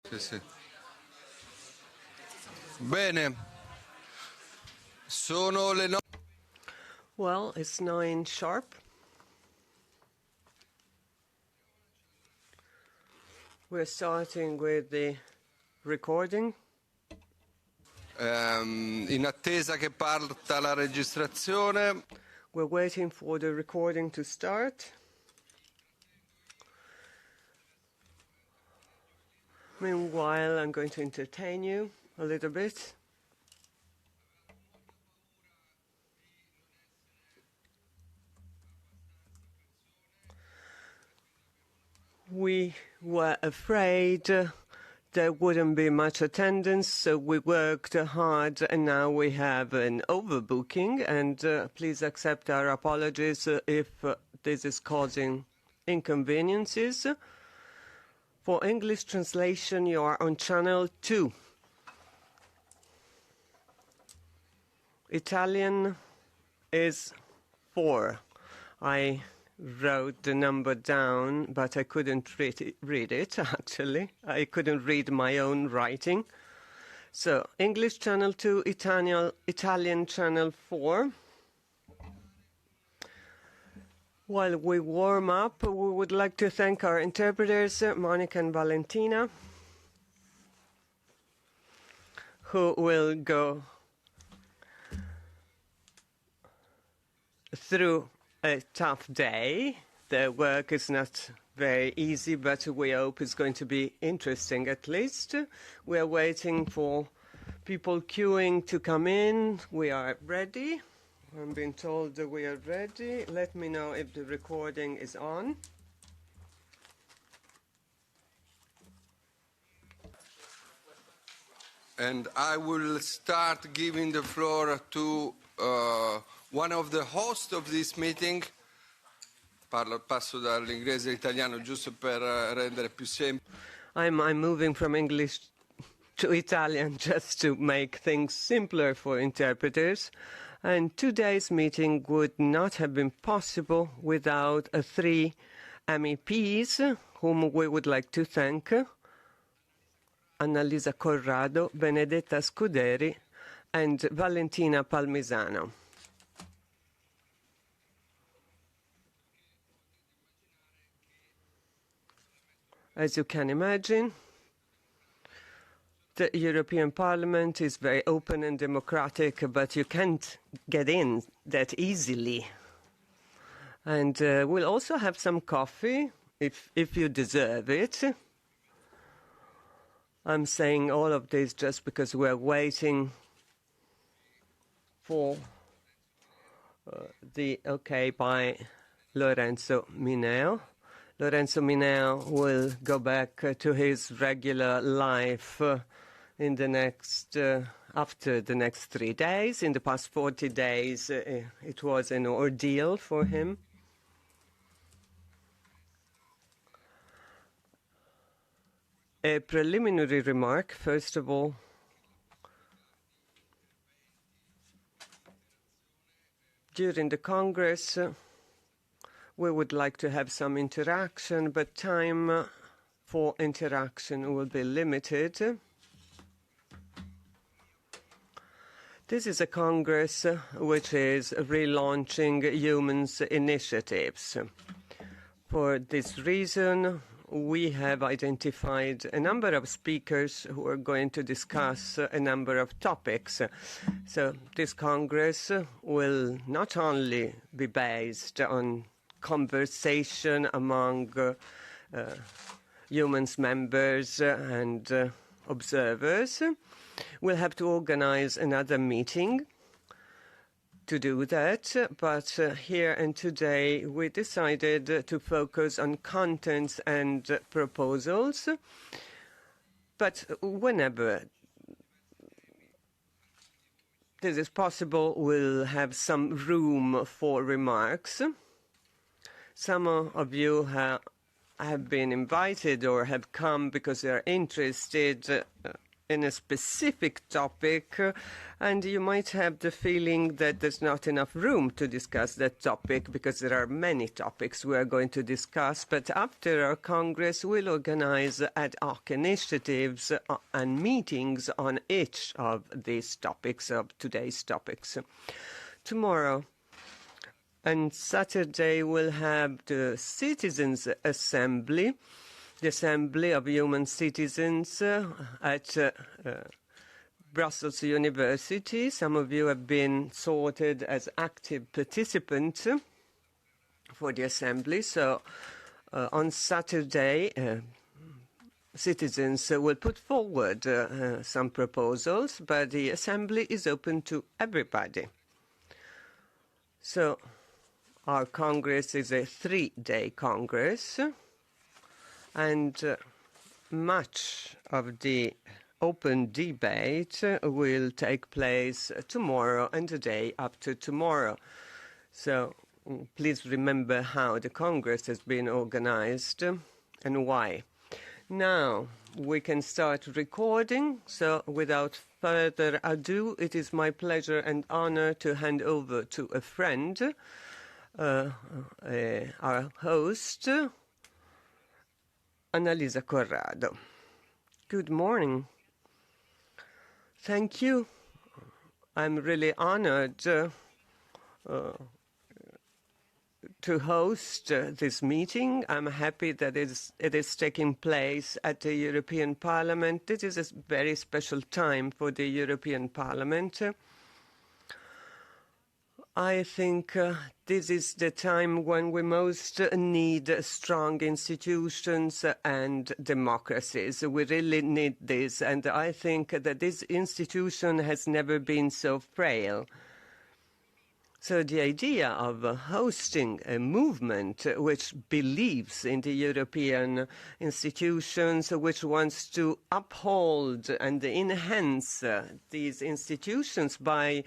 Sì, sì. Bene. Sono le 9. Well, it's 9 sharp. We're starting with the recording. In attesa che parta la registrazione. We're waiting for the recording to start. Meanwhile, I'm going to entertain you a little bit. We were afraid there wouldn't be much attendance, so we worked hard, and now we have an overbooking, and please accept our apologies if this is causing inconveniences. For English translation, you are on channel 2. Italian is 4. I wrote the number down, but I couldn't read it, actually. I couldn't read my own writing. So, English channel 2, Italian channel 4. While we warm up, we would like to thank our interpreters, Monica and Valentina, who will go through a tough day. Their work is not very easy, but we hope it's going to be interesting at least. We are waiting for people queuing to come in. We are ready. I'm being told that we are ready. Let me know if the recording is on. And I will start giving the floor to one of the hosts of this meeting. Passo dall'inglese all'italiano giusto per rendere più semplice. I'm moving from English to Italian just to make things simpler for interpreters. And today's meeting would not have been possible without 3 MEPs, whom we would like to thank: Annalisa Corrado, Benedetta Scuderi, and Valentina Palmisano. As you can imagine, the European Parliament is very open and democratic, but you can't get in that easily. And we'll also have some coffee, if you deserve it. I'm saying all of this just because we're waiting for the okay by Lorenzo Mineo. Lorenzo Mineo will go back to his regular life in the next, after the next 3 days. In the past 40 days, it was an ordeal for him. A preliminary remark, first of all. During the Congress, we would like to have some interaction, but time for interaction will be limited. This is a Congress which is relaunching Eumans initiatives. For this reason, we have identified a number of speakers who are going to discuss a number of topics. So this Congress will not only be based on conversation among Eumans members and observers. We'll have to organize another meeting to do that, but here and today we decided to focus on contents and proposals. But whenever this is possible, we'll have some room for remarks. Some of you have been invited or have come because they are interested in a specific topic, and you might have the feeling that there's not enough room to discuss that topic because there are many topics we are going to discuss. But after our Congress, we'll organize ad hoc initiatives and meetings on each of these topics, of today's topics. Tomorrow and Saturday, we'll have the Citizens' Assembly, the Assembly of Human Citizens at Brussels University. Some of you have been sorted as active participants for the Assembly. So on Saturday, citizens will put forward some proposals, but the Assembly is open to everybody. So our Congress is a 3-day Congress. And much of the open debate will take place tomorrow and the day after tomorrow. So please remember how the Congress has been organized and why. Now we can start recording. So without further ado, it is my pleasure and honor to hand over to a friend, our host, Annalisa Corrado. Good morning. Thank you. I'm really honored to host this meeting. I'm happy that it is taking place at the European Parliament. This is a very special time for the European Parliament. I think this is the time when we most need strong institutions and democracies. We really need this, and I think that this institution has never been so frail. So the idea of hosting a movement which believes in the European institutions, which wants to uphold and enhance these institutions by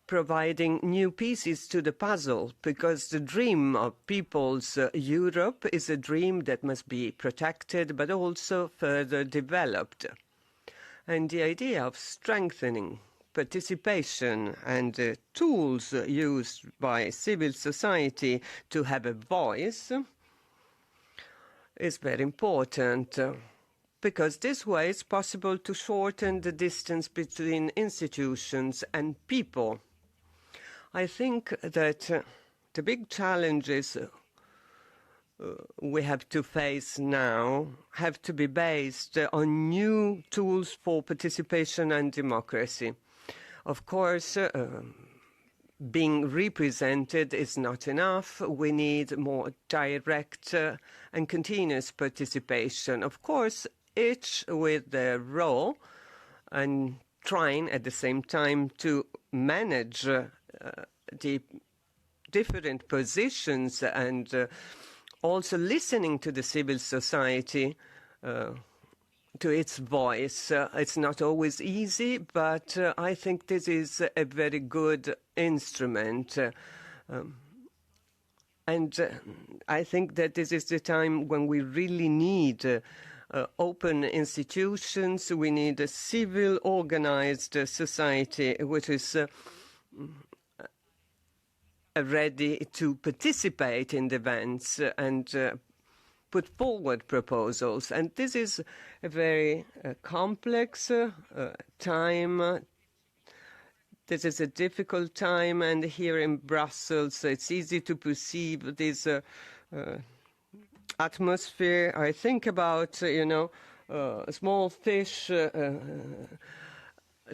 providing new pieces to the puzzle, because the dream of people's Europe is a dream that must be protected but also further developed. And the idea of strengthening participation and tools used by civil society to have a voice is very important, because this way it's possible to shorten the distance between institutions and people. I think that the big challenges we have to face now have to be based on new tools for participation and democracy. Of course, being represented is not enough. We need more direct and continuous participation. Of course, each with their role, and trying at the same time to manage the different positions, and also listening to the civil society, to its voice. It's not always easy, but I think this is a very good instrument. And I think that this is the time when we really need open institutions. We need a civil organized society which is ready to participate in the events and put forward proposals. And this is a very complex time. This is a difficult time, and here in Brussels it's easy to perceive this atmosphere. I think about, a small fish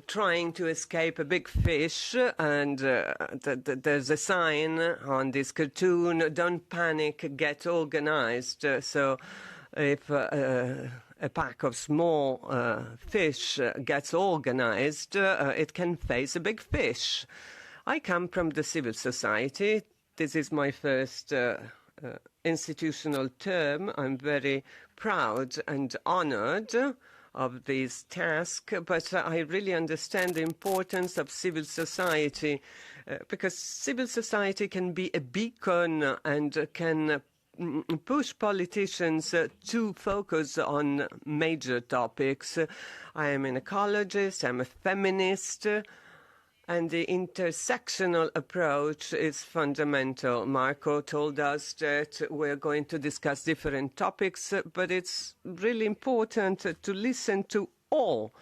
trying to escape a big fish, and there's a sign on this cartoon, "Don't panic, get organized." So if a pack of small fish gets organized, it can face a big fish. I come from the civil society. This is my first institutional term. I'm very proud and honored of this task, but I really understand the importance of civil society, because civil society can be a beacon and can push politicians to focus on major topics. I am an ecologist, I'm a feminist, and the intersectional approach is fundamental. Marco told us that we're going to discuss different topics, but it's really important to listen to all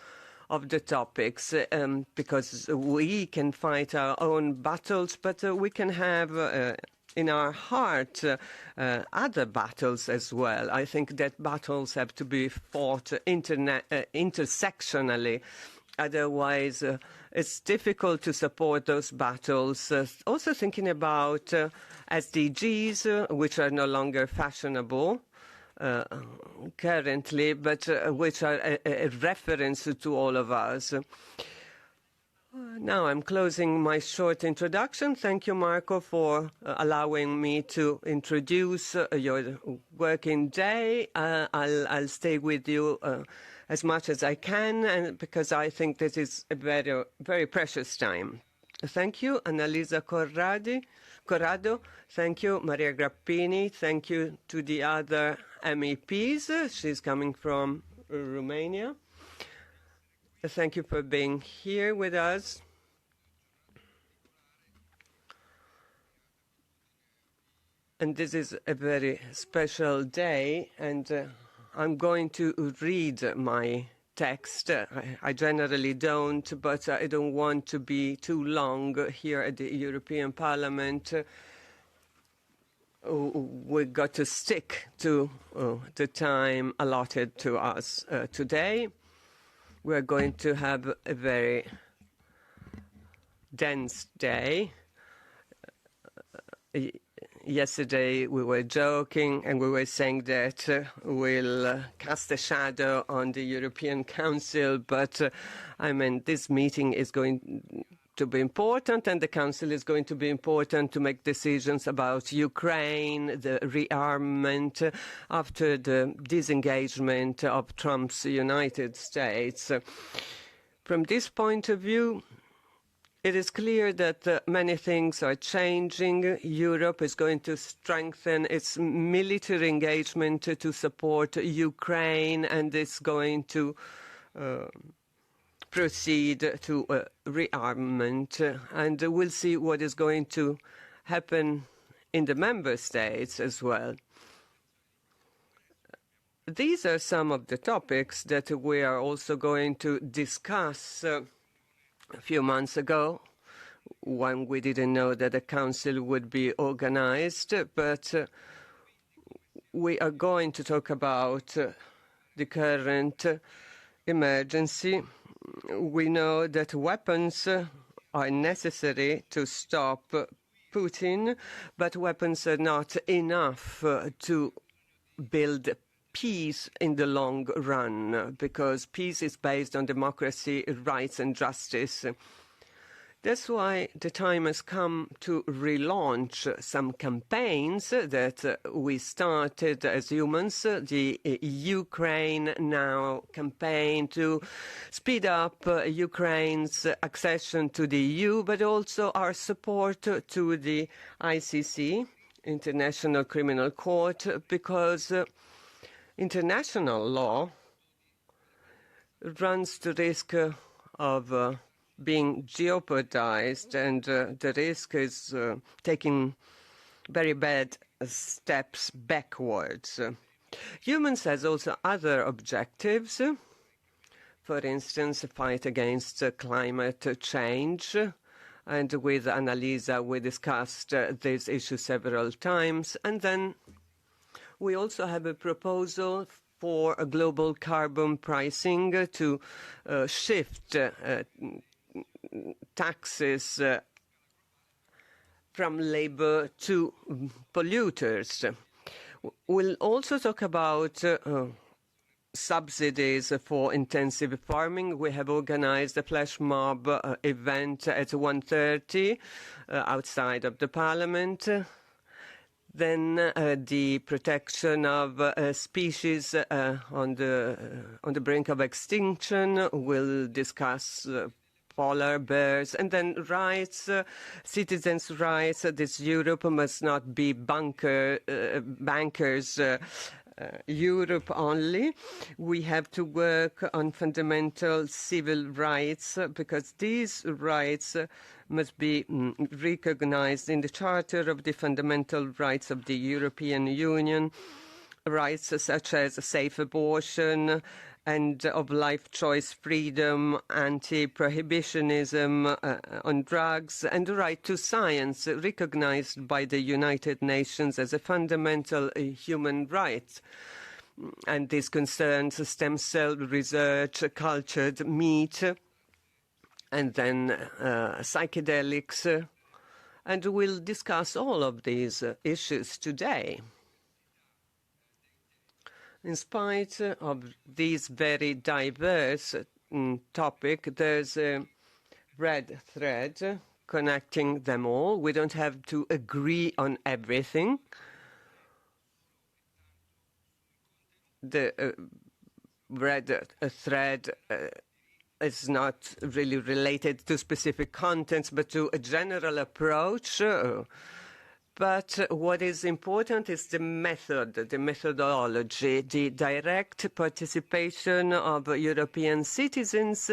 of the topics, because we can fight our own battles, but we can have in our heart other battles as well. I think that battles have to be fought intersectionally. Otherwise, it's difficult to support those battles. Also thinking about SDGs, which are no longer fashionable currently, but which are a reference to all of us. Now I'm closing my short introduction. Thank you, Marco, for allowing me to introduce your working day. I'll stay with you as much as I can, and because I think this is a very, very precious time. Thank you, Annalisa Corrado. Thank you, Maria Grappini. Thank you to the other MEPs. She's coming from Romania. Thank you for being here with us. And this is a very special day, and I'm going to read my text. I generally don't, but I don't want to be too long here at the European Parliament. We've got to stick to the time allotted to us today. We're going to have a very dense day. Yesterday we were joking and we were saying that we'll cast a shadow on the European Council, but I mean, this meeting is going to be important, and the Council is going to be important to make decisions about Ukraine, the rearmament after the disengagement of Trump's United States. From this point of view, it is clear that many things are changing. Europe is going to strengthen its military engagement to support Ukraine, and is going to proceed to rearmament. And we'll see what is going to happen in the member states as well. These are some of the topics that we are also going to discuss. A few months ago, when we didn't know that the Council would be organized, but we are going to talk about the current emergency. We know that weapons are necessary to stop Putin, but weapons are not enough to build peace in the long run, because peace is based on democracy, rights and justice. That's why the time has come to relaunch some campaigns that we started as humans, the Ukraine Now campaign, to speed up Ukraine's accession to the EU, but also our support to the ICC, International Criminal Court, because international law runs the risk of being jeopardized, and the risk is taking very bad steps backwards. Humans has also other objectives. For instance, a fight against climate change. And with Annalisa, we discussed this issue several times. And then we also have a proposal for a global carbon pricing to shift taxes from labor to polluters. We'll also talk about subsidies for intensive farming. We have organized a flash mob event at 1:30 outside of the Parliament. Then the protection of species on the brink of extinction. We'll discuss polar bears, and then rights, citizens' rights. This Europe must not be bankers' Europe only. We have to work on fundamental civil rights because these rights must be recognized in the Charter of the Fundamental Rights of the European Union, rights such as safe abortion and of life choice freedom, anti-prohibitionism on drugs, and the right to science, recognized by the United Nations as a fundamental human right. And this concerns stem cell research, cultured meat, and then psychedelics. And we'll discuss all of these issues today. In spite of these very diverse topics, there's a red thread connecting them all. We don't have to agree on everything. The red thread is not really related to specific contents, but to a general approach. But what is important is the method, the methodology, the direct participation of European citizens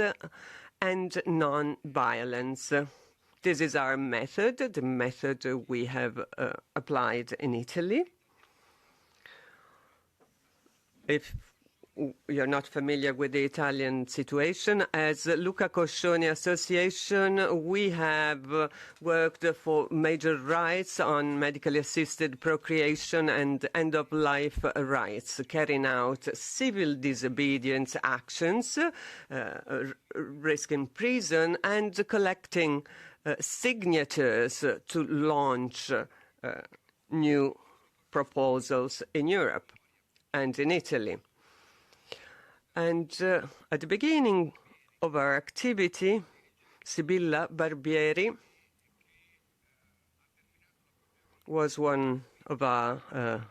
and non-violence. This is our method, the method we have applied in Italy. If you're not familiar with the Italian situation, as Luca Coscioni Association, we have worked for major rights on medically assisted procreation and end-of-life rights, carrying out civil disobedience actions, risking prison, and collecting signatures to launch new proposals in Europe and in Italy. And at the beginning of our activity, Sibilla Barbieri was one of our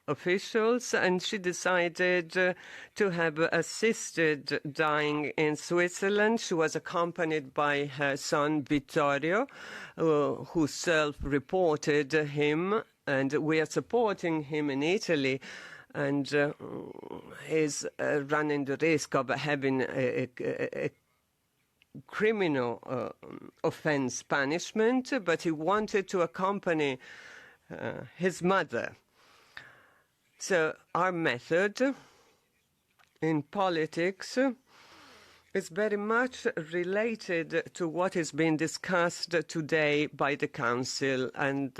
officials, and she decided to have assisted dying in Switzerland. She was accompanied by her son Vittorio, who self-reported him, and we are supporting him in Italy. And is running the risk of having a criminal offense punishment, but he wanted to accompany his mother. So our method in politics is very much related to what is being discussed today by the Council, and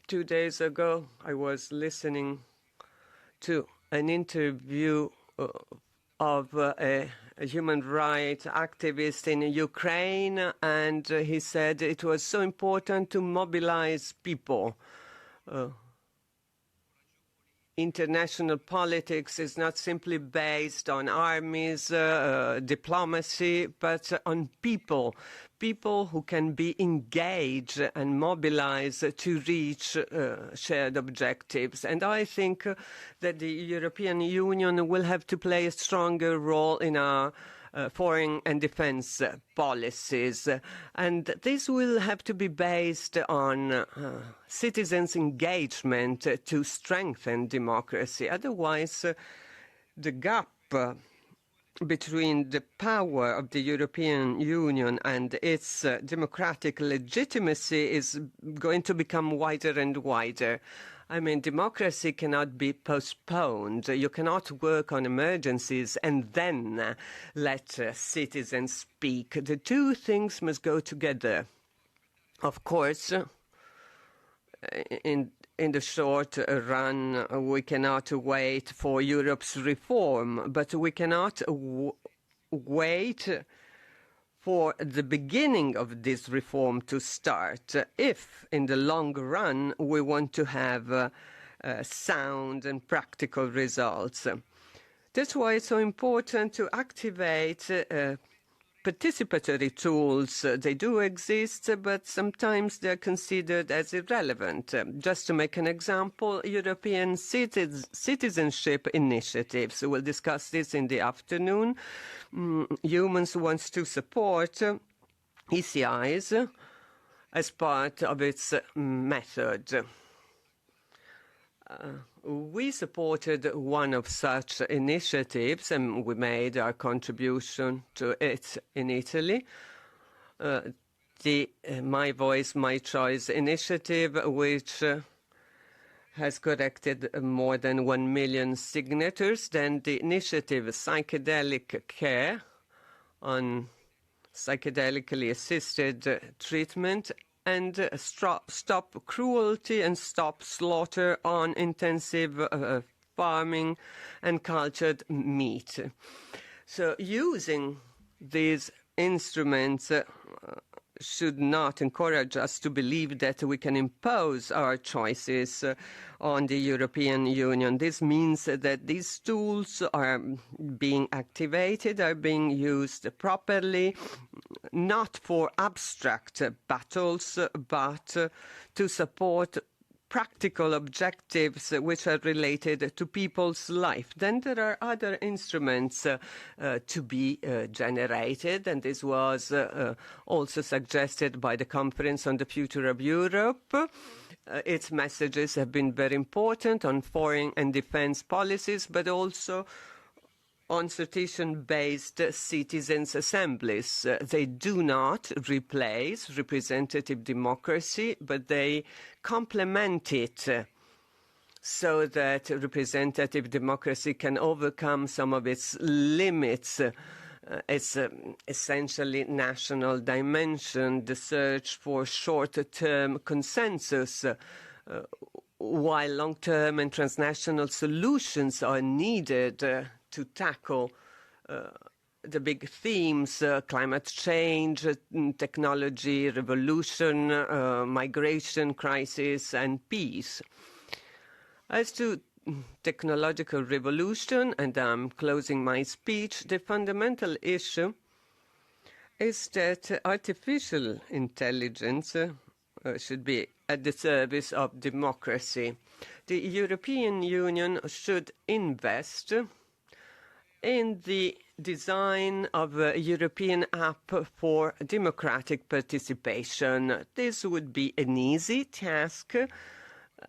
2 days ago, I was listening to an interview of a human rights activist in Ukraine, and he said it was so important to mobilize people. International politics is not simply based on armies, diplomacy, but on people who can be engaged and mobilized to reach shared objectives. And I think that the European Union will have to play a stronger role in our foreign and defense policies. And this will have to be based on citizens' engagement to strengthen democracy. Otherwise, the gap between the power of the European Union and its democratic legitimacy is going to become wider and wider. I mean, democracy cannot be postponed. You cannot work on emergencies and then let citizens speak. The two things must go together. Of course, in the short run, we cannot wait for Europe's reform, but we cannot wait for the beginning of this reform to start if, in the long run, we want to have sound and practical results. That's why it's so important to activate participatory tools, they do exist, but sometimes they're considered as irrelevant. Just to make an example, European citizenship initiatives. We'll discuss this in the afternoon. Eumans wants to support ECIs as part of its method. We supported one of such initiatives, and we made our contribution to it in Italy. The My Voice, My Choice initiative, which has collected more than 1 million signatures. Then the initiative Psychedelic Care on psychedelically assisted treatment, and stop cruelty and stop slaughter on intensive farming and cultured meat. So using these instruments should not encourage us to believe that we can impose our choices on the European Union. This means that these tools are being activated, are being used properly, not for abstract battles, but to support practical objectives which are related to people's life. Then there are other instruments to be generated, and this was also suggested by the Conference on the Future of Europe. Its messages have been very important on foreign and defense policies, but also on constitution-based citizens' assemblies. They do not replace representative democracy, but they complement it so that representative democracy can overcome some of its limits. It's essentially national dimension, the search for short-term consensus, while long-term and transnational solutions are needed to tackle the big themes, climate change, technology, revolution, migration crisis, and peace. As to technological revolution, and I'm closing my speech, the fundamental issue is that artificial intelligence should be at the service of democracy. The European Union should invest in the design of a European app for democratic participation. This would be an easy task,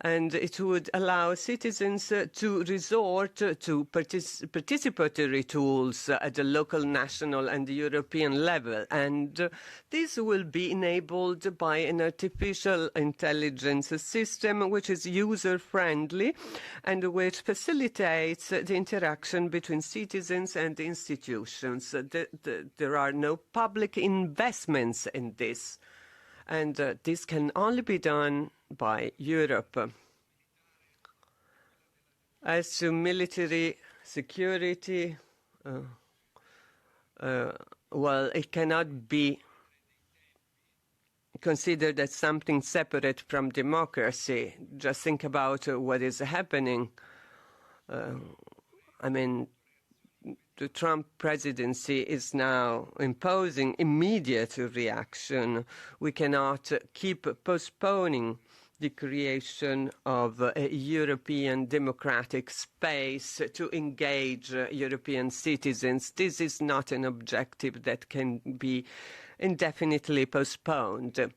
and it would allow citizens to resort to participatory tools at the local, national, and European level. And this will be enabled by an artificial intelligence system which is user-friendly and which facilitates the interaction between citizens and institutions. There are no public investments in this, and this can only be done by Europe. As to military security, well, it cannot be considered as something separate from democracy. Just think about what is happening. I mean, the Trump presidency is now imposing immediate reaction. We cannot keep postponing the creation of a European democratic space to engage European citizens. This is not an objective that can be indefinitely postponed.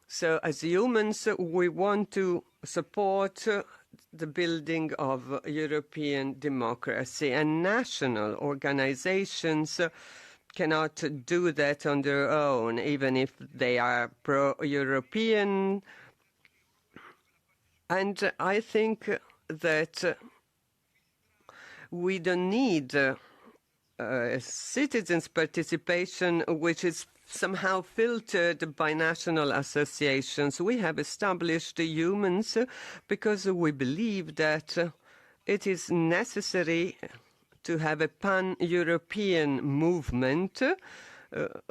So as humans, we want to support the building of European democracy, and national organizations cannot do that on their own, even if they are pro-European. And I think that we don't need citizens' participation, which is somehow filtered by national associations. We have established Eumans because we believe that it is necessary to have a pan-European movement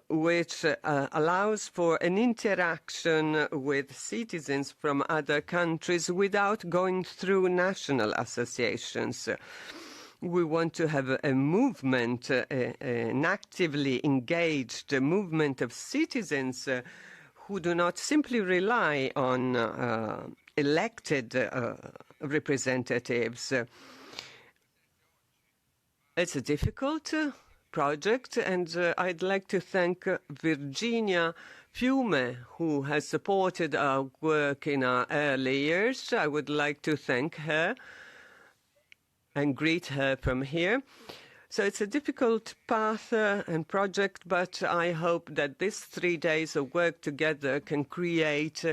which allows for an interaction with citizens from other countries without going through national associations. We want to have a movement, an actively engaged movement of citizens who do not simply rely on elected representatives. It's a difficult project, and I'd like to thank Virginia Fiume, who has supported our work in our early years. I would like to thank her and greet her from here. So it's a difficult path and project, but I hope that these 3 days of work together can create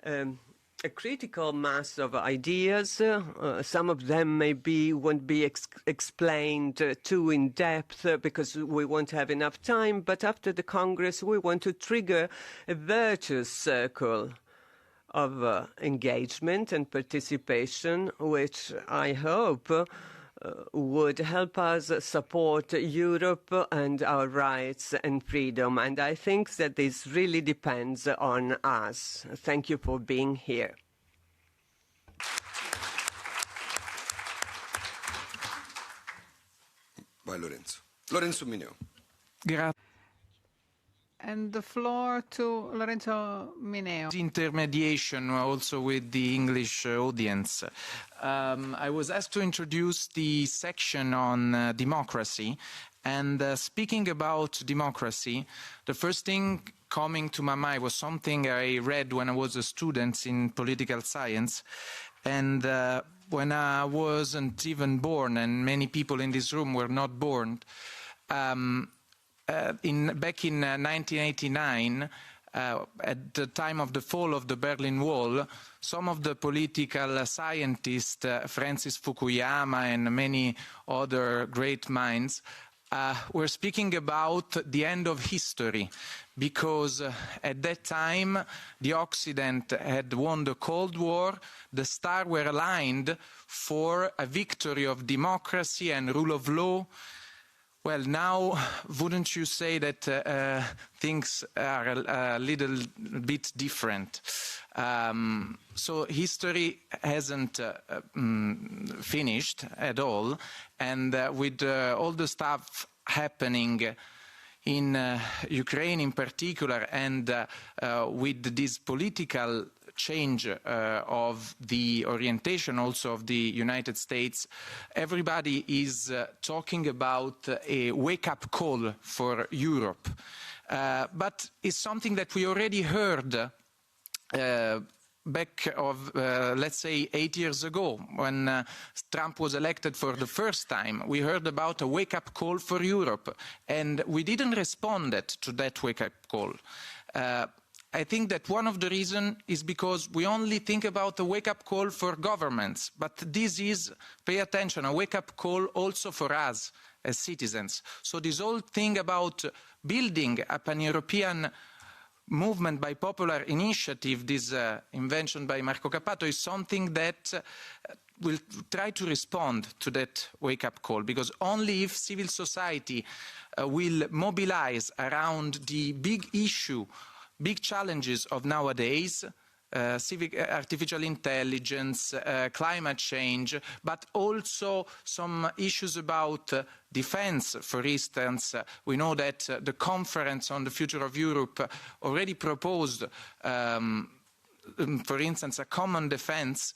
a critical mass of ideas. Some of them won't be explained too in depth because we won't have enough time, but after the Congress we want to trigger a virtuous circle of engagement and participation, which I hope would help us support Europe and our rights and freedom. And I think that this really depends on us. Thank you for being here. Vai Lorenzo. Lorenzo Mineo. Grazie. And the floor to Lorenzo Mineo. Intermediation also with the English audience. I was asked to introduce the section on democracy, and speaking about democracy, the first thing coming to my mind was something I read when I was a student in political science, and when I wasn't even born, and many people in this room were not born, back in 1989, at the time of the fall of the Berlin Wall, some of the political scientists, Francis Fukuyama and many other great minds, were speaking about the end of history, because at that time the Occident had won the Cold War, the stars were aligned for a victory of democracy and rule of law. Well, now, wouldn't you say that things are a little bit different? So history hasn't finished at all, and with all the stuff happening in Ukraine in particular, and with this political change of the orientation also of the United States, everybody is talking about a wake-up call for Europe. But it's something that we already heard back of, let's say, 8 years ago, when Trump was elected for the first time. We heard about a wake-up call for Europe, and we didn't respond to that wake-up call. I think that one of the reasons is because we only think about a wake-up call for governments, but this is, pay attention, a wake-up call also for us as citizens. So this whole thing about building a pan-European movement by popular initiative, this invention by Marco Cappato, is something that will try to respond to that wake-up call, because only if civil society will mobilize around the big issue, big challenges of nowadays, artificial intelligence, climate change, but also some issues about defense. For instance, we know that the Conference on the Future of Europe already proposed, for instance, a common defense.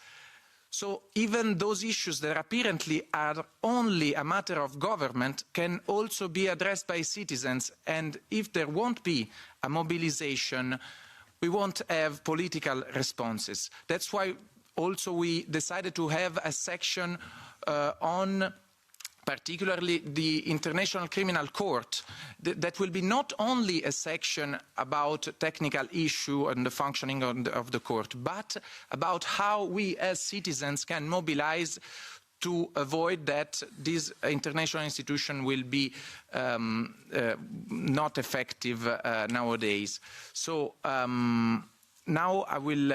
So even those issues that apparently are only a matter of government can also be addressed by citizens, and if there won't be a mobilization, we won't have political responses. That's why also we decided to have a section on particularly the International Criminal Court. That will be not only a section about technical issue and the functioning of the court, but about how we as citizens can mobilize to avoid that this international institution will be not effective nowadays. So now I will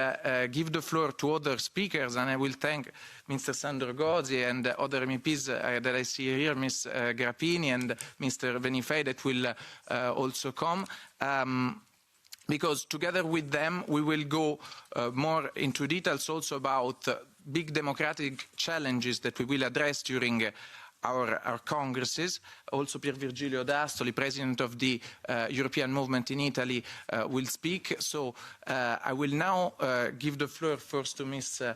give the floor to other speakers, and I will thank Mr. Sandro Gozzi and other MEPs that I see here, Ms. Grappini and Mr. Benifei, that will also come. Because together with them we will go more into details also about big democratic challenges that we will address during our congresses. Also Pier Virgilio D'Astoli, president of the European Movement in Italy, will speak. So I will now give the floor first to Mr.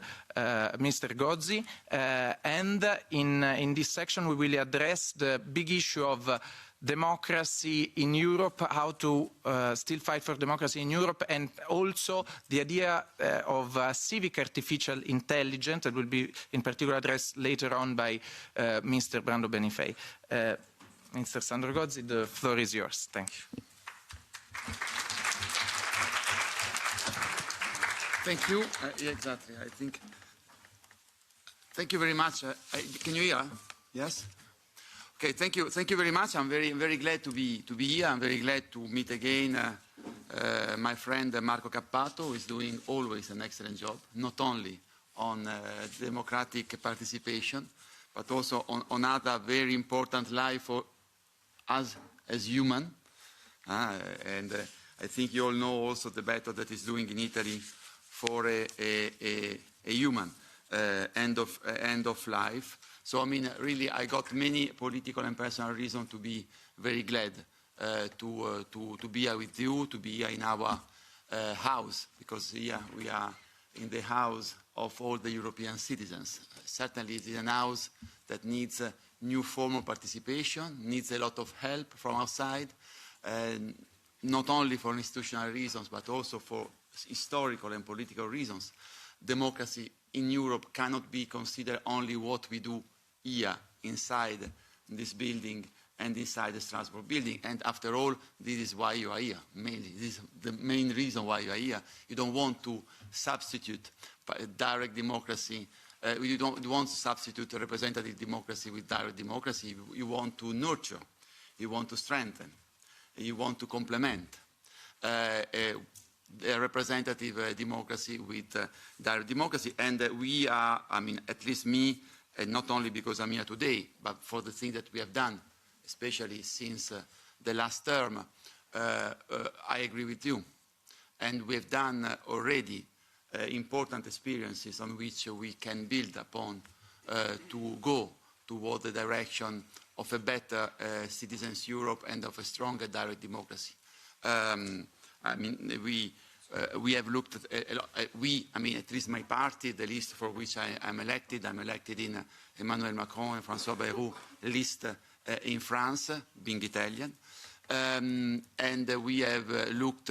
Gozzi, and in this section we will address the big issue of democracy in Europe, how to still fight for democracy in Europe, and also the idea of civic artificial intelligence that will be in particular addressed later on by Mr. Brando Benifei. Mr. Sandro Gozzi, the floor is yours. Thank you. Thank you. Yeah, exactly. I think. Thank you very much. Can you hear? Yes. Okay. Thank you. Thank you very much. I'm very glad to be here. I'm very glad to meet again my friend Marco Cappato, who is doing always an excellent job, not only on democratic participation, but also on other very important life for us as human. And I think you all know also the battle that is doing in Italy for a human end of life. So I mean, really, I got many political and personal reasons to be very glad to be here with you, to be here in our house, because here we are in the house of all the European citizens. Certainly, it is an house that needs a new form of participation, needs a lot of help from outside, not only for institutional reasons, but also for historical and political reasons. Democracy in Europe cannot be considered only what we do here inside this building and inside the Strasbourg building. And after all, this is why you are here, mainly. This is the main reason why you are here. You don't want to substitute direct democracy. You don't want to substitute representative democracy with direct democracy. You want to nurture. You want to strengthen. You want to complement a representative democracy with direct democracy. And we are, I mean, at least me, and not only because I'm here today, but for the thing that we have done, especially since the last term, I agree with you. And we have done already important experiences on which we can build upon to go toward the direction of a better citizens' Europe and of a stronger direct democracy. I mean, we have looked at a lot. I mean, at least my party, the list for which I'm elected in Emmanuel Macron and François Bayrou list in France, being Italian. And we have looked,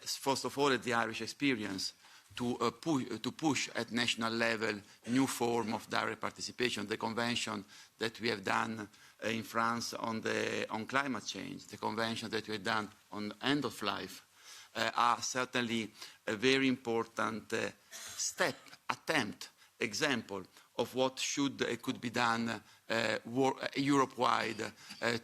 first of all, at the Irish experience to push at national level new form of direct participation. The convention that we have done in France on climate change, the convention that we have done on end of life, are certainly a very important attempt, example of what could be done Europe-wide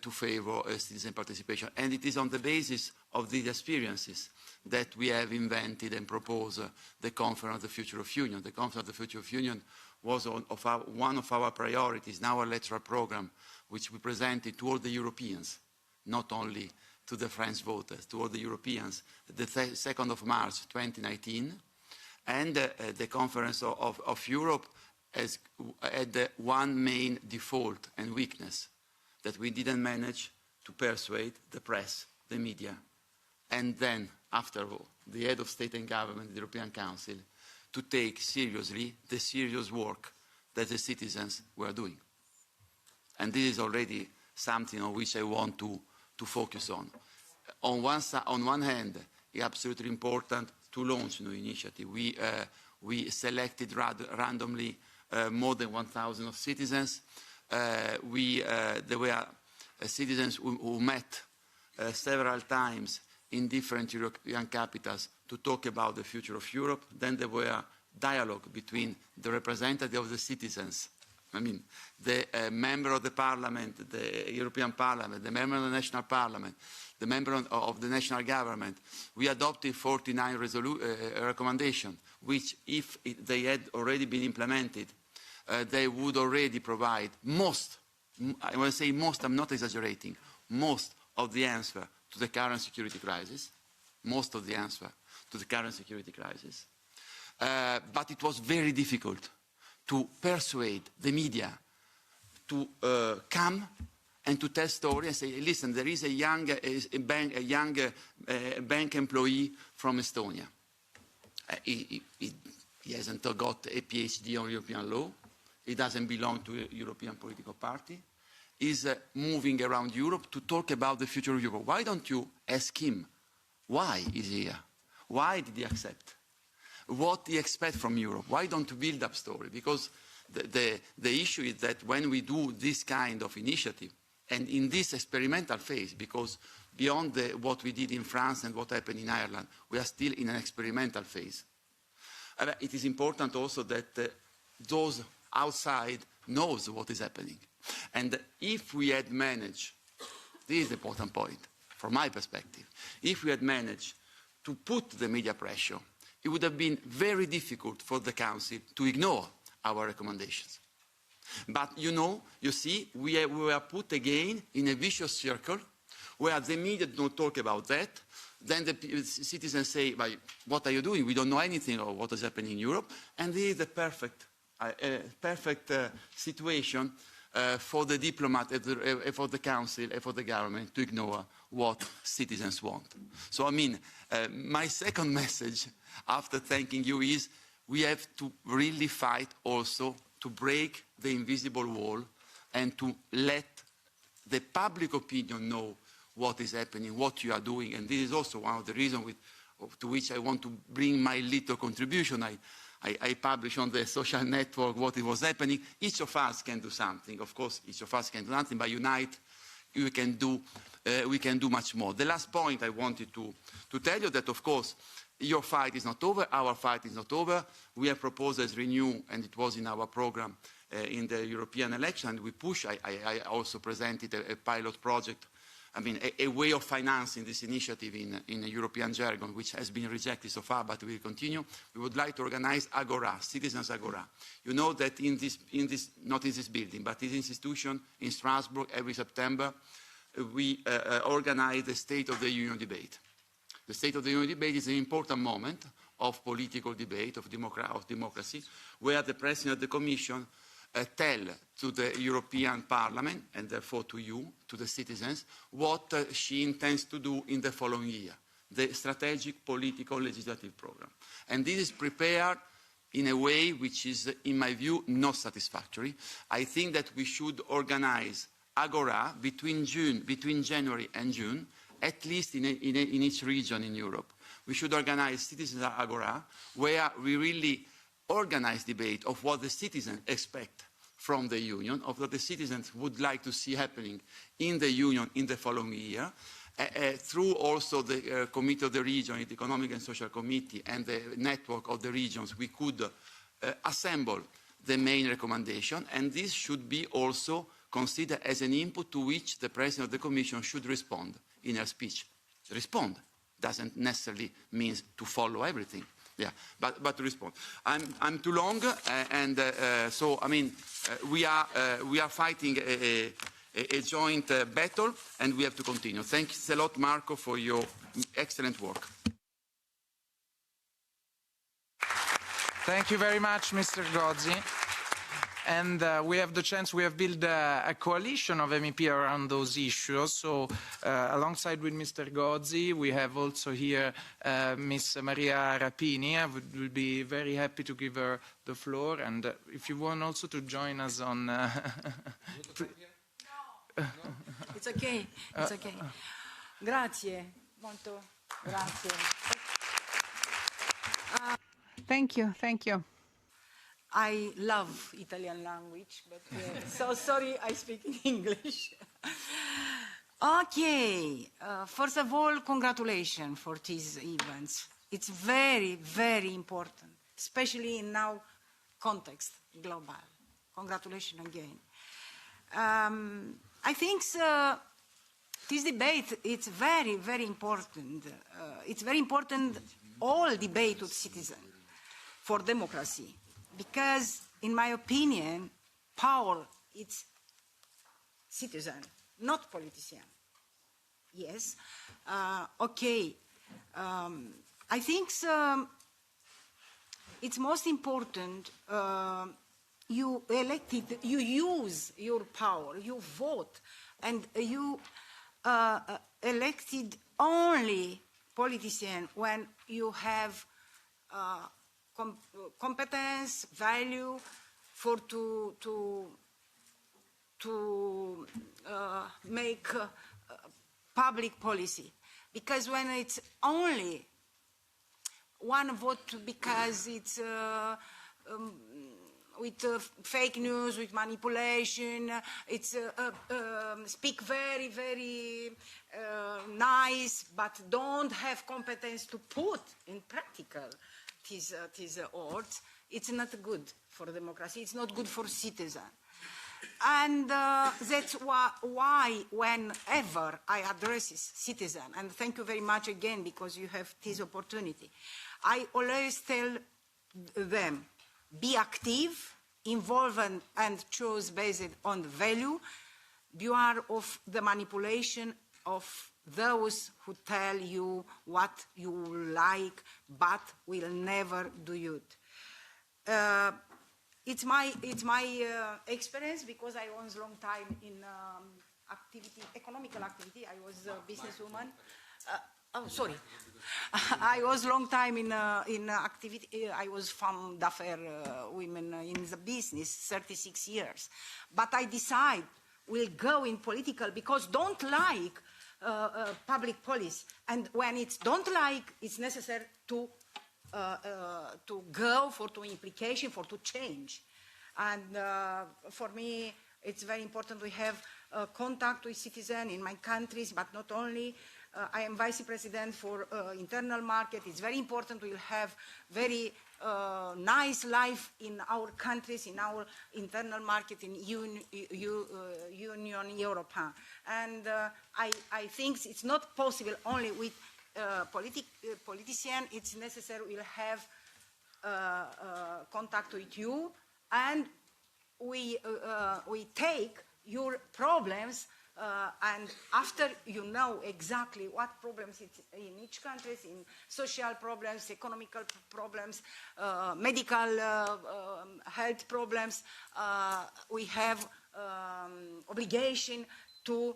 to favor citizen participation. And it is on the basis of these experiences that we have invented and proposed the Conference of the Future of Union. The Conference of the Future of Union was one of our priorities in our electoral program, which we presented to all the Europeans, not only to the French voters, to all the Europeans, the 2nd of March 2019. And the Conference of Europe had one main default and weakness, that we didn't manage to persuade the press, the media, and then, after all, the head of state and government, the European Council, to take seriously the serious work that the citizens were doing. And this is already something on which I want to focus on. On one hand, it's absolutely important to launch a new initiative. We selected randomly more than 1,000 of citizens. There were citizens who met several times in different European capitals to talk about the future of Europe. Then there were dialogue between the representative of the citizens, I mean, the member of the parliament, the European Parliament, the member of the national parliament, the member of the national government. We adopted 49 recommendations, which, if they had already been implemented, they would already provide most, I want to say most, I'm not exaggerating, most of the answer to the current security crisis, most of the answer to the current security crisis. But it was very difficult to persuade the media to come and to tell story and say, listen, there is a young bank employee from Estonia. He hasn't got a PhD on European law. He doesn't belong to a European political party. He's moving around Europe to talk about the future of Europe. Why don't you ask him why he's here? Why did he accept? What do you expect from Europe? Why don't you build up story? Because the issue is that when we do this kind of initiative, and in this experimental phase, because beyond what we did in France and what happened in Ireland, we are still in an experimental phase. It is important also that those outside knows what is happening. And if we had managed, this is the important point from my perspective, if we had managed to put the media pressure, it would have been very difficult for the Council to ignore our recommendations. But you see, we were put again in a vicious circle where the media don't talk about that. Then the citizens say, what are you doing? We don't know anything of what is happening in Europe. And this is the perfect situation for the diplomat, for the Council, and for the government to ignore what citizens want. So, my second message after thanking you is we have to really fight also to break the invisible wall and to let the public opinion know what is happening, what you are doing. And this is also one of the reasons to which I want to bring my little contribution. I publish on the social network what was happening. Each of us can do something. Of course, each of us can do nothing, but unite, we can do much more. The last point I wanted to tell you that, of course, your fight is not over, our fight is not over. We have proposed as Renew, and it was in our program in the European election, and we push. I also presented a pilot project, a way of financing this initiative in a European jargon, which has been rejected so far, but we will continue. We would like to organize Agora, Citizens Agora. You know that not in this building, but in this institution in Strasbourg, every September, we organize the State of the Union debate. The State of the Union debate is an important moment of political debate, of democracy, where the President of the Commission tell to the European Parliament, and therefore to you, to the citizens, what she intends to do in the following year, the strategic, political, legislative program. And this is prepared in a way which is, in my view, not satisfactory. I think that we should organize Agora between January and June, at least in each region in Europe. We should organize Citizens Agora, where we really organize debate of what the citizens expect from the Union, of what the citizens would like to see happening in the Union in the following year, through also the Committee of the Region, the Economic and Social Committee, and the network of the regions, we could assemble the main recommendation, and this should be also considered as an input to which the President of the Commission should respond in her speech. Respond doesn't necessarily mean to follow everything. Yeah, but to respond. I'm too long, we are fighting a joint battle, and we have to continue. Thanks a lot, Marco, for your excellent work. Thank you very much, Mr. Gozzi. And we have the chance, we have built a coalition of MEP around those issues. So alongside with Mr. Gozzi, we have also here Ms. Maria Rapini. I would be very happy to give her the floor. And if you want also to join us on... No, it's okay, it's okay. Grazie, molto grazie. Thank you, thank you. I love Italian language, but so sorry I speak in English. Okay, first of all, congratulations for these events. It's very, very important, especially in now context, global. Congratulations again. I think this debate, it's very, very important. It's very important, all debate with citizens for democracy. Because, in my opinion, power is citizen, not politician. Yes, okay. I think it's most important you elected, you use your power, you vote, and you elected only politicians when you have competence, value for to make public policy. Because when it's only one vote because it's with fake news, with manipulation, it's speak very, very nice, but don't have competence to put in practical these words, it's not good for democracy, it's not good for citizens. And that's why whenever I address citizens, and thank you very much again because you have this opportunity, I always tell them, be active, involved and choose based on value, beware of the manipulation of those who tell you what you like but will never do it. It's my experience because I was long time in economical activity. I was a businesswoman. I was long time in activity. I was femme d'affaires women in the business, 36 years. But I decide we'll go in political because don't like public policy. And when it's don't like, it's necessary to go for to implication, for to change. And for me, it's very important we have contact with citizens in my countries, but not only. I am vice president for internal market. It's very important we'll have very nice life in our countries, in our internal market, in Union European. And I think it's not possible only with politicians. It's necessary we'll have contact with you, and we take your problems. And after you know exactly what problems it's in each country, in social problems, economical problems, medical health problems, we have obligation to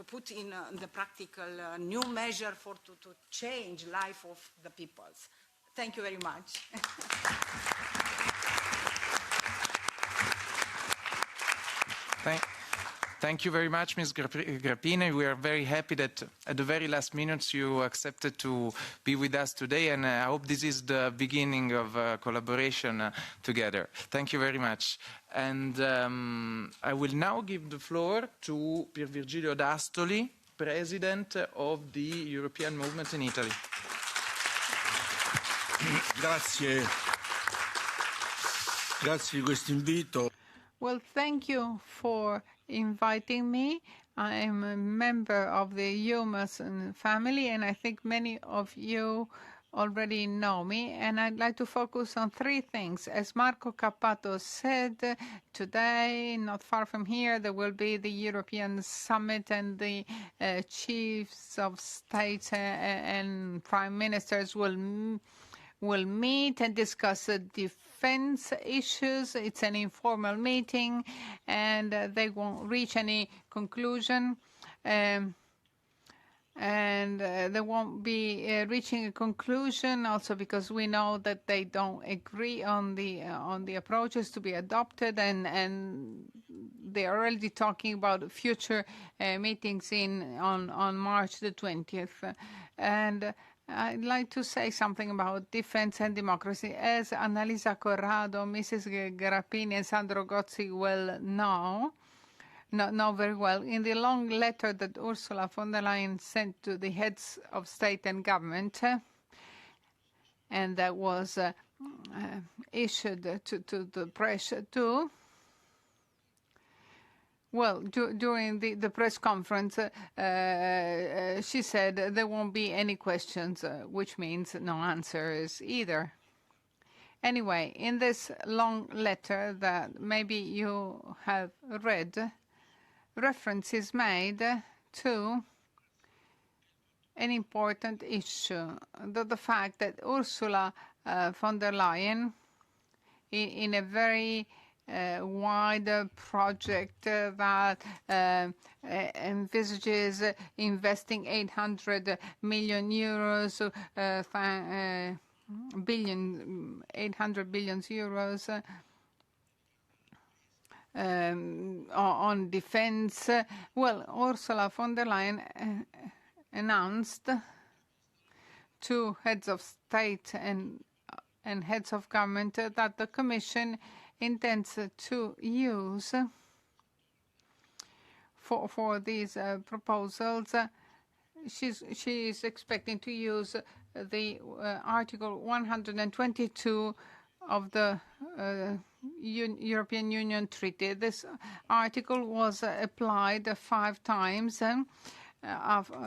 put in the practical new measure for to change life of the peoples. Thank you very much. Thank you very much, Ms. Grappini. We are very happy that at the very last minutes you accepted to be with us today, and I hope this is the beginning of collaboration together. Thank you very much. And I will now give the floor to Pier Virgilio D'Astoli, President of the European Movement in Italy. Grazie. Grazie di questo invito. Well, thank you for inviting me. I am a member of the Eumans family, and I think many of you already know me, and I'd like to focus on three things. As Marco Cappato said, today, not far from here, there will be the European Summit, and the chiefs of states and prime ministers will meet and discuss the defense issues. It's an informal meeting, and they won't reach any conclusion. And they won't be reaching a conclusion also because we know that they don't agree on the approaches to be adopted, and they are already talking about future meetings on March the 20th. And I'd like to say something about defense and democracy. As Annalisa Corrado, Mrs. Grappini, and Sandro Gozzi will know very well, in the long letter that Ursula von der Leyen sent to the heads of state and government, and that was issued to the press too. Well, during the press conference, she said there won't be any questions, which means no answers either. Anyway, in this long letter that maybe you have read, reference is made to an important issue, the fact that Ursula von der Leyen in a very wide project that envisages investing 800 million euros, 800 billion euros on defense. Well, Ursula von der Leyen announced to heads of state and heads of government that the Commission intends to use for these proposals. She's expecting to use the Article 122 of the European Union Treaty. This article was applied 5 times,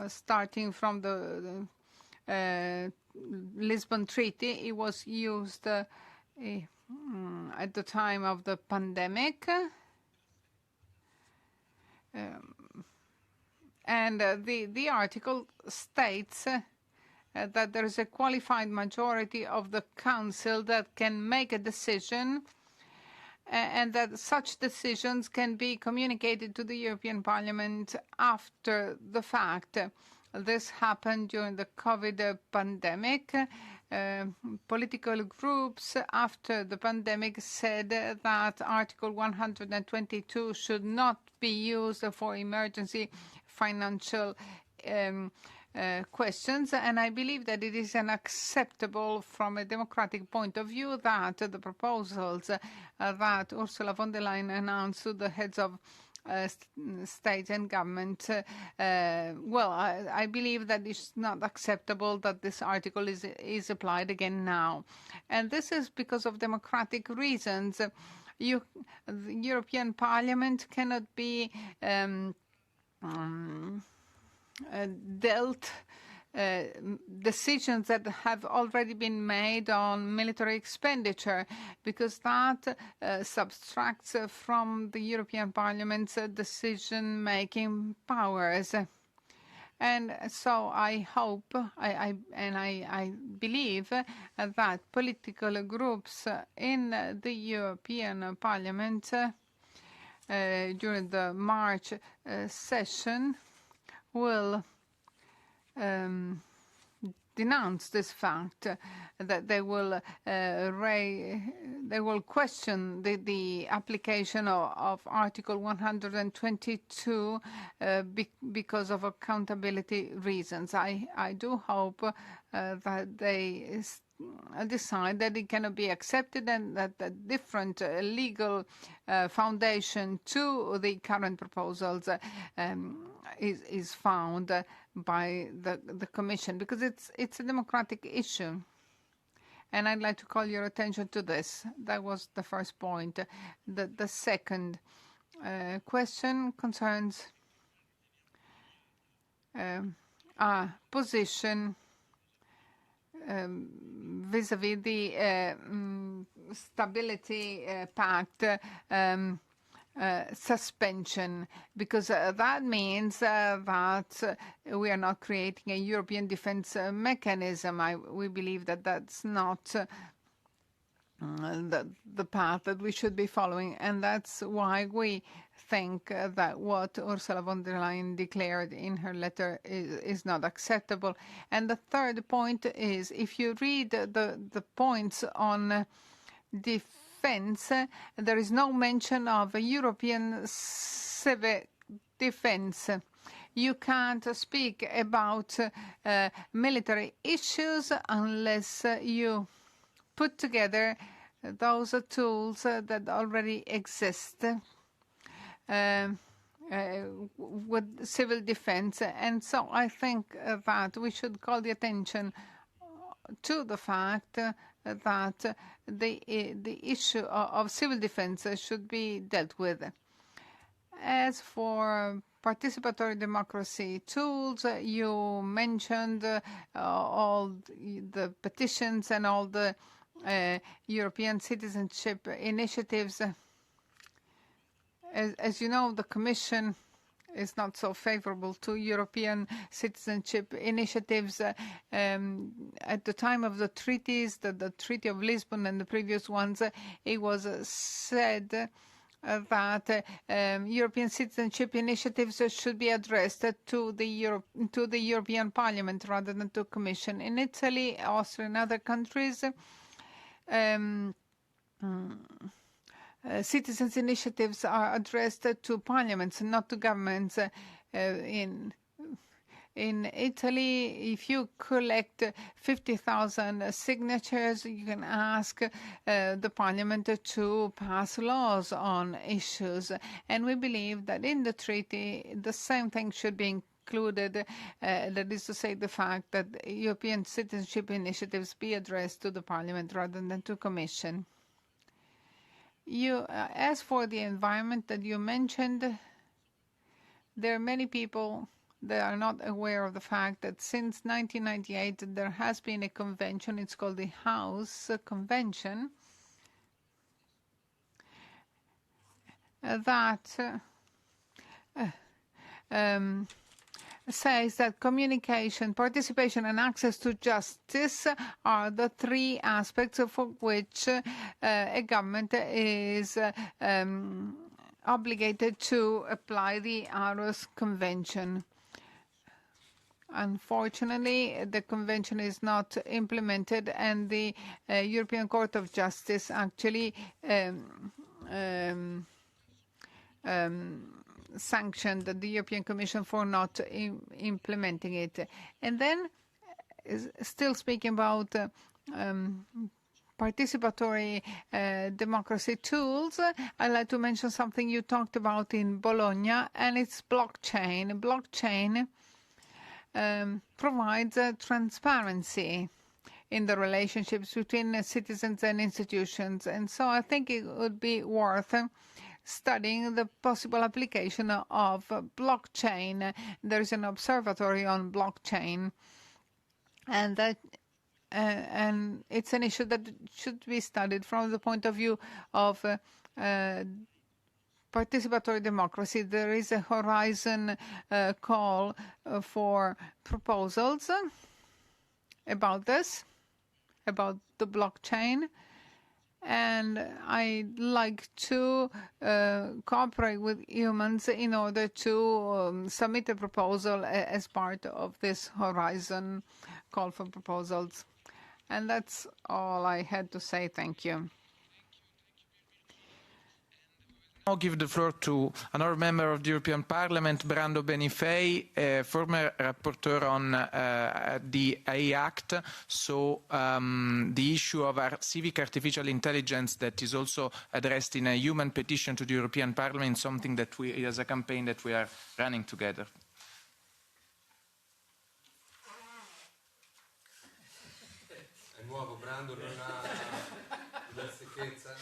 starting from the Lisbon Treaty. It was used at the time of the pandemic. And the article states that there is a qualified majority of the Council that can make a decision, and that such decisions can be communicated to the European Parliament after the fact. This happened during the COVID pandemic. Political groups after the pandemic said that Article 122 should not be used for emergency financial questions, and I believe that it is unacceptable from a democratic point of view that the proposals that Ursula von der Leyen announced to the heads of state and government, I believe that it's not acceptable that this article is applied again now. And this is because of democratic reasons. The European Parliament cannot be dealt decisions that have already been made on military expenditure, because that subtracts from the European Parliament's decision-making powers. And so I hope, I believe that political groups in the European Parliament during the March session will denounce this fact, that they will question the application of Article 122 because of accountability reasons. I do hope that they decide that it cannot be accepted, and that a different legal foundation to the current proposals is found by the Commission, because it's a democratic issue. And I'd like to call your attention to this. That was the first point. The second question concerns our position vis-à-vis the Stability Pact suspension, because that means that we are not creating a European defense mechanism. We believe that that's not the path that we should be following, and that's why we think that what Ursula von der Leyen declared in her letter is not acceptable. And the third point is, if you read the points on defense, there is no mention of a European civil defense. You can't speak about military issues unless you put together those tools that already exist with civil defense. And so I think that we should call the attention to the fact that the issue of civil defense should be dealt with. As for participatory democracy tools, you mentioned all the petitions and all the European citizenship initiatives. As you know, the Commission is not so favorable to European citizenship initiatives. At the time of the treaties, the Treaty of Lisbon and the previous ones, it was said that European citizenship initiatives should be addressed to the European Parliament rather than to Commission. In Italy, Austria, and other countries, citizens' initiatives are addressed to parliaments and not to governments. In Italy, if you collect 50,000 signatures, you can ask the parliament to pass laws on issues. And we believe that in the treaty, the same thing should be included, that is to say, the fact that European citizenship initiatives be addressed to the parliament rather than to Commission. As for the environment that you mentioned, there are many people that are not aware of the fact that since 1998 there has been a convention, it's called the House Convention, that says that communication, participation and access to justice are the three aspects for which a government is obligated to apply the Aarhus Convention. Unfortunately, the convention is not implemented, and the European Court of Justice actually sanctioned the European Commission for not implementing it. And then, still speaking about participatory democracy tools, I'd like to mention something you talked about in Bologna, and it's blockchain. Blockchain provides transparency in the relationships between citizens and institutions. And so I think it would be worth studying the possible application of blockchain. There is an observatory on blockchain, and that and it's an issue that should be studied from the point of view of participatory democracy. There is a Horizon call for proposals about this, about the blockchain, and I'd like to cooperate with Eumans in order to submit a proposal as part of this Horizon call for proposals. And that's all I had to say. Thank you. I'll give the floor to another member of the European Parliament, Brando Benifei, former rapporteur on the AI Act. So the issue of our civic artificial intelligence that is also addressed in a human petition to the European Parliament, something that we, as a campaign that we are running together. È nuovo, Brando non ha la secchezza.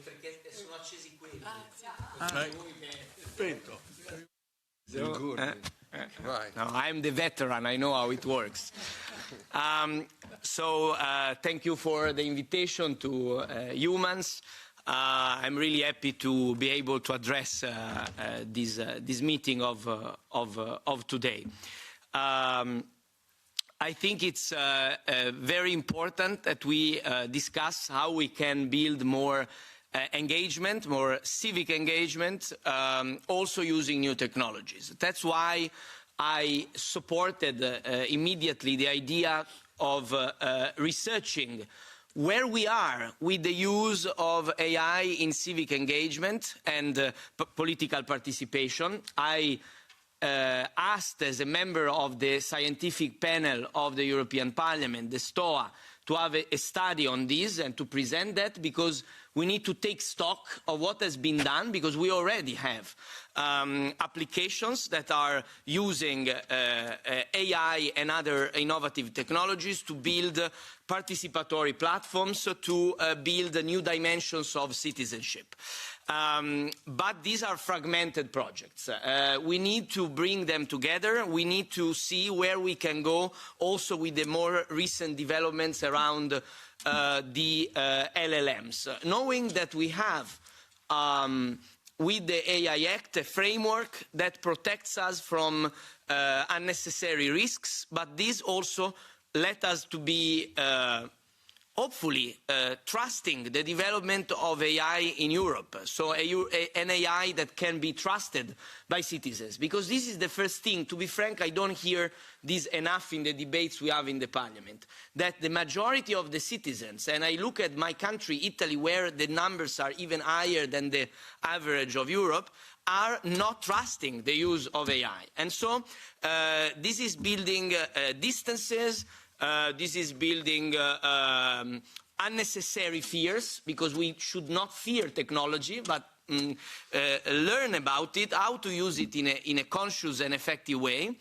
Perché sono accesi quelli. Spento. No, I'm the veteran. I know how it works. Thank you for the invitation to Eumans. I'm really happy to be able to address this meeting of today. I think it's very important that we discuss how we can build more engagement, more civic engagement, also using new technologies. That's why I supported immediately the idea of researching where we are with the use of AI in civic engagement and political participation. I asked, as a member of the scientific panel of the European Parliament, the STOA, to have a study on this and to present that, because we need to take stock of what has been done, because we already have applications that are using AI and other innovative technologies to build participatory platforms, to build new dimensions of citizenship. But these are fragmented projects. We need to bring them together. We need to see where we can go, also with the more recent developments around the LLMs. Knowing that we have with the AI Act, a framework that protects us from unnecessary risks, but this also led us to be hopefully trusting the development of AI in Europe, so an AI that can be trusted by citizens. Because this is the first thing, to be frank, I don't hear this enough in the debates we have in the Parliament, that the majority of the citizens, and I look at my country, Italy, where the numbers are even higher than the average of Europe, are not trusting the use of AI. And so this is building distances. This is building unnecessary fears, because we should not fear technology, but learn about it, how to use it in a conscious and effective way.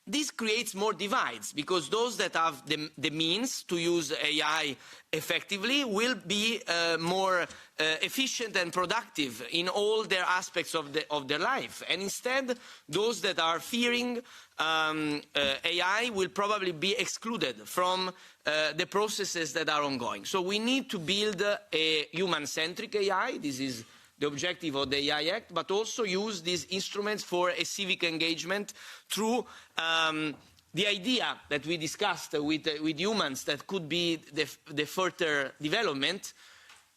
This creates more divides, because those that have the means to use AI effectively will be more efficient and productive in all their aspects of their life. And instead, those that are fearing AI will probably be excluded from the processes that are ongoing. So we need to build a human-centric AI. This is the objective of the AI Act, but also use these instruments for a civic engagement through the idea that we discussed with humans that could be the further development,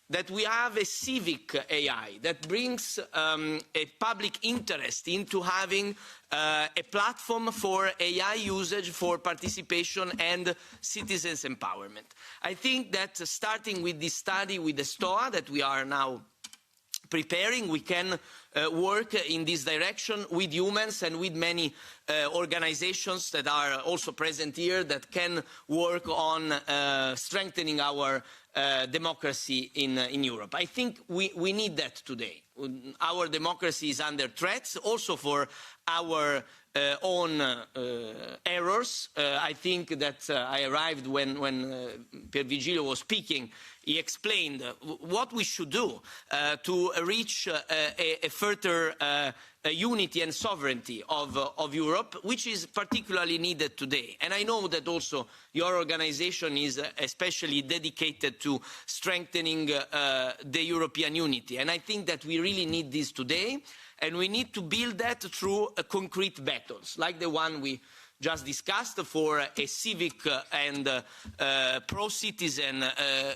that we have a civic AI that brings a public interest into having a platform for AI usage, for participation and citizens' empowerment. I think that starting with this study with the STOA that we are now preparing, we can work in this direction with humans and with many organizations that are also present here that can work on strengthening our democracy in Europe. I think we need that today. Our democracy is under threats, also for our own errors. I think that I arrived when Pier Vigilio was speaking. He explained what we should do to reach a further unity and sovereignty of Europe, which is particularly needed today. And I know that also your organization is especially dedicated to strengthening the European unity. And I think that we really need this today, and we need to build that through concrete battles, like the one we just discussed for a civic and pro-citizen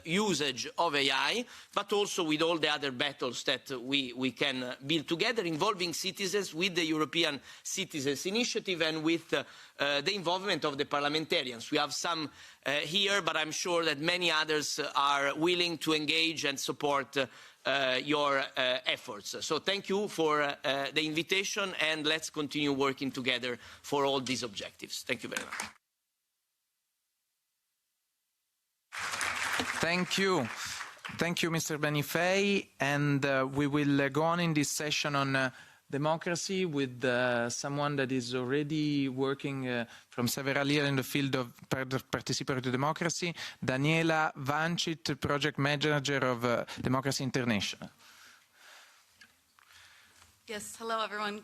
usage of AI, but also with all the other battles that we can build together, involving citizens with the European Citizens Initiative and with the involvement of the parliamentarians. We have some here, but I'm sure that many others are willing to engage and support your efforts. So thank you for the invitation, and let's continue working together for all these objectives. Thank you very much. Thank you. Thank you, Mr. Benifei. And we will go on in this session on democracy with someone that is already working from several years in the field of participatory democracy, Daniela Vancit, Project Manager of Democracy International. Yes, hello everyone.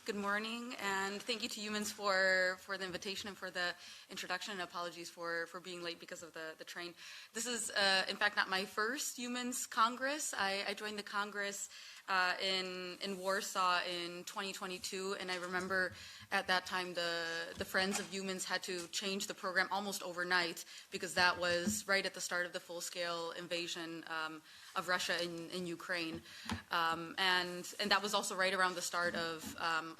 Good morning, and thank you to Eumans for the invitation and for the introduction, and apologies for being late because of the train. This is, in fact, not my first Eumans Congress. I joined the Congress in Warsaw in 2022, and I remember at that time the Friends of Eumans had to change the program almost overnight, because that was right at the start of the full-scale invasion of Russia in Ukraine, and that was also right around the start of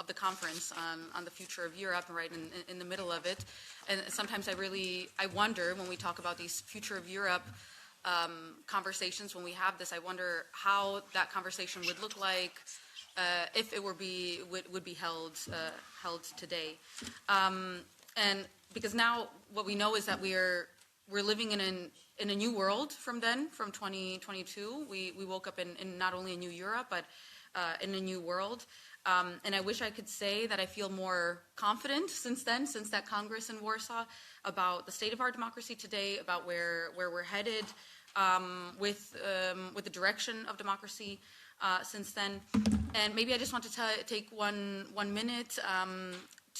the conference on the future of Europe, right in the middle of it. And sometimes I wonder, when we talk about these future of Europe conversations, when we have this, I wonder how that conversation would look like if it would be held today. And because now what we know is that we're living in a new world from 2022. We woke up in not only a new Europe, but in a new world. And I wish I could say that I feel more confident since that Congress in Warsaw, about the state of our democracy today, about where we're headed with the direction of democracy since then. And maybe I just want to take one minute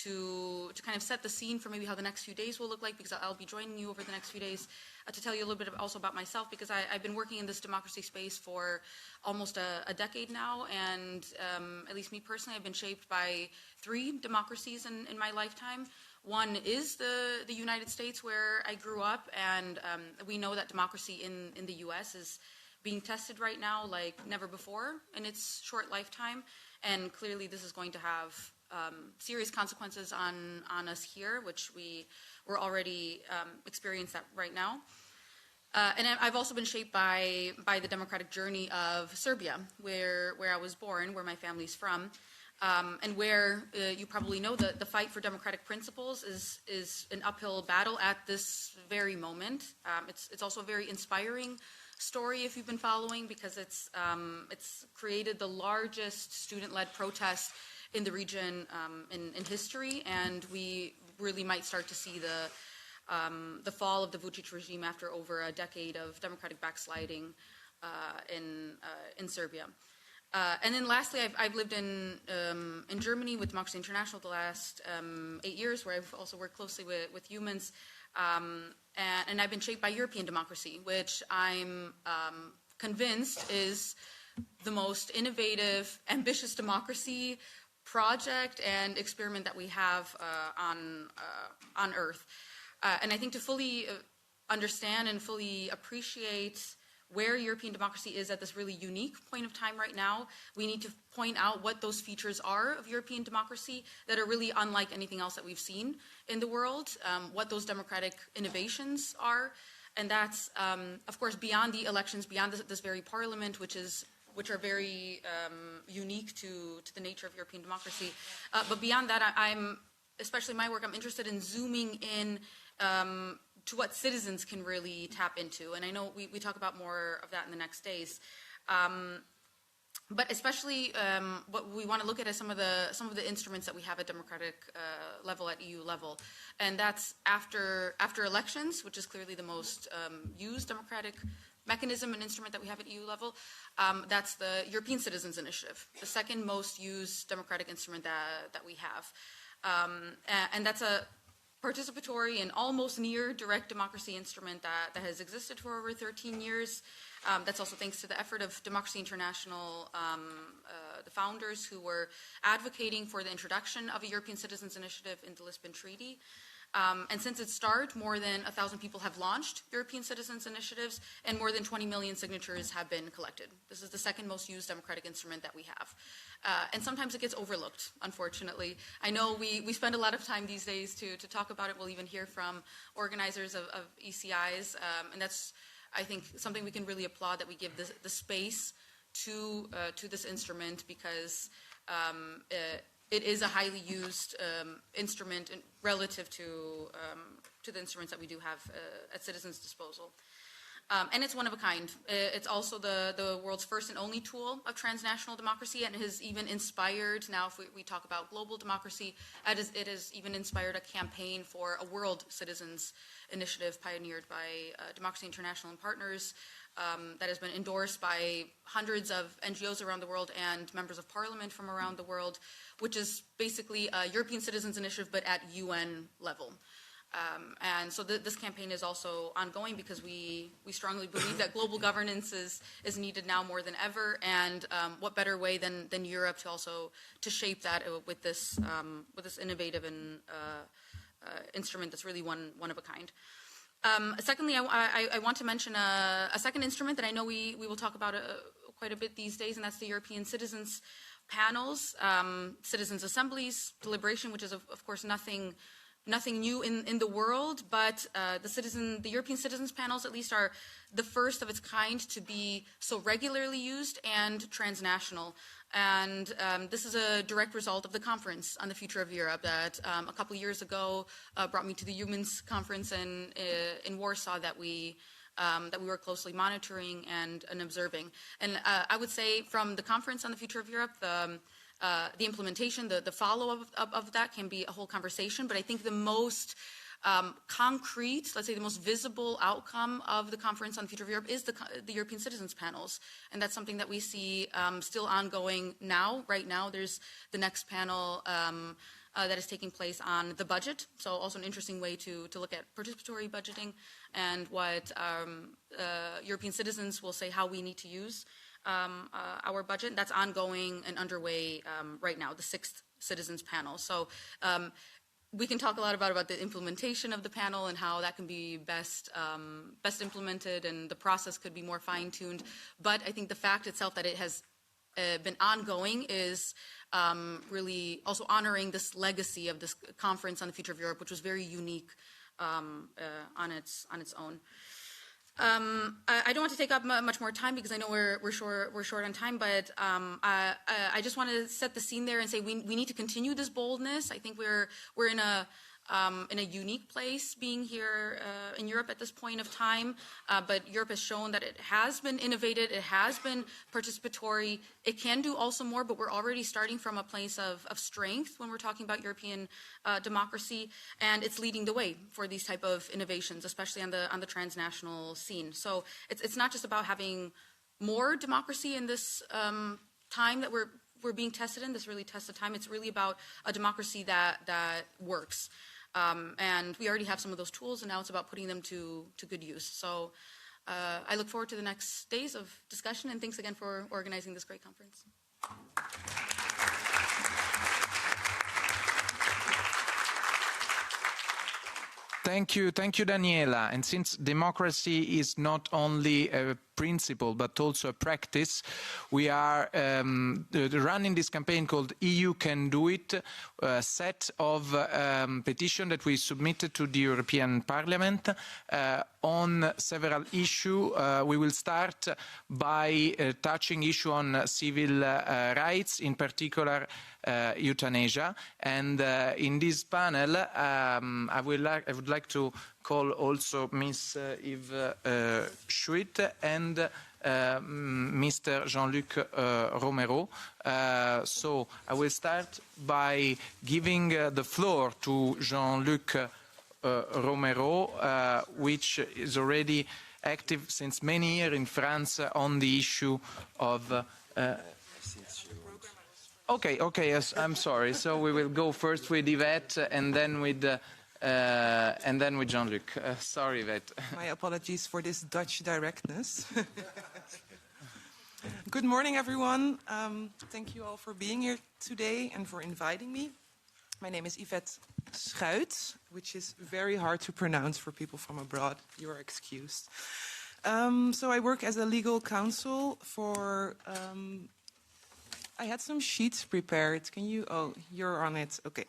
to kind of set the scene for maybe how the next few days will look like, because I'll be joining you over the next few days to tell you a little bit also about myself, because I've been working in this democracy space for almost a decade now, and at least me personally, I've been shaped by 3 democracies in my lifetime. One is the United States, where I grew up, and we know that democracy in the U.S. is being tested right now like never before in its short lifetime, and clearly this is going to have serious consequences on us here, which we're already experiencing that right now. And I've also been shaped by the democratic journey of Serbia, where I was born, where my family's from, and where you probably know the fight for democratic principles is an uphill battle at this very moment. It's also a very inspiring story if you've been following, because it's created the largest student-led protest in the region in history, and we really might start to see the fall of the Vučić regime after over a decade of democratic backsliding in Serbia. And then lastly, I've lived in Germany with Democracy International the last 8 years, where I've also worked closely with Eumans, and I've been shaped by European democracy, which I'm convinced is the most innovative, ambitious democracy project and experiment that we have on Earth. And I think to fully understand and fully appreciate where European democracy is at this really unique point of time right now, we need to point out what those features are of European democracy that are really unlike anything else that we've seen in the world, what those democratic innovations are. And that's, of course, beyond the elections, beyond this very parliament, which are very unique to the nature of European democracy. But beyond that, I'm, especially my work, I'm interested in zooming in to what citizens can really tap into. And I know we talk about more of that in the next days. But especially what we want to look at is some of the instruments that we have at democratic level, at EU level. And that's after elections, which is clearly the most used democratic mechanism and instrument that we have at EU level. That's the European Citizens Initiative, the second most used democratic instrument that we have. And that's a participatory and almost near direct democracy instrument that has existed for over 13 years. That's also thanks to the effort of Democracy International, the founders who were advocating for the introduction of a European Citizens Initiative in the Lisbon Treaty. And since its start, more than 1,000 people have launched European Citizens Initiatives, and more than 20 million signatures have been collected. This is the second most used democratic instrument that we have. And sometimes it gets overlooked, unfortunately. I know we spend a lot of time these days to talk about it. We'll even hear from organizers of ECIs, and that's, I think, something we can really applaud, that we give the space to this instrument, because it is a highly used instrument relative to the instruments that we do have at citizens' disposal. And it's one of a kind. It's also the world's first and only tool of transnational democracy, and it has even inspired, now if we talk about global democracy, it has even inspired a campaign for a World Citizens Initiative pioneered by Democracy International and partners, that has been endorsed by hundreds of NGOs around the world and members of parliament from around the world, which is basically a European Citizens Initiative, but at UN level. And so this campaign is also ongoing, because we strongly believe that global governance is needed now more than ever, and what better way than Europe to shape that with this innovative and instrument that's really one of a kind. Secondly, I want to mention a second instrument that I know we will talk about quite a bit these days, and that's the European Citizens Panels, Citizens Assemblies, deliberation, which is of course nothing new in the world, but the European Citizens Panels at least are the first of its kind to be so regularly used and transnational. And this is a direct result of the conference on the future of Europe that a couple years ago brought me to the Eumans Conference in Warsaw that we were closely monitoring and observing. And I would say from the conference on the future of Europe, the implementation, the follow-up of that can be a whole conversation, but I think the most concrete, let's say the most visible outcome of the Conference on the Future of Europe is the European Citizens Panels. And that's something that we see still ongoing now. Right now, there's the next panel that is taking place on the budget. So also an interesting way to look at participatory budgeting and what European citizens will say how we need to use our budget. That's ongoing and underway right now, the 6th Citizens Panel. So we can talk a lot about the implementation of the panel and how that can be best implemented, and the process could be more fine-tuned. But I think the fact itself that it has been ongoing is really also honoring this legacy of this conference on the future of Europe, which was very unique on its own. I don't want to take up much more time because I know we're short on time, but I just want to set the scene there and say we need to continue this boldness. I think we're in a unique place being here in Europe at this point of time, but Europe has shown that it has been innovative, it has been participatory, it can do also more, but we're already starting from a place of strength when we're talking about European democracy, and it's leading the way for these type of innovations, especially on the transnational scene. So it's not just about having more democracy in this time that we're being tested in, this really tested time. It's really about a democracy that works. And we already have some of those tools, and now it's about putting them to good use. So I look forward to the next days of discussion, and thanks again for organizing this great conference. Thank you, Daniela. And since democracy is not only a principle but also a practice, we are running this campaign called EU Can Do It, a set of petitions that we submitted to the European Parliament on several issues. We will start by touching issue on civil rights, in particular euthanasia. And in this panel, I would like to call also Ms. Yves Schuit and Mr. Jean-Luc Romero. So I will start by giving the floor to Jean-Luc Romero, which is already active since many years in France on the issue of Okay, yes, I'm sorry. So we will go first with Yvette and then with Jean-Luc. Sorry, Yvette. My apologies for this Dutch directness. Good morning, everyone. Thank you all for being here today and for inviting me. My name is Yvette Schuit, which is very hard to pronounce for people from abroad. You are excused. So I work as a legal counsel for... I had some sheets prepared. Can you? Oh, you're on it. Okay.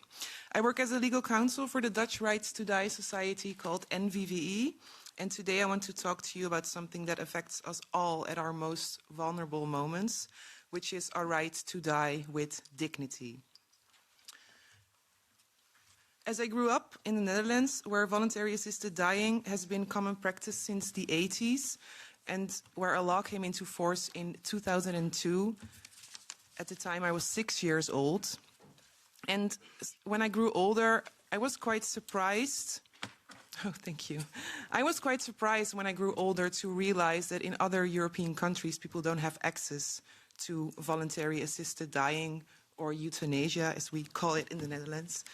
I work as a legal counsel for the Dutch Rights to Die Society called NVVE. And today I want to talk to you about something that affects us all at our most vulnerable moments, which is our right to die with dignity. As I grew up in the Netherlands, where voluntary assisted dying has been common practice since the 80s, and where a law came into force in 2002, at the time, I was 6 years old. And when I grew older, I was quite surprised. Oh, thank you. I was quite surprised when I grew older to realize that in other European countries, people don't have access to voluntary assisted dying, or euthanasia, as we call it in the Netherlands.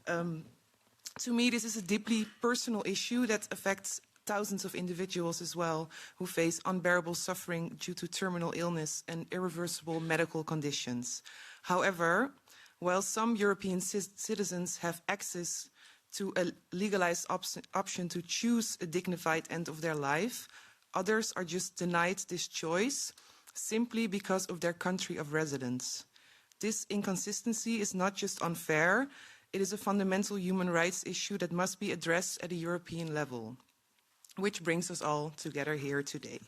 To me, this is a deeply personal issue that affects thousands of individuals as well who face unbearable suffering due to terminal illness and irreversible medical conditions. However, while some European citizens have access to a legalized option to choose a dignified end of their life, others are just denied this choice simply because of their country of residence. This inconsistency is not just unfair, it is a fundamental human rights issue that must be addressed at a European level. Which brings us all together here today.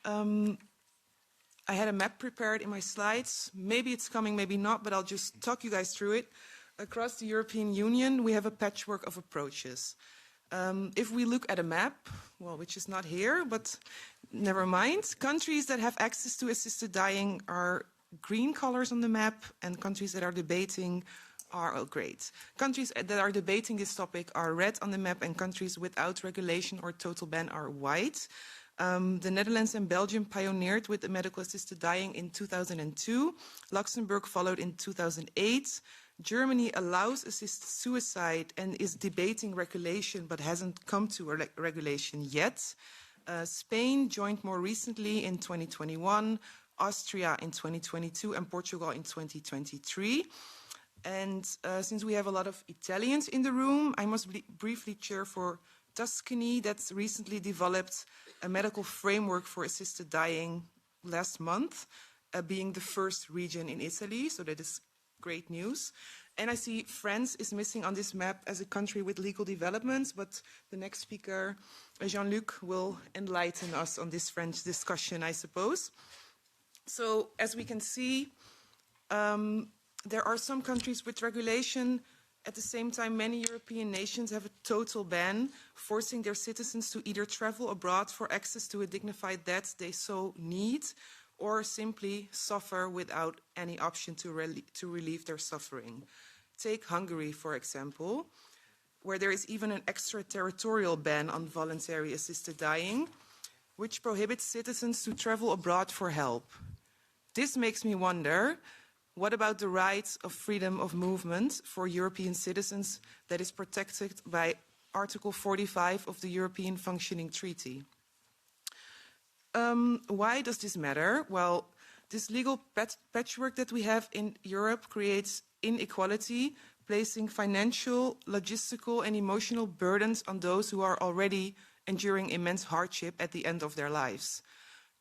I had a map prepared in my slides. Maybe it's coming, maybe not, but I'll just talk you guys through it. Across the European Union, we have a patchwork of approaches. If we look at a map, well, which is not here, but never mind. Countries that have access to assisted dying are green colors on the map, and countries that are debating are great. Countries that are debating this topic are red on the map, and countries without regulation or total ban are white. The Netherlands and Belgium pioneered with the medical-assisted dying in 2002. Luxembourg followed in 2008. Germany allows assisted suicide and is debating regulation, but hasn't come to a regulation yet. Spain joined more recently in 2021, Austria in 2022, and Portugal in 2023. And since we have a lot of Italians in the room, I must briefly cheer for Tuscany, that's recently developed a medical framework for assisted dying last month, being the first region in Italy, so that is great news. And I see France is missing on this map as a country with legal developments, but the next speaker, Jean-Luc, will enlighten us on this French discussion, I suppose. So as we can see, there are some countries with regulation. At the same time, many European nations have a total ban, forcing their citizens to either travel abroad for access to a dignified death they so need, or simply suffer without any option to relieve their suffering. Take Hungary, for example, where there is even an extraterritorial ban on voluntary assisted dying, which prohibits citizens to travel abroad for help. This makes me wonder, what about the right of freedom of movement for European citizens that is protected by Article 45 of the European Functioning Treaty? Why does this matter? Well, this legal patchwork that we have in Europe creates inequality, placing financial, logistical, and emotional burdens on those who are already enduring immense hardship at the end of their lives.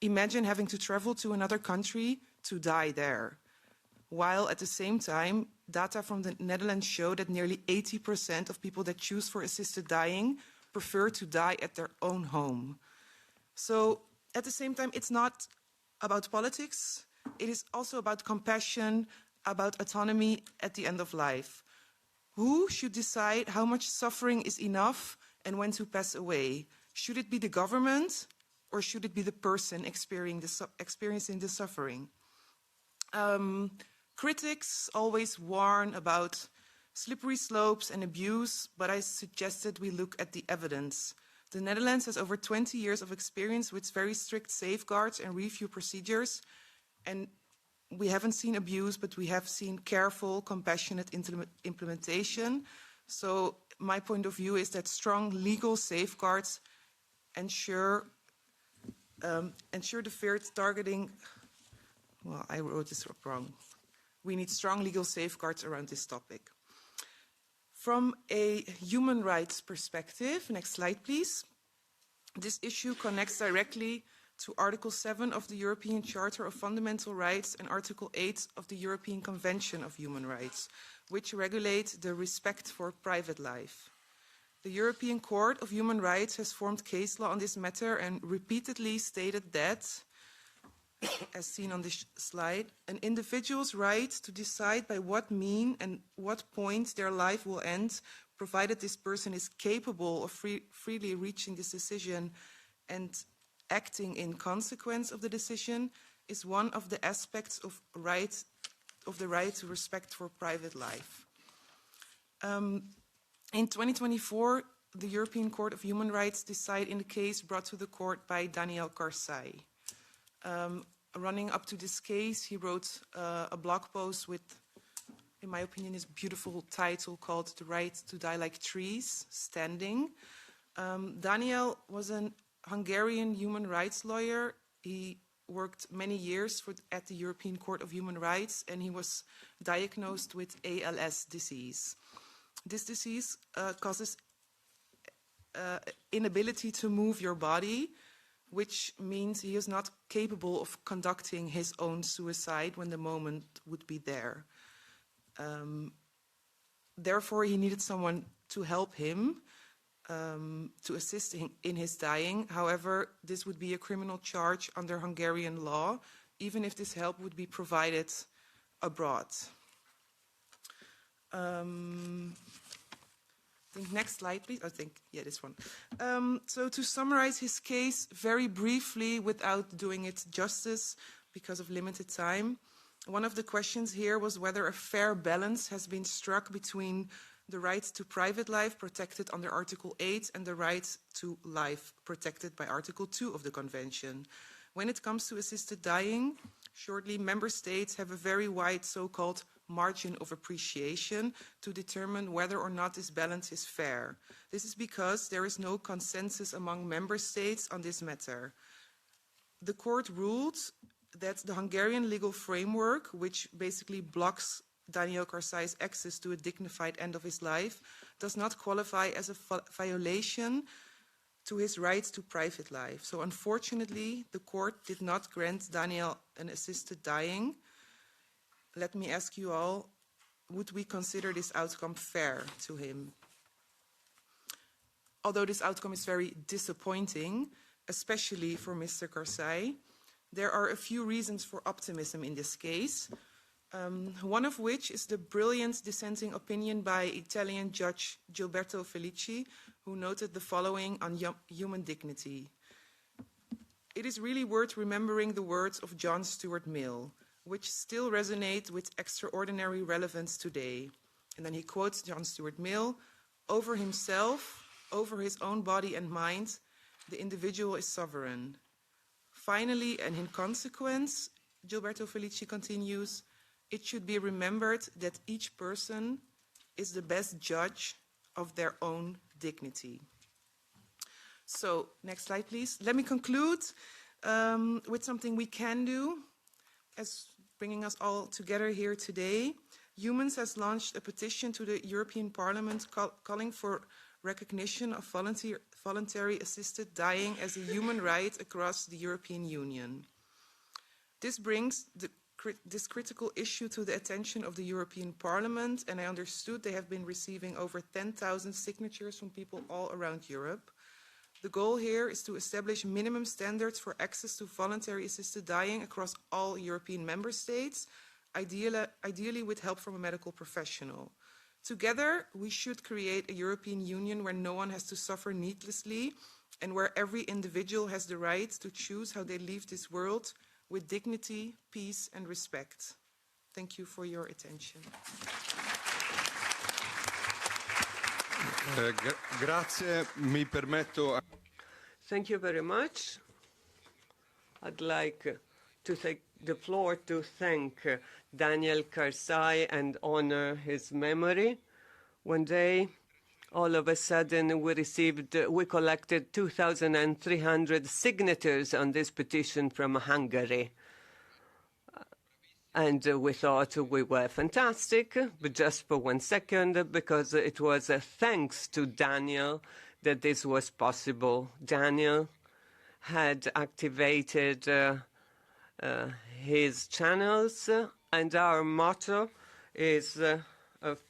Imagine having to travel to another country to die there. While at the same time, data from the Netherlands show that nearly 80% of people that choose for assisted dying prefer to die at their own home. So at the same time, it's not about politics. It is also about compassion, about autonomy at the end of life. Who should decide how much suffering is enough and when to pass away? Should it be the government or should it be the person experiencing the suffering? Critics always warn about slippery slopes and abuse, but I suggested we look at the evidence. The Netherlands has over 20 years of experience with very strict safeguards and review procedures, and we haven't seen abuse, but we have seen careful, compassionate implementation. So my point of view is that strong legal safeguards ensure the fair targeting. Well, I wrote this wrong. We need strong legal safeguards around this topic. From a human rights perspective, next slide, please. This issue connects directly to Article 7 of the European Charter of Fundamental Rights and Article 8 of the European Convention of Human Rights, which regulate the respect for private life. The European Court of Human Rights has formed case law on this matter and repeatedly stated that, as seen on this slide, an individual's right to decide by what mean and what point their life will end, provided this person is capable of freely reaching this decision and acting in consequence of the decision, is one of the aspects of the right to respect for private life. In 2024, the European Court of Human Rights decided in the case brought to the court by Daniel Karsai. Running up to this case, he wrote a blog post with, in my opinion, his beautiful title called "The Right to Die Like Trees, Standing." Daniel was a Hungarian human rights lawyer. He worked many years at the European Court of Human Rights, and he was diagnosed with ALS disease. This disease causes inability to move your body, which means he is not capable of conducting his own suicide when the moment would be there. Therefore, he needed someone to help him, to assist him in his dying. However, this would be a criminal charge under Hungarian law, even if this help would be provided abroad. Next slide, please. This one. So to summarize his case very briefly without doing it justice because of limited time, one of the questions here was whether a fair balance has been struck between the right to private life protected under Article 8, and the right to life protected by Article 2 of the Convention. When it comes to assisted dying, shortly, member states have a very wide so-called margin of appreciation to determine whether or not this balance is fair. This is because there is no consensus among member states on this matter. The court ruled that the Hungarian legal framework, which basically blocks Daniel Karzai's access to a dignified end of his life, does not qualify as a violation to his rights to private life. So unfortunately, the court did not grant Daniel an assisted dying. Let me ask you all, would we consider this outcome fair to him? Although this outcome is very disappointing, especially for Mr. Karzai, there are a few reasons for optimism in this case. One of which is the brilliant dissenting opinion by Italian judge Gilberto Felici, who noted the following on human dignity. It is really worth remembering the words of John Stuart Mill, which still resonate with extraordinary relevance today. And then he quotes John Stuart Mill, "Over himself, over his own body and mind, the individual is sovereign." Finally, and in consequence, Gilberto Felici continues, it should be remembered that each person is the best judge of their own dignity. So, next slide, please. Let me conclude with something we can do as bringing us all together here today. Eumans has launched a petition to the European Parliament calling for recognition of voluntary assisted dying as a human right across the European Union. This brings this critical issue to the attention of the European Parliament, and I understood they have been receiving over 10,000 signatures from people all around Europe. The goal here is to establish minimum standards for access to voluntary assisted dying across all European member states, ideally with help from a medical professional. Together, we should create a European Union where no one has to suffer needlessly and where every individual has the right to choose how they leave this world with dignity, peace, and respect. Thank you for your attention. Grazie, mi permetto. Thank you very much. I'd like to take the floor to thank Daniel Karzai and honor his memory. One day, all of a sudden, we collected 2,300 signatures on this petition from Hungary. And we thought we were fantastic, but just for 1 second, because it was thanks to Daniel that this was possible. Daniel had activated his channels, and our motto is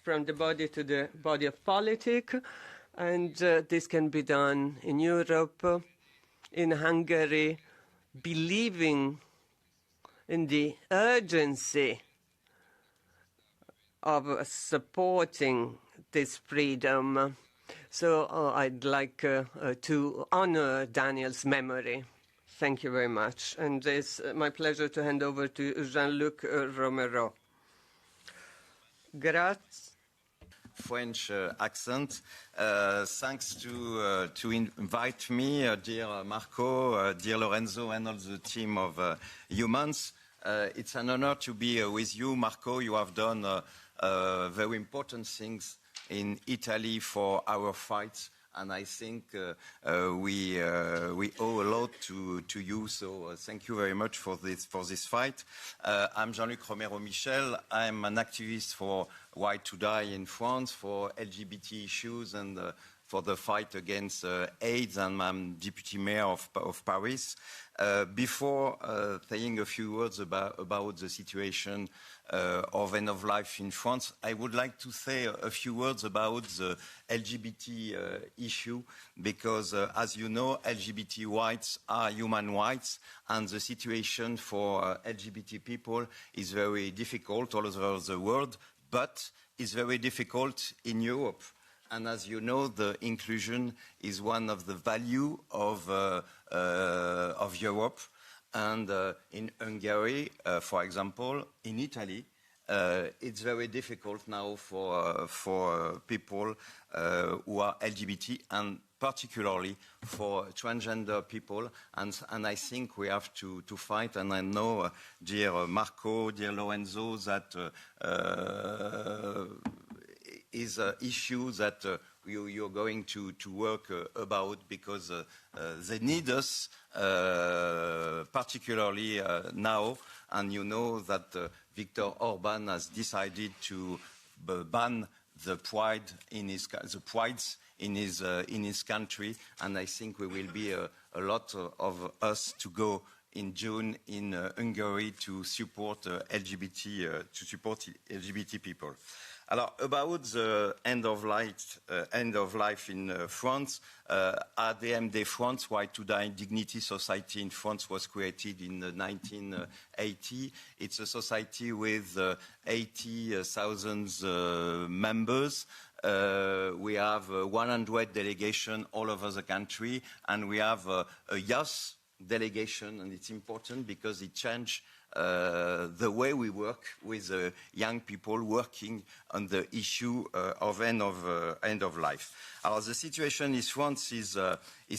from the body to the body of politics, and this can be done in Europe, in Hungary, believing in the urgency of supporting this freedom. So I'd like to honor Daniel's memory. Thank you very much. And it's my pleasure to hand over to Jean-Luc Romero. Grazie. French accent. Thanks to invite me, dear Marco, dear Lorenzo, and all the team of Eumans. It's an honor to be with you, Marco. You have done very important things in Italy for our fight, and I think we owe a lot to you. So thank you very much for this fight. I'm Jean-Luc Romero Michel. I'm an activist for Right to Die in France, for LGBT issues, and for the fight against AIDS, and I'm deputy mayor of Paris. Before saying a few words about the situation of end of life in France, I would like to say a few words about the LGBT issue, because as you know, LGBT rights are human rights, and the situation for LGBT people is very difficult all over the world, but is very difficult in Europe. And as you know, the inclusion is one of the values of Europe. And in Hungary, for example, in Italy, it's very difficult now for people who are LGBT, and particularly for transgender people, and I think we have to fight, and I know, dear Marco, dear Lorenzo, that is an issue that you're going to work about, because they need us, particularly now, and you know that Viktor Orban has decided to ban the prides in his country, and I think we will be a lot of us to go in June in Hungary to support LGBT people. Alors, about the end of life in France, ADMD France, Right to Die Dignity Society in France, was created in 1980. It's a society with 80,000 members. We have 100 delegations all over the country, and we have a youth delegation, and it's important because it changed the way we work with young people working on the issue of end of life. The situation in France is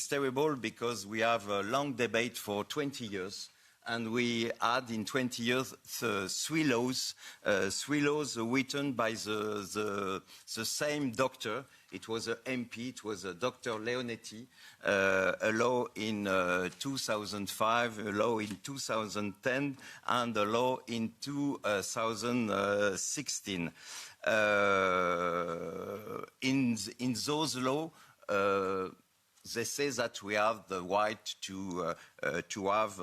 terrible, because we have a long debate for 20 years. And we had in 20 years three laws written by the same doctor. It was an MP, it was Dr. Leonetti, a law in 2005, a law in 2010, and a law in 2016. In those laws, they say that we have the right to have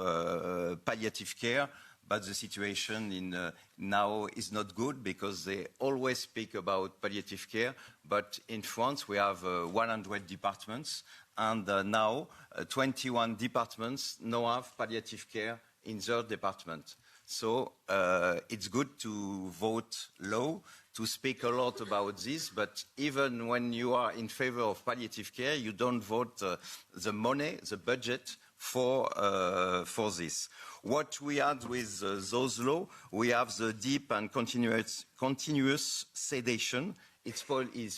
palliative care, but the situation now is not good, because they always speak about palliative care. But in France, we have 100 departments, and now 21 departments now have palliative care in their department. So it's good to vote law, to speak a lot about this, but even when you are in favor of palliative care, you don't vote the money, the budget for this. What we had with those laws, we have the deep and continuous sedation. It's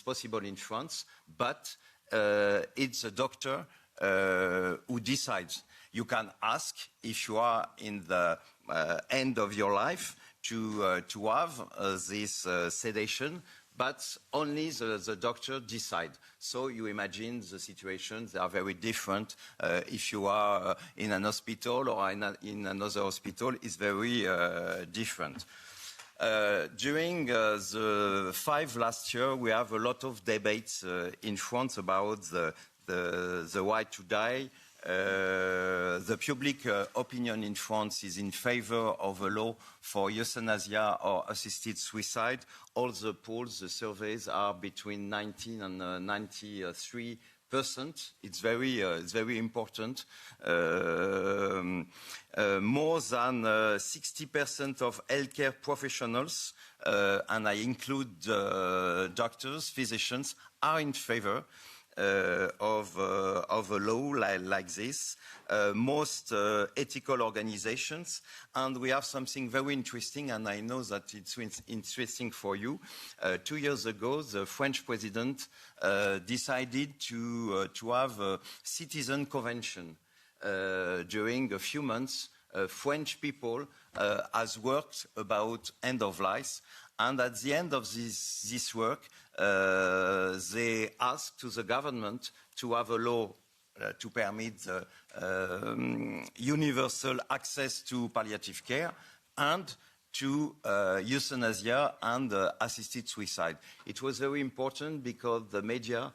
possible in France, but it's a doctor who decides. You can ask, if you are in the end of your life, to have this sedation, but only the doctor decides. So you imagine the situations, they are very different. If you are in an hospital or in another hospital, it's very different. During the 5 last year, we have a lot of debates in France about the right to die. The public opinion in France is in favor of a law for euthanasia or assisted suicide. All the polls, the surveys are between 19 and 93%. It's very important. More than 60% of healthcare professionals, and I include doctors, physicians, are in favor of a law like this. Most ethical organizations, and we have something very interesting, and I know that it's interesting for you. 2 years ago, the French president decided to have a citizen convention. During a few months, French people has worked about end of life, and at the end of this work, they asked to the government to have a law to permit universal access to palliative care and to euthanasia and assisted suicide. It was very important because the media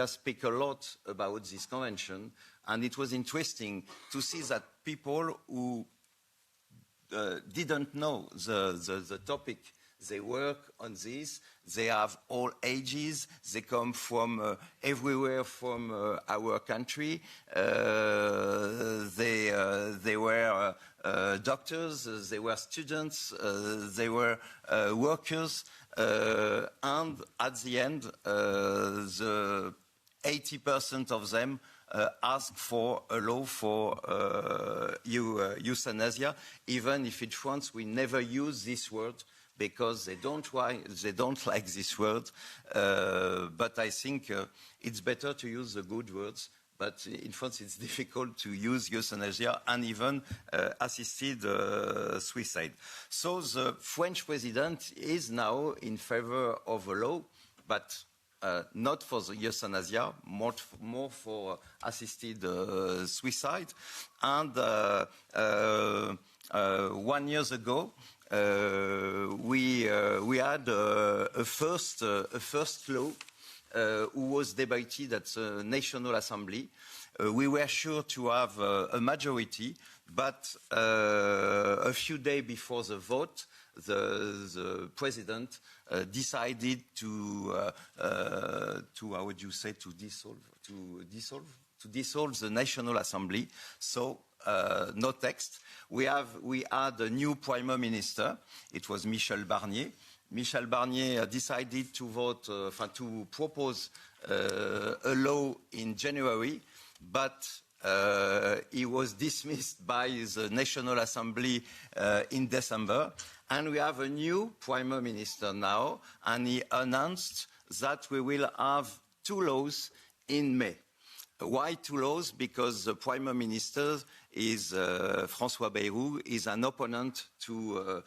speak a lot about this convention, and it was interesting to see that people who didn't know the topic, they work on this. They have all ages. They come from everywhere from our country. They were doctors. They were students. They were workers. And at the end, the 80% of them ask for a law for euthanasia, even if in France we never use this word. because they don't like this word, but I think it's better to use the good words. But in France, it's difficult to use euthanasia and even assisted suicide. So the French president is now in favor of a law, but not for the euthanasia, more for assisted suicide. And 1 year ago, we had a first law who was debated at the National Assembly. We were sure to have a majority, but a few days before the vote, the president decided to how would you say, to dissolve the National Assembly. So no text. We had a new Prime Minister. It was Michel Barnier. Michel Barnier decided to vote, to propose a law in January, but he was dismissed by the National Assembly in December. And we have a new Prime Minister now, and he announced that we will have 2 laws in May. Why 2 laws? Because the Prime Minister is François Bayrou, is an opponent to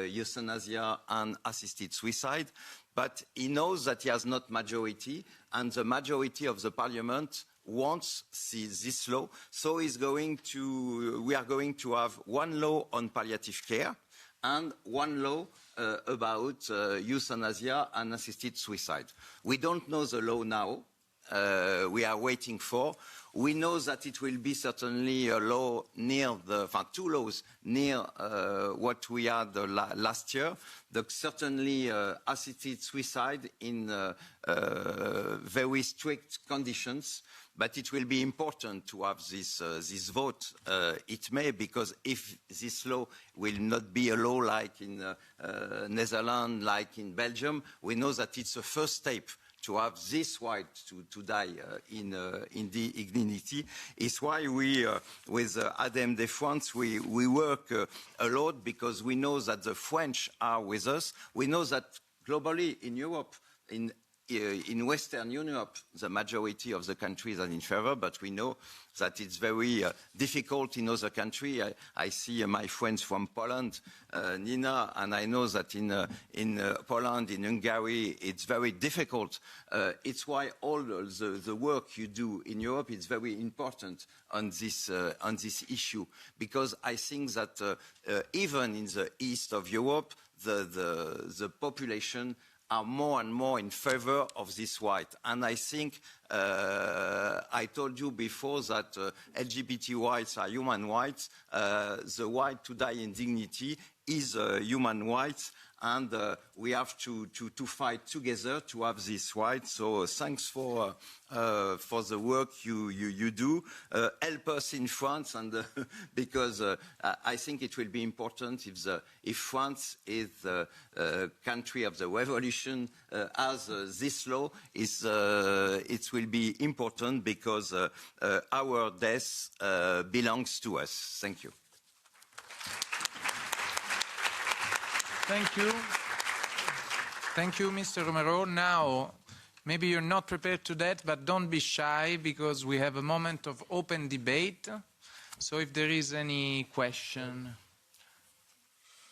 euthanasia and assisted suicide, but he knows that he has not majority, and the majority of the Parliament wants this law. So we are going to have 1 law on palliative care and 1 law about euthanasia and assisted suicide. We don't know the law now. We are waiting for. We know that it will be certainly a law near 2 laws near what we had last year. Certainly assisted suicide in very strict conditions. But it will be important to have this vote. It may, because if this law will not be a law like in Netherlands, like in Belgium, we know that it's a first step to have this right to die in dignity. It's why we, with ADEM de France, we work a lot, because we know that the French are with us. We know that globally in Europe, in Western Europe, the majority of the countries are in favor, but we know that it's very difficult in other countries. I see my friends from Poland, Nina, and I know that in Poland, in Hungary, it's very difficult. It's why all the work you do in Europe is very important on this issue, because I think that even in the east of Europe, the population are more and more in favor of this right. And I think I told you before that LGBT rights are human rights. The right to die in dignity is human rights, and we have to fight together to have this right. So thanks for the work you do. Help us in France, and because I think it will be important if France is the country of the revolution as this law is. It will be important because our death belongs to us. Thank you. Thank you. Thank you, Mr. Romero. Now, maybe you're not prepared to that, but don't be shy, because we have a moment of open debate. So if there is any question.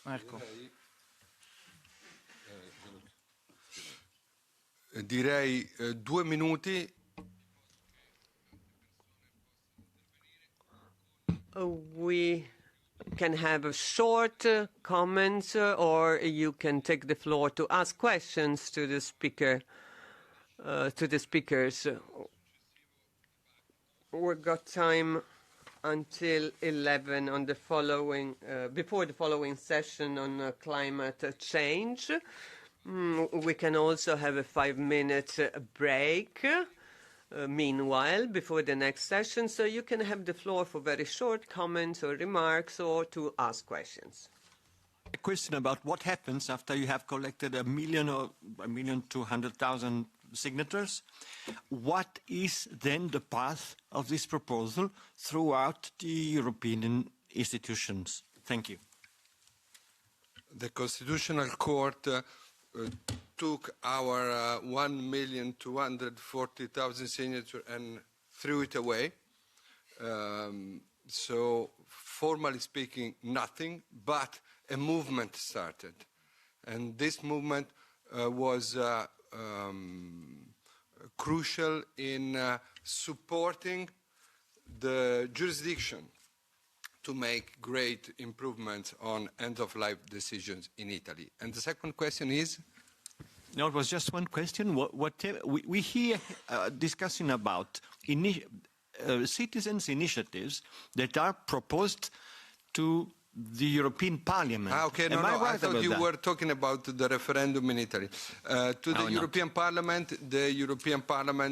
Marco. Direi 2 minuti. We can have a short comments, or you can take the floor to ask questions to the speaker, to the speakers. We've got time until 11 on the following, before the following session on climate change. We can also have a 5-minute break. Meanwhile, before the next session, so you can have the floor for very short comments or remarks, or to ask questions. A question about what happens after you have collected 1 million or 1,200,000 signatures. What is then the path of this proposal throughout the European institutions? Thank you. the Constitutional Court took our 1,240,000 signatures and threw it away. So, formally speaking, nothing, but a movement started. And this movement was crucial in supporting the jurisdiction to make great improvements on end-of-life decisions in Italy. And the second question is? No, it was just one question. We hear discussing about citizens' initiatives that are proposed to the European Parliament. Okay, no, I thought you were talking about the referendum in Italy. European Parliament,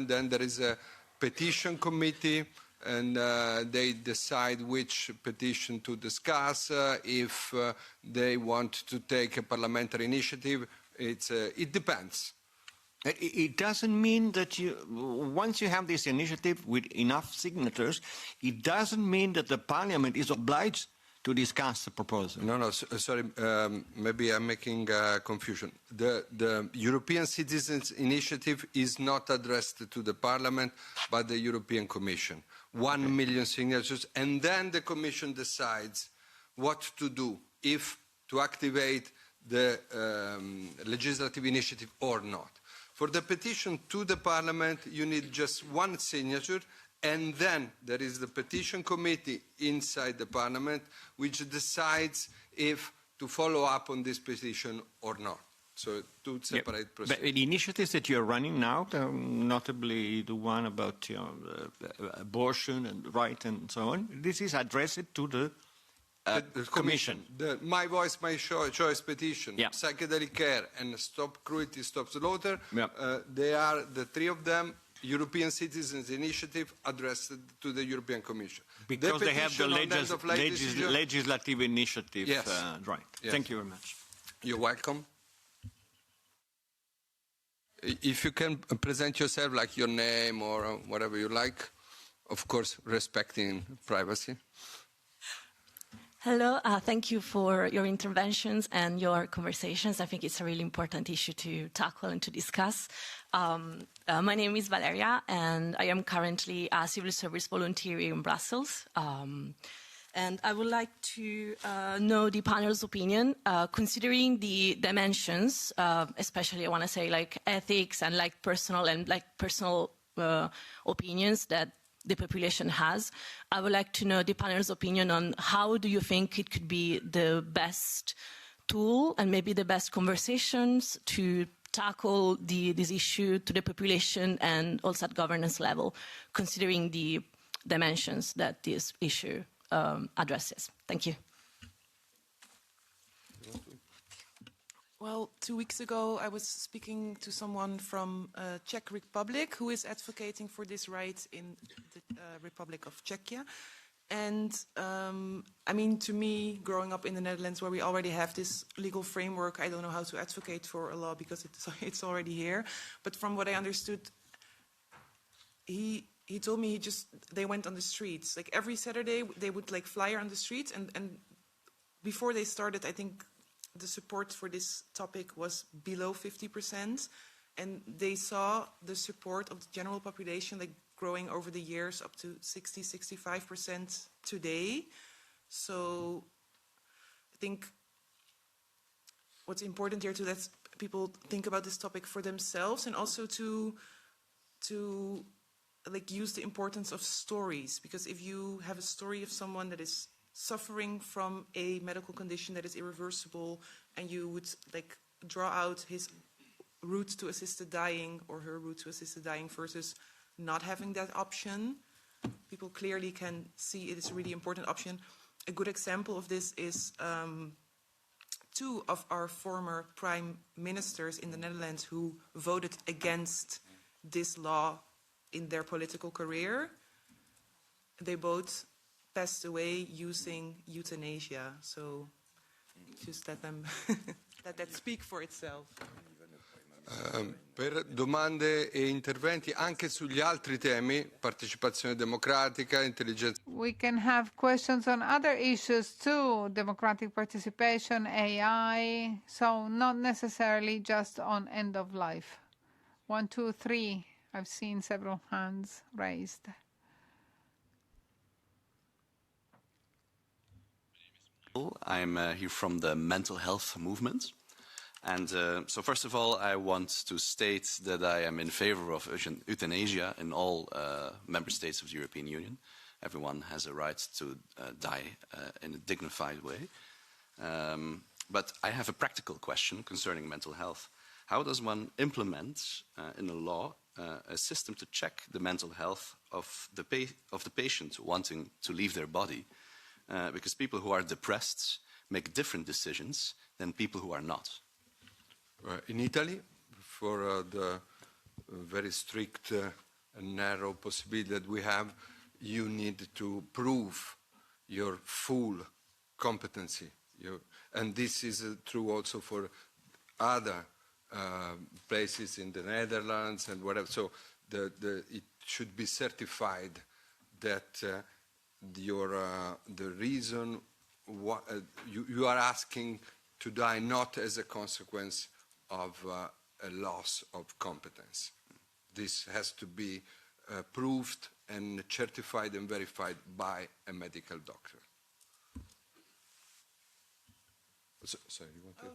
then there is a petition committee, and they decide which petition to discuss, if they want to take a parliamentary initiative. It depends. It doesn't mean that once you have this initiative with enough signatures, it doesn't mean that the Parliament is obliged to discuss the proposal. No, sorry, maybe I'm making confusion. The European Citizens' Initiative is not addressed to the Parliament, but the European Commission. 1 million signatures, and then the Commission decides what to do, if to activate the legislative initiative or not. For the petition to the Parliament, you need just one signature, and then there is the petition committee inside the Parliament which decides if to follow up on this petition or not. So two separate procedures. But the initiatives that you're running now, notably the one about abortion and right and so on, this is addressed to the Commission. My Voice, My Choice petition, psychedelic care, and Stop Cruelty, Stop Slaughter, they are, the three of them, European Citizens' Initiative addressed to the European Commission. Because they have the legislative initiative. Yes. Right. Yes. Thank you very much. You're welcome. If you can present yourself, like your name or whatever you like, of course, respecting privacy. Hello, thank you for your interventions and your conversations. I think it's a really important issue to tackle and to discuss. My name is Valeria, and I am currently a civil service volunteer in Brussels. And I would like to know the panel's opinion, considering the dimensions, especially I want to say like ethics and like personal opinions that the population has. I would like to know the panel's opinion on how do you think it could be the best tool and maybe the best conversations to tackle this issue to the population and also at governance level, considering the dimensions that this issue addresses. Thank you. Well, 2 weeks ago, I was speaking to someone from Czech Republic who is advocating for this right in the Republic of Czechia. And I mean, to me, growing up in the Netherlands where we already have this legal framework, I don't know how to advocate for a law because it's already here. But from what I understood, he told me they went on the streets. Like every Saturday, they would like flyer on the streets. And before they started, I think the support for this topic was below 50%. And they saw the support of the general population like growing over the years up to 60-65% today. So I think what's important here to let people think about this topic for themselves, and also to like use the importance of stories, because if you have a story of someone that is suffering from a medical condition that is irreversible, and you would like draw out his route to assisted dying or her route to assisted dying versus not having that option, people clearly can see it is a really important option. A good example of this is two of our former prime ministers in the Netherlands who voted against this law in their political career. They both passed away using euthanasia. So just let them let that speak for itself. Per domande e interventi anche sugli altri temi, partecipazione democratica, intelligenza. We can have questions on other issues too, democratic participation, AI, so not necessarily just on end of life. 1, 2, 3. I've seen several hands raised. I'm here from the mental health movement. And so first of all, I want to state that I am in favor of euthanasia in all member states of the European Union. Everyone has a right to die in a dignified way. But I have a practical question concerning mental health. How does one implement in a law a system to check the mental health of the patient wanting to leave their body? Because people who are depressed make different decisions than people who are not. In Italy, for the very strict and narrow possibility that we have, you need to prove your full competency. And this is true also for other places in the Netherlands and whatever. So it should be certified that the reason you are asking to die not as a consequence of a loss of competence. This has to be proved and certified and verified by a medical doctor. Sorry, you want to?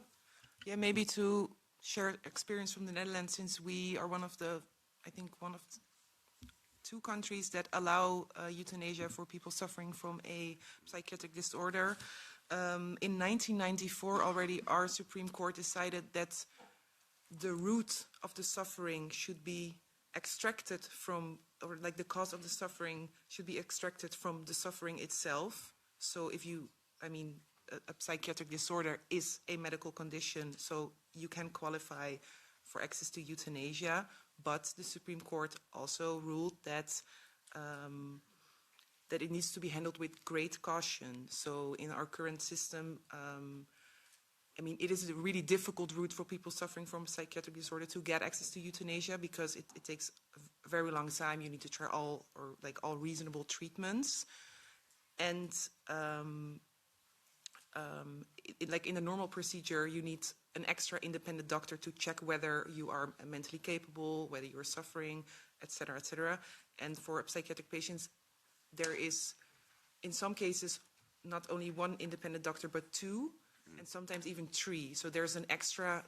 Yeah, maybe to share experience from the Netherlands, since we are one of the 2 countries that allow euthanasia for people suffering from a psychiatric disorder. In 1994 already, our Supreme Court decided that the root of the suffering should be extracted from, or like the cause of the suffering should be extracted from the suffering itself. So if a psychiatric disorder is a medical condition, so you can qualify for access to euthanasia. But the Supreme Court also ruled that that it needs to be handled with great caution. So in our current system, it is a really difficult route for people suffering from psychiatric disorder to get access to euthanasia, because it takes a very long time. You need to try all reasonable treatments. And like in a normal procedure, you need an extra independent doctor to check whether you are mentally capable, whether you are suffering, etc., etc. And for psychiatric patients, there is, in some cases, not only 1 independent doctor, but 2, and sometimes even 3. So there's an extra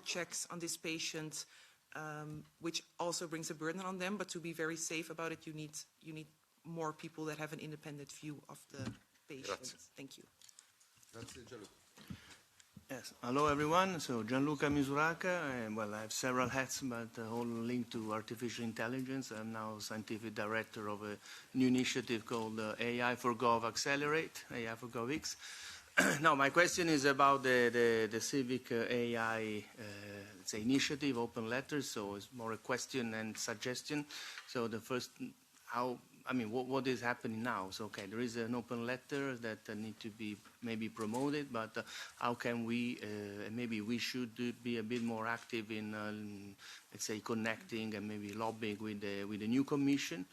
checks on this patient, which also brings a burden on them. But to be very safe about it, you need more people that have an independent view of the patient. Grazie. Thank you. Grazie, Gianluca. Yes. Hello, everyone. So Gianluca Misuraka. I have several hats, but all linked to artificial intelligence. I'm now scientific director of a new initiative called AI for Gov Accelerate, AI for GovX. Now, my question is about the civic AI initiative, open letters. So it's more a question and suggestion. So the first, what is happening now? So, okay, there is an open letter that need to be maybe promoted, but how can we, maybe we should be a bit more active in, let's say, connecting and maybe lobbying with the new commission.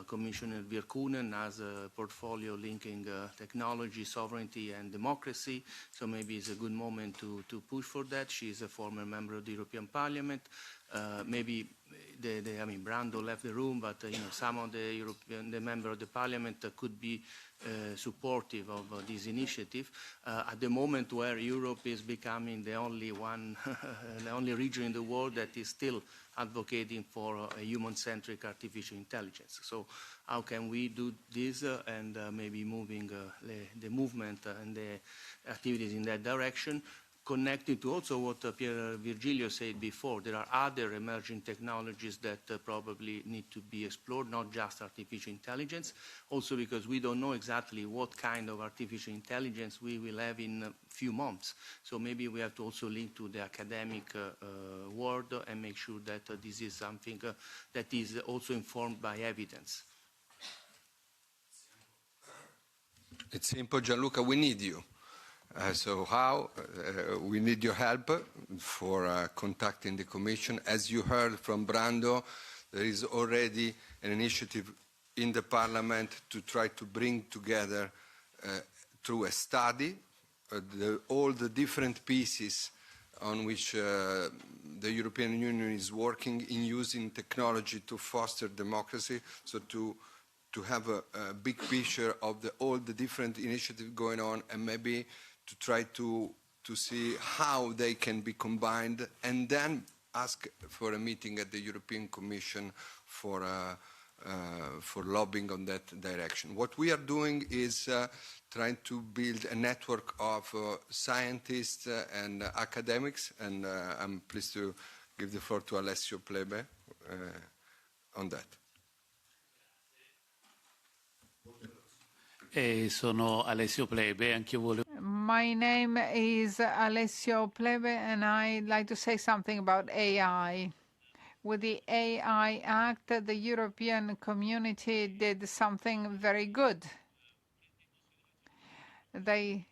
Commissioner Virkkunen has a portfolio linking technology, sovereignty, and democracy. So maybe it's a good moment to push for that. She's a former member of the European Parliament. Maybe Brando left the room, but some of the member of the Parliament could be supportive of this initiative at the moment where Europe is becoming the only one, the only region in the world that is still advocating for a human-centric artificial intelligence. So how can we do this and maybe moving the movement and the activities in that direction? Connected to also what Pier Virgilio said before, there are other emerging technologies that probably need to be explored, not just artificial intelligence, also because we don't know exactly what kind of artificial intelligence we will have in a few months. So maybe we have to also link to the academic world and make sure that this is something that is also informed by evidence. It's simple, Gianluca, we need you. So how? We need your help for contacting the Commission. As you heard from Brando, there is already an initiative in the Parliament to try to bring together through a study all the different pieces on which the European Union is working in using technology to foster democracy, so to have a big picture of all the different initiatives going on, and maybe to try to see how they can be combined, and then ask for a meeting at the European Commission for lobbying on that direction. What we are doing is trying to build a network of scientists and academics, and I'm pleased to give the floor to Alessio Plebe on that. Sono Alessio Plebe, anch'io volevo... My name is Alessio Plebe, and I'd like to say something about AI. With the AI Act, the European community did something very good. They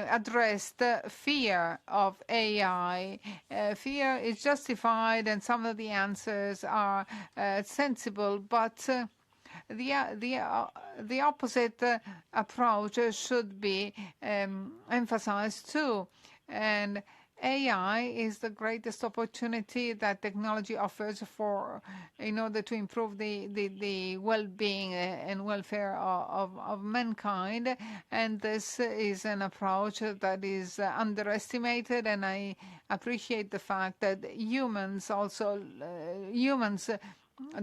addressed fear of AI. Fear is justified, and some of the answers are sensible, but the opposite approach should be emphasized too. And AI is the greatest opportunity that technology offers in order to improve the well-being and welfare of mankind. And this is an approach that is underestimated, and I appreciate the fact that humans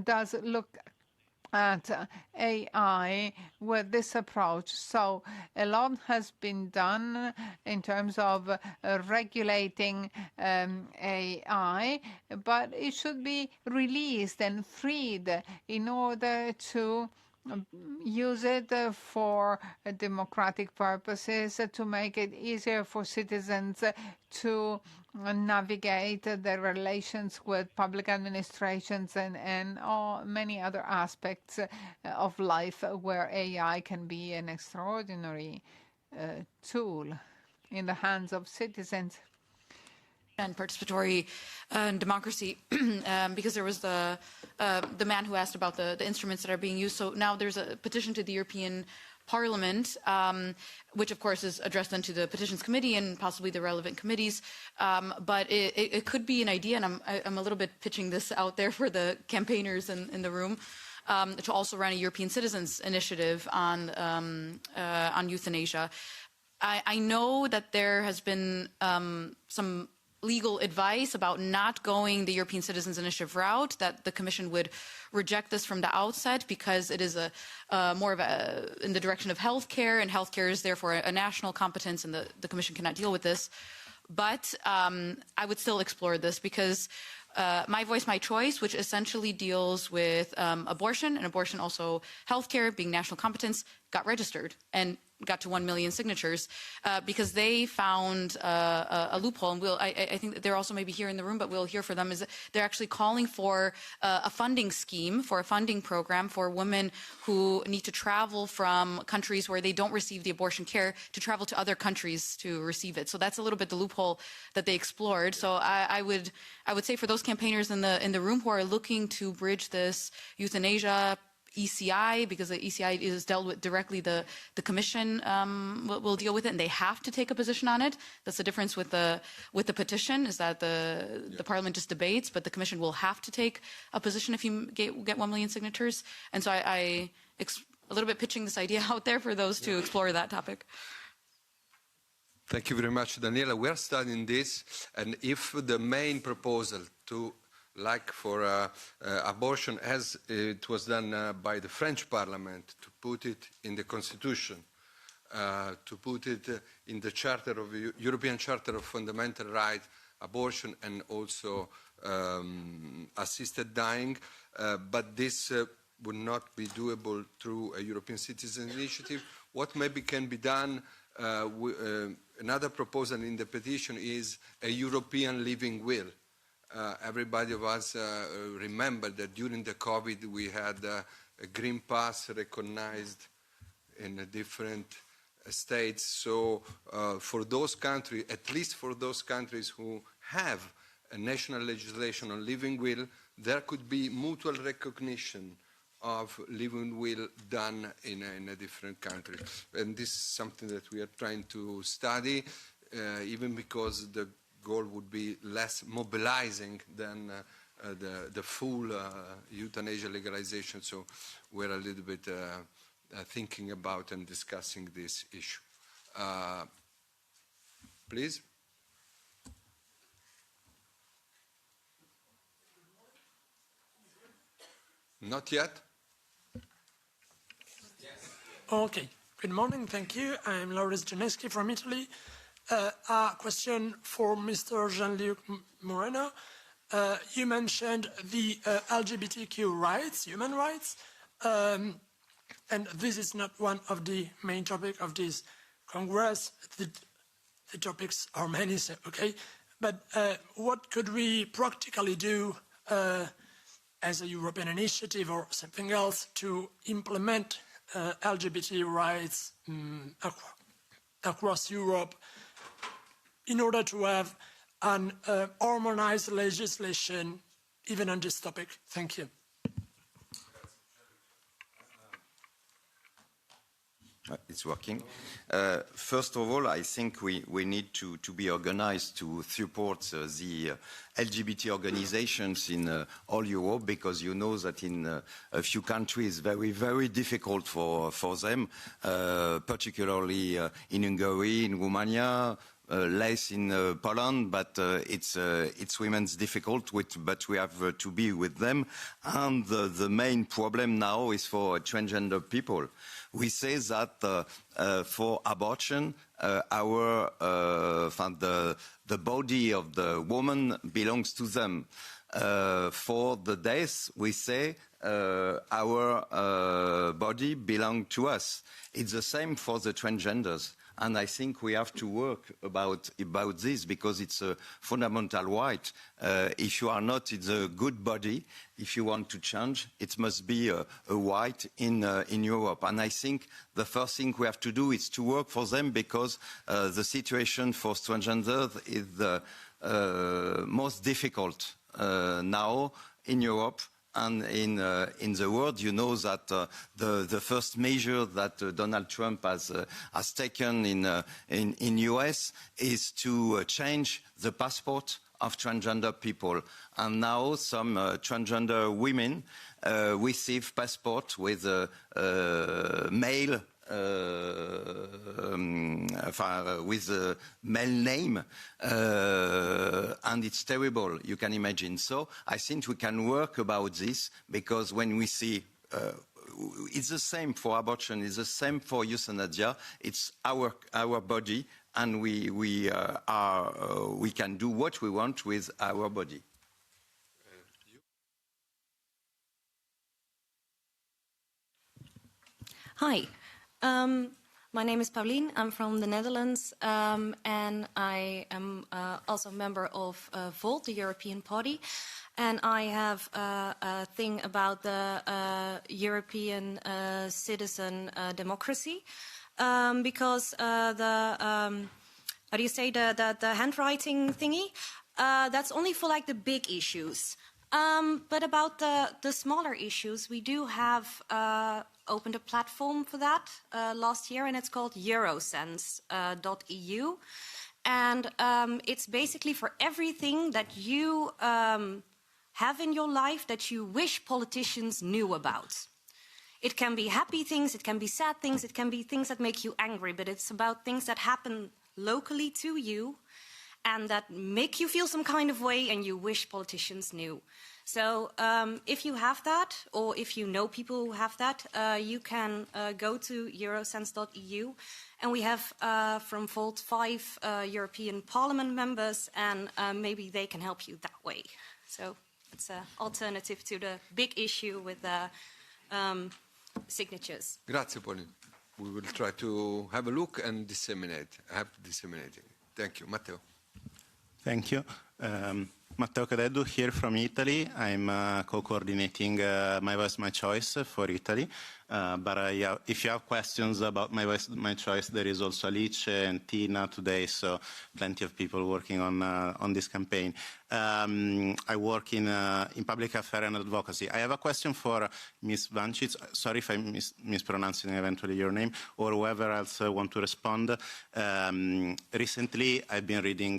does look at AI with this approach. So a lot has been done in terms of regulating AI, but it should be released and freed in order to use it for democratic purposes, to make it easier for citizens to navigate their relations with public administrations and many other aspects of life where AI can be an extraordinary tool in the hands of citizens. And participatory democracy, because there was the man who asked about the instruments that are being used. So now there's a petition to the European Parliament, which of course is addressed then to the Petitions Committee and possibly the relevant committees. But it could be an idea, and I'm a little bit pitching this out there for the campaigners in the room, to also run a European Citizens Initiative on euthanasia. I know that there has been some legal advice about not going the European Citizens Initiative route, that the Commission would reject this from the outset because it is more of in the direction of healthcare, and healthcare is therefore a national competence, and the Commission cannot deal with this. But I would still explore this, because My Voice, My Choice, which essentially deals with abortion, and abortion also healthcare being national competence, got registered and got to 1 million signatures because they found a loophole. And I think that they're also maybe here in the room, but we'll hear from them, is that they're actually calling for a funding scheme, for a funding program for women who need to travel from countries where they don't receive the abortion care to travel to other countries to receive it. So that's a little bit the loophole that they explored. So I would say for those campaigners in the room who are looking to bridge this euthanasia ECI, because the ECI is dealt with directly, the Commission will deal with it, and they have to take a position on it. That's the difference with the petition, is that the Parliament just debates, but the Commission will have to take a position if you get 1 million signatures. And so I a little bit pitching this idea out there for those to explore that topic. Thank you very much, Daniela. We are studying this, and if the main proposal to like for abortion, as it was done by the French Parliament, to put it in the Constitution, to put it in the European Charter of Fundamental Rights, abortion and also assisted dying, but this would not be doable through a European Citizens Initiative. What maybe can be done, another proposal in the petition is a European living will. Everybody of us remember that during the COVID we had a green pass recognized in different states. So for those countries, at least for those countries who have a national legislation on living will, there could be mutual recognition of living will done in a different country. And this is something that we are trying to study, even because the goal would be less mobilizing than the full euthanasia legalization. So we're a little bit thinking about and discussing this issue. Please. Not yet? Okay. Good morning. Thank you. I'm Loris Janeski from Italy. A question for Mr. Jean-Luc Moreno. You mentioned the LGBTQ rights, human rights, and this is not one of the main topics of this Congress. The topics are many, so, okay? But what could we practically do as a European initiative or something else to implement LGBT rights across Europe in order to have an harmonized legislation even on this topic? Thank you. It's working. First of all, I think we need to be organized to support the LGBT organizations in all Europe, because you know that in a few countries very, very difficult for them, particularly in Hungary, in Romania, less in Poland, but it's women's difficult, but we have to be with them. And the main problem now is for transgender people. We say that for abortion, the body of the woman belongs to them. For the death, we say our body belongs to us. It's the same for the transgenders. And I think we have to work about this, because it's a fundamental right. If you are not in a good body, if you want to change, it must be a right in Europe. And I think the first thing we have to do is to work for them, because the situation for transgender is the most difficult now in Europe. And in the world, you know that the first measure that Donald Trump has taken in US is to change the passport of transgender people. And now some transgender women receive passport with a male with a male name, and it's terrible, you can imagine. So I think we can work about this, because when we see it's the same for abortion, it's the same for euthanasia, it's our body, and we can do what we want with our body. Hi. My name is Pauline. I'm from the Netherlands, and I am also a member of Volt, the European Party. And I have a thing about the European citizen democracy, because the handwriting thingy, that's only for like the big issues. But about the smaller issues, we do have opened a platform for that last year, and it's called Eurosense.eu. And it's basically for everything that you have in your life that you wish politicians knew about. It can be happy things, it can be sad things, it can be things that make you angry, but it's about things that happen locally to you and that make you feel some kind of way and you wish politicians knew. So if you have that, or if you know people who have that, you can go to Eurosense.eu. And we have from Volt 5 European Parliament members, and maybe they can help you that way. So it's an alternative to the big issue with the signatures. Grazie, Pauline. We will try to have a look and disseminate. Thank you. Matteo. Thank you. Matteo Cadeddu here from Italy. I'm co-coordinating My Voice, My Choice for Italy. But if you have questions about my choice, there is also Alice and Tina today, so plenty of people working on this campaign. I work in public affairs and advocacy. I have a question for Ms. Vancic. Sorry if I'm mispronouncing eventually your name, or whoever else want to respond. Recently, I've been reading,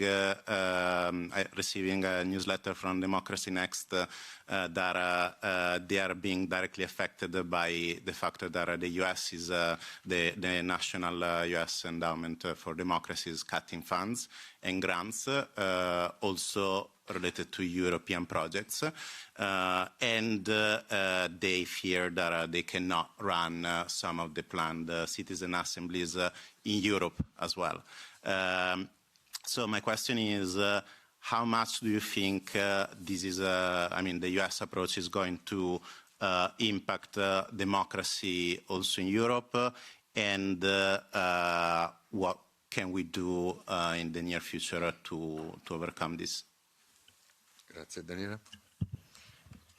receiving a newsletter from Democracy Next that they are being directly affected by the fact that the U.S. is the national U.S. endowment for democracy is cutting funds and grants, also related to European projects, and they fear that they cannot run some of the planned citizen assemblies in Europe as well. So my question is, how much do you think this is, the US approach is going to impact democracy also in Europe, and what can we do in the near future to overcome this? Grazie, Daniela.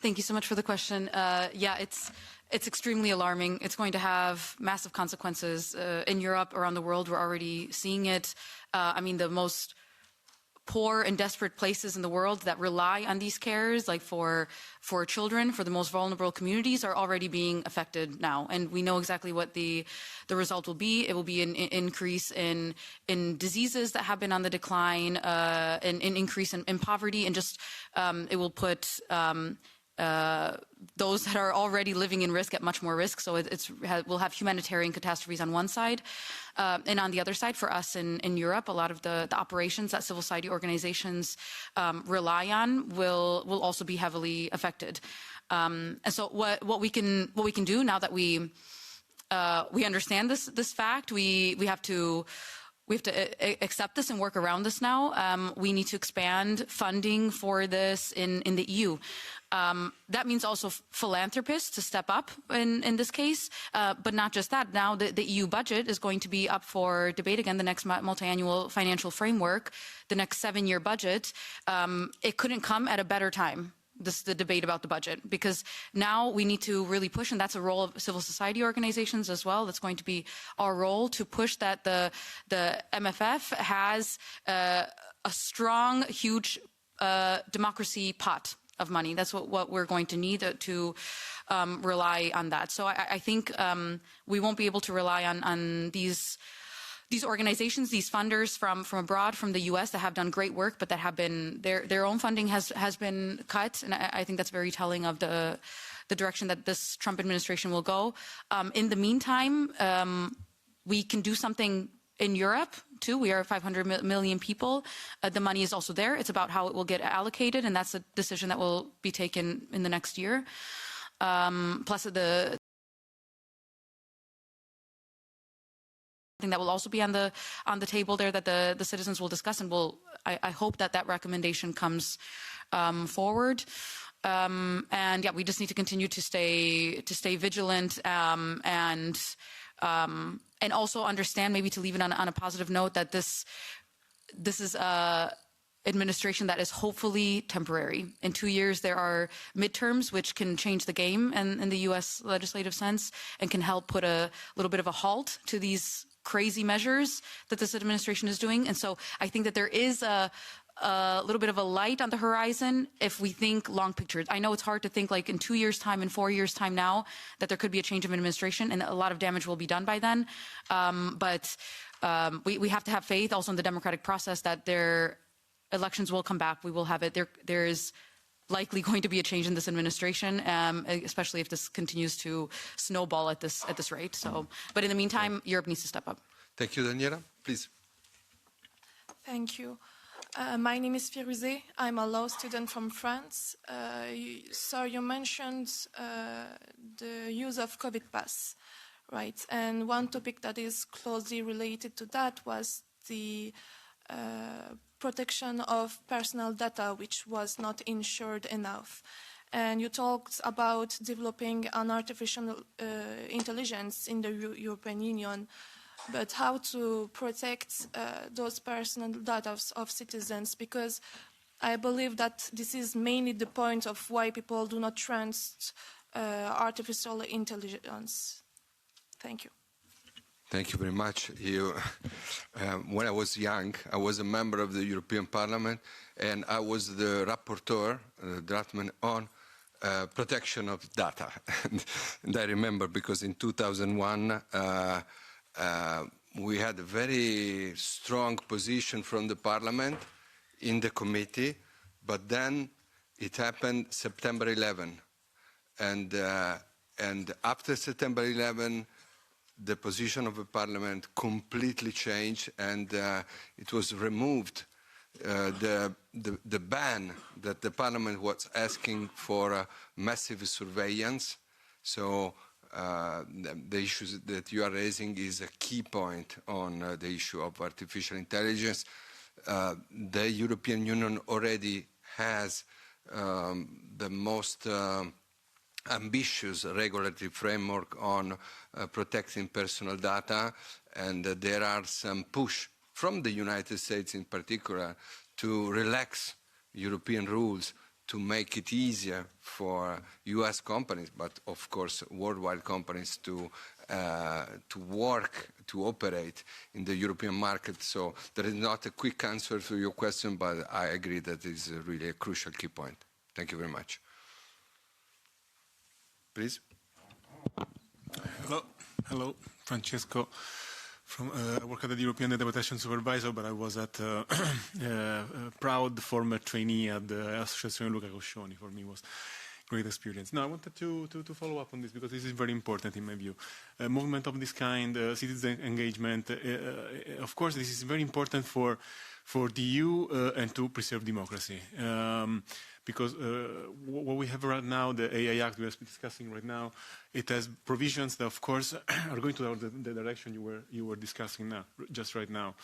Thank you so much for the question. Yeah, it's extremely alarming. It's going to have massive consequences in Europe, around the world. We're already seeing it. The most poor and desperate places in the world that rely on these cares, like for children, for the most vulnerable communities, are already being affected now. And we know exactly what the result will be. It will be an increase in diseases that have been on the decline, an increase in poverty, and just it will put those that are already living in risk at much more risk. So we'll have humanitarian catastrophes on one side. And on the other side, for us in Europe, a lot of the operations that civil society organizations rely on will also be heavily affected. And so what we can do now that we understand this fact, we have to accept this and work around this now. We need to expand funding for this in the EU. That means also philanthropists to step up in this case, but not just that. Now the EU budget is going to be up for debate again, the next multi-annual financial framework, the next 7-year budget. It couldn't come at a better time, the debate about the budget, because now we need to really push, and that's a role of civil society organizations as well. That's going to be our role, to push that the MFF has a strong, huge democracy pot of money. That's what we're going to need to rely on that. So I think we won't be able to rely on these organizations, these funders from abroad, from the U.S. that have done great work, but that have been their own funding has been cut, and I think that's very telling of the direction that this Trump administration will go. In the meantime, we can do something in Europe too. We are 500 million people. The money is also there. It's about how it will get allocated, and that's a decision that will be taken in the next year. Plus the thing that will also be on the table there that the citizens will discuss, and I hope that recommendation comes forward. And yeah, we just need to continue to stay vigilant and also understand, maybe to leave it on a positive note, that this is a administration that is hopefully temporary. In 2 years, there are midterms, which can change the game in the U.S. legislative sense, and can help put a little bit of a halt to these crazy measures that this administration is doing. And so I think that there is a little bit of a light on the horizon if we think long pictures. I know it's hard to think like in 2 years' time, in 4 years' time now, that there could be a change of administration, and a lot of damage will be done by then. But we have to have faith also in the democratic process that their elections will come back. We will have it. There is likely going to be a change in this administration, especially if this continues to snowball at this rate. So, but in the meantime, Europe needs to step up. Thank you, Daniela. Please. Thank you. My name is Firouzeh. I'm a law student from France. So you mentioned the use of COVID pass, right? And one topic that is closely related to that was the protection of personal data, which was not insured enough. And you talked about developing an artificial intelligence in the European Union, but how to protect those personal data of citizens, because I believe that this is mainly the point of why people do not trust artificial intelligence. Thank you. Thank you very much. When I was young, I was a member of the European Parliament, and I was the rapporteur, draftman, on protection of data. And I remember because in 2001, we had a very strong position from the Parliament in the committee, but then it happened September 11. And after September 11, the position of the Parliament completely changed, and it was removed. The ban that the Parliament was asking for massive surveillance. So the issues that you are raising is a key point on the issue of artificial intelligence. The European Union already has the most ambitious regulatory framework on protecting personal data, and there are some push from the United States in particular to relax European rules to make it easier for US companies, but of course worldwide companies to work, to operate in the European market. So there is not a quick answer to your question, but I agree that it is really a crucial key point. Thank you very much. Please. Hello, Francesco. I work at the European Data Protection Supervisor, but I was a proud former trainee at the Associazione Luca Coscioni. For me, it was a great experience. Now, I wanted to follow up on this because this is very important in my view. A movement of this kind, citizen engagement, of course, this is very important for the EU and to preserve democracy. Because what we have right now, the AI Act we are discussing right now, it has provisions that, of course, are going to the direction you were discussing now, just right now.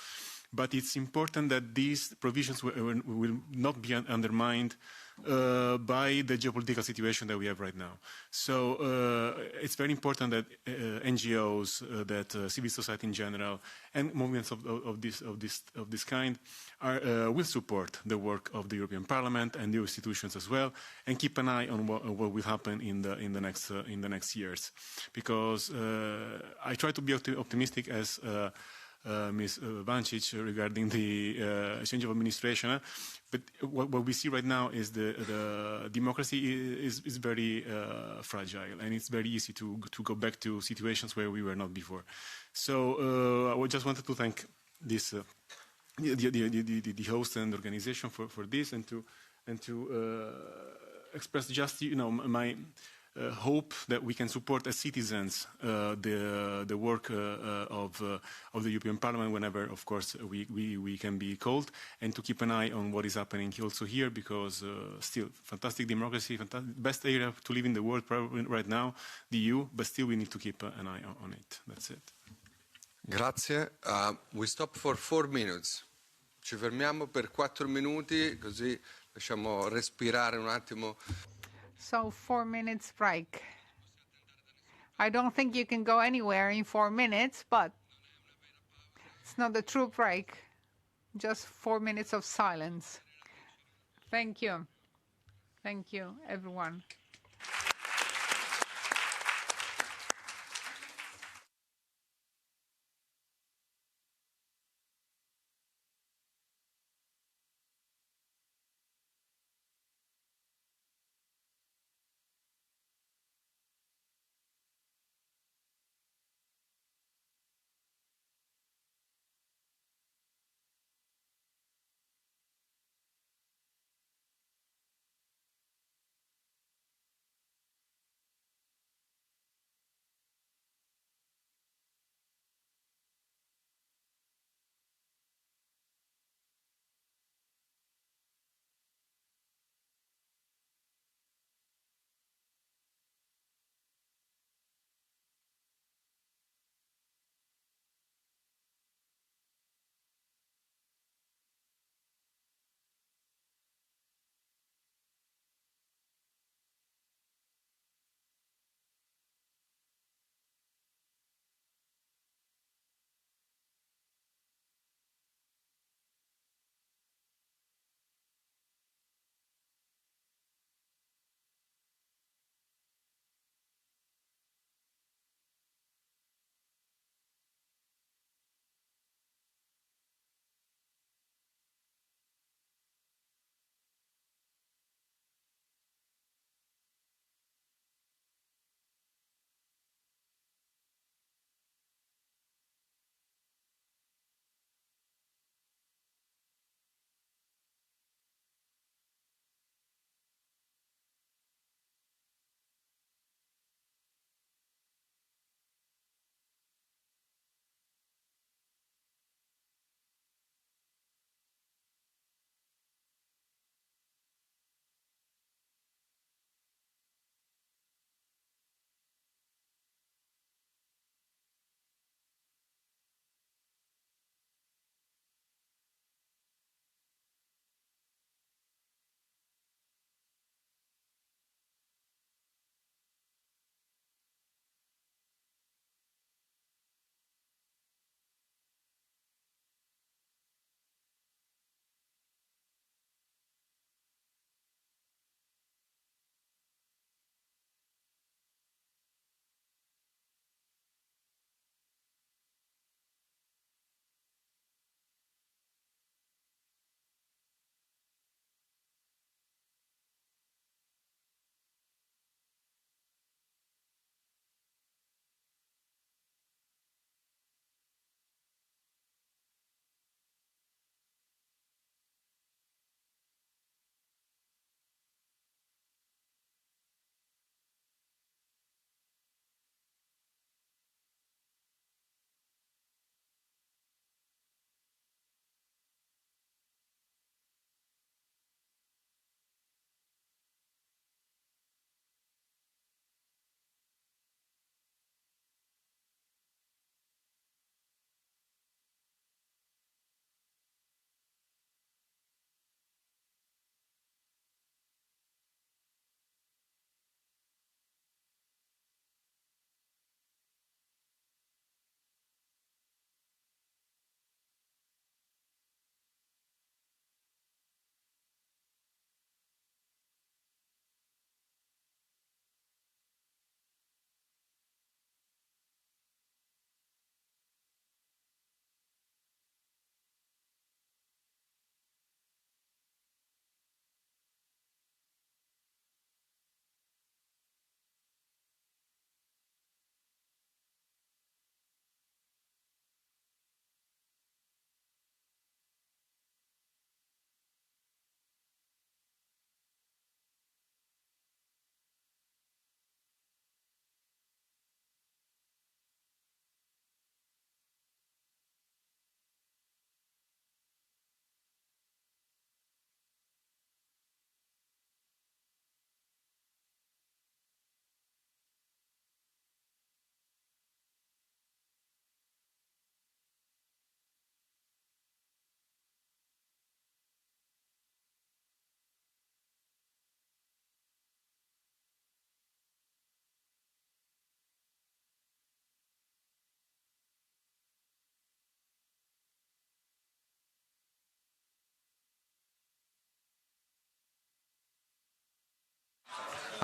But it's important that these provisions will not be undermined by the geopolitical situation that we have right now. So it's very important that NGOs, that civil society in general, and movements of this kind will support the work of the European Parliament and the institutions as well, and keep an eye on what will happen in the next years. Because I try to be optimistic as Ms. Vancic regarding the change of administration. But what we see right now is the democracy is very fragile, and it's very easy to go back to situations where we were not before. So I just wanted to thank this the host and organization for this, and to express just my hope that we can support as citizens the work of the European Parliament whenever, of course, we can be called, and to keep an eye on what is happening also here, because still fantastic democracy, best area to live in the world probably right now, the EU, but still we need to keep an eye on it. That's it. Grazie. We stop for 4 minutes. Ci fermiamo per 4 minuti, così lasciamo respirare un attimo. So 4 minutes break. I don't think you can go anywhere in 4 minutes, but it's not a true break. Just 4 minutes of silence. Thank you. Thank you, everyone.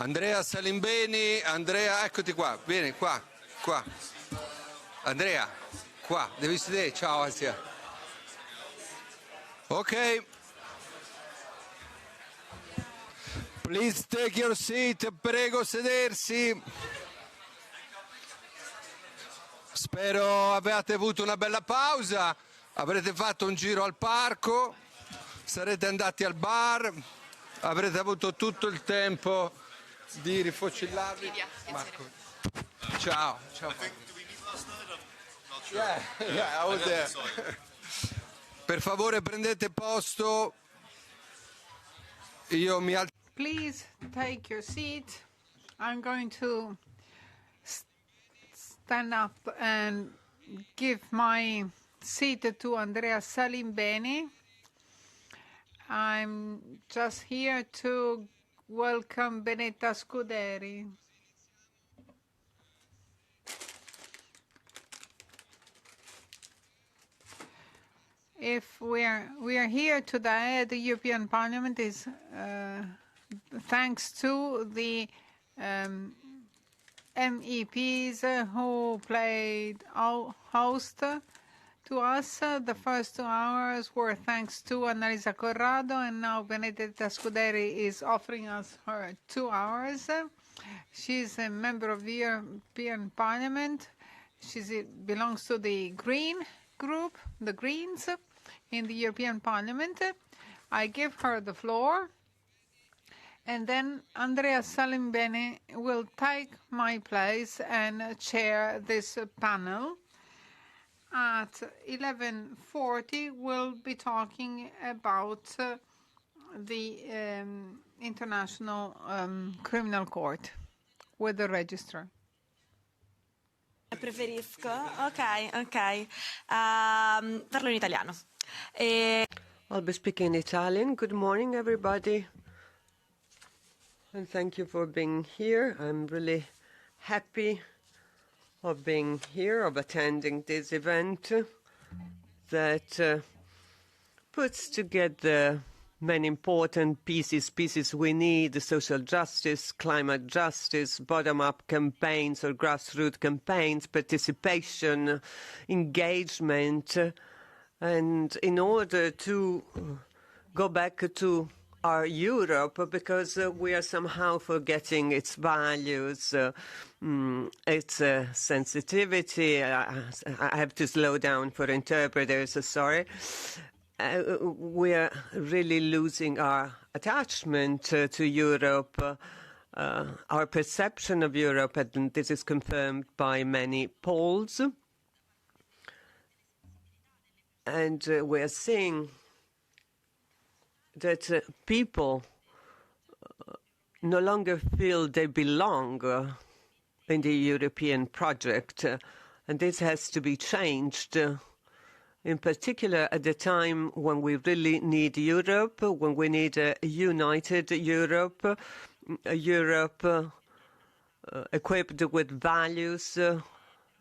Andrea Salimbeni, Andrea, eccoti qua, vieni qua. Andrea, qua, devi sedere, ciao Asia. Ok. Please take your seat, prego sedersi. Spero abbiate avuto una bella pausa, avrete fatto un giro al parco, sarete andati al bar, avrete avuto tutto il tempo di rifocillarvi. Marco. Ciao. I was there. Per favore prendete posto. Io mi alzo. Please take your seat. I'm going to stand up and give my seat to Andrea Salimbeni. I'm just here to welcome Benetta Scuderi. If we are here today at the European Parliament is thanks to the MEPs who played host to us. The first 2 hours were thanks to Annalisa Corrado, and now Benedetta Scuderi is offering us her 2 hours. She's a member of the European Parliament. She belongs to the Green Group, the Greens, in the European Parliament. I give her the floor, and then Andrea Salimbeni will take my place and chair this panel. At 11:40, we'll be talking about the International Criminal Court with the registrar. Preferisco. Ok. Parlo in italiano. I'll be speaking in Italian. Good morning, everybody. And thank you for being here. I'm really happy of being here, of attending this event that puts together many important pieces we need: social justice, climate justice, bottom-up campaigns or grassroots campaigns, participation, engagement. And in order to go back to our Europe, because we are somehow forgetting its values, its sensitivity. I have to slow down for interpreters, sorry. We are really losing our attachment to Europe, our perception of Europe, and this is confirmed by many polls. And we are seeing that people no longer feel they belong in the European project, and this has to be changed, in particular at the time when we really need Europe, when we need a united Europe, a Europe equipped with values, a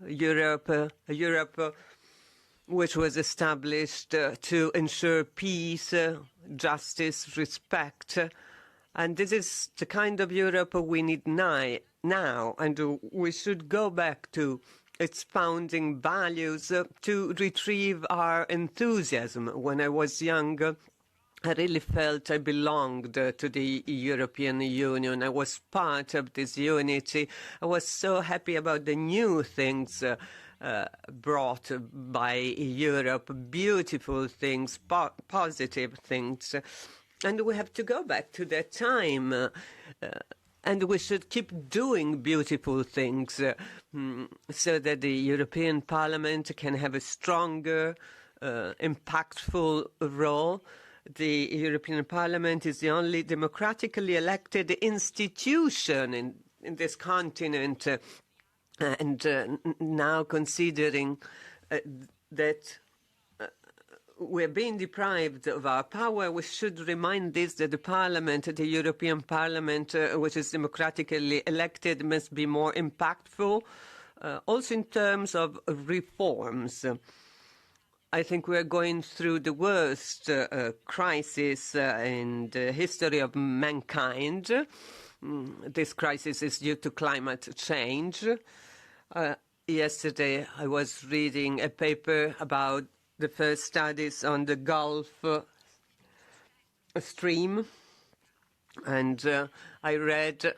Europe which was established to ensure peace, justice, respect. And this is the kind of Europe we need now, and we should go back to its founding values to retrieve our enthusiasm. When I was young, I really felt I belonged to the European Union. I was part of this unity. I was so happy about the new things brought by Europe, beautiful things, positive things. And we have to go back to that time. And we should keep doing beautiful things so that the European Parliament can have a stronger, impactful role. The European Parliament is the only democratically elected institution in this continent. And now considering that we're being deprived of our power, we should remind this that the Parliament, the European Parliament, which is democratically elected, must be more impactful, also in terms of reforms. I think we're going through the worst crisis in the history of mankind. this crisis is due to climate change. Yesterday, I was reading a paper about the first studies on the Gulf Stream, and I read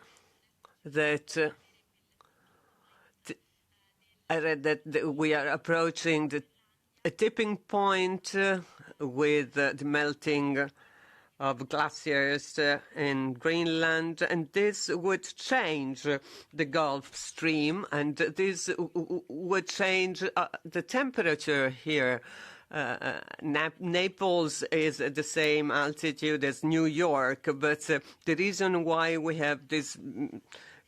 that we are approaching a tipping point with the melting of glaciers in Greenland, and this would change the Gulf Stream, and this would change the temperature here. Naples is at the same altitude as New York, but the reason why we have this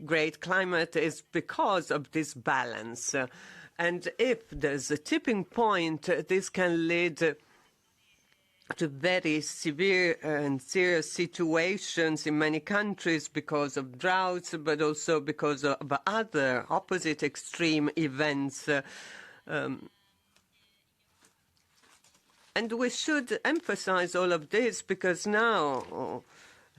great climate is because of this balance. And if there's a tipping point, this can lead to very severe and serious situations in many countries because of droughts, but also because of other opposite extreme events. And we should emphasize all of this because now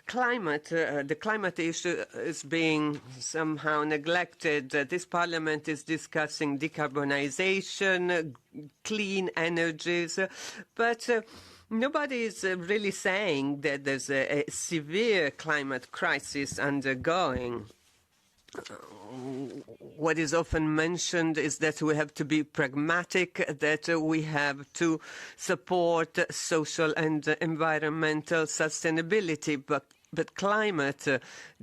the climate issue is being somehow neglected. This parliament is discussing decarbonization, clean energies, but nobody is really saying that there's a severe climate crisis undergoing. What is often mentioned is that we have to be pragmatic, that we have to support social and environmental sustainability, but climate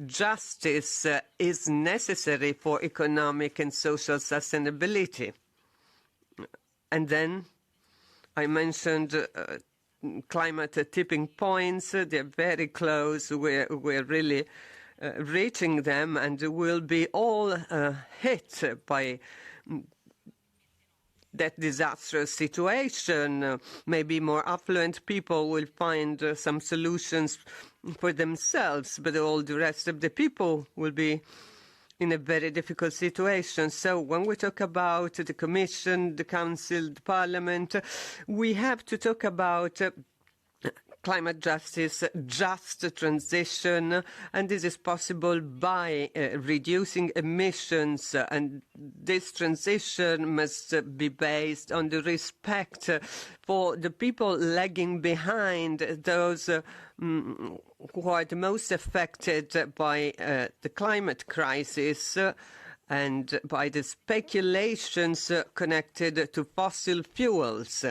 justice is necessary for economic and social sustainability. And then I mentioned climate tipping points. They're very close. We're really reaching them, and we'll be all hit by that disastrous situation. Maybe more affluent people will find some solutions for themselves, but all the rest of the people will be in a very difficult situation. So when we talk about the Commission, the Council, the Parliament, we have to talk about climate justice, just transition, and this is possible by reducing emissions, and this transition must be based on the respect for the people lagging behind, those who are the most affected by the climate crisis and by the speculations connected to fossil fuels.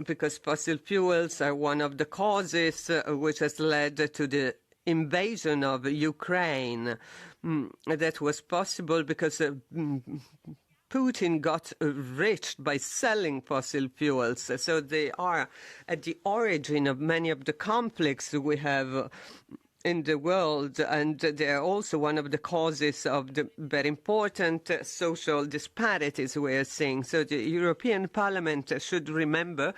Because fossil fuels are one of the causes which has led to the invasion of Ukraine. That was possible because Putin got rich by selling fossil fuels. So they are at the origin of many of the conflicts we have in the world, and they are also one of the causes of the very important social disparities we are seeing. So the European Parliament should remember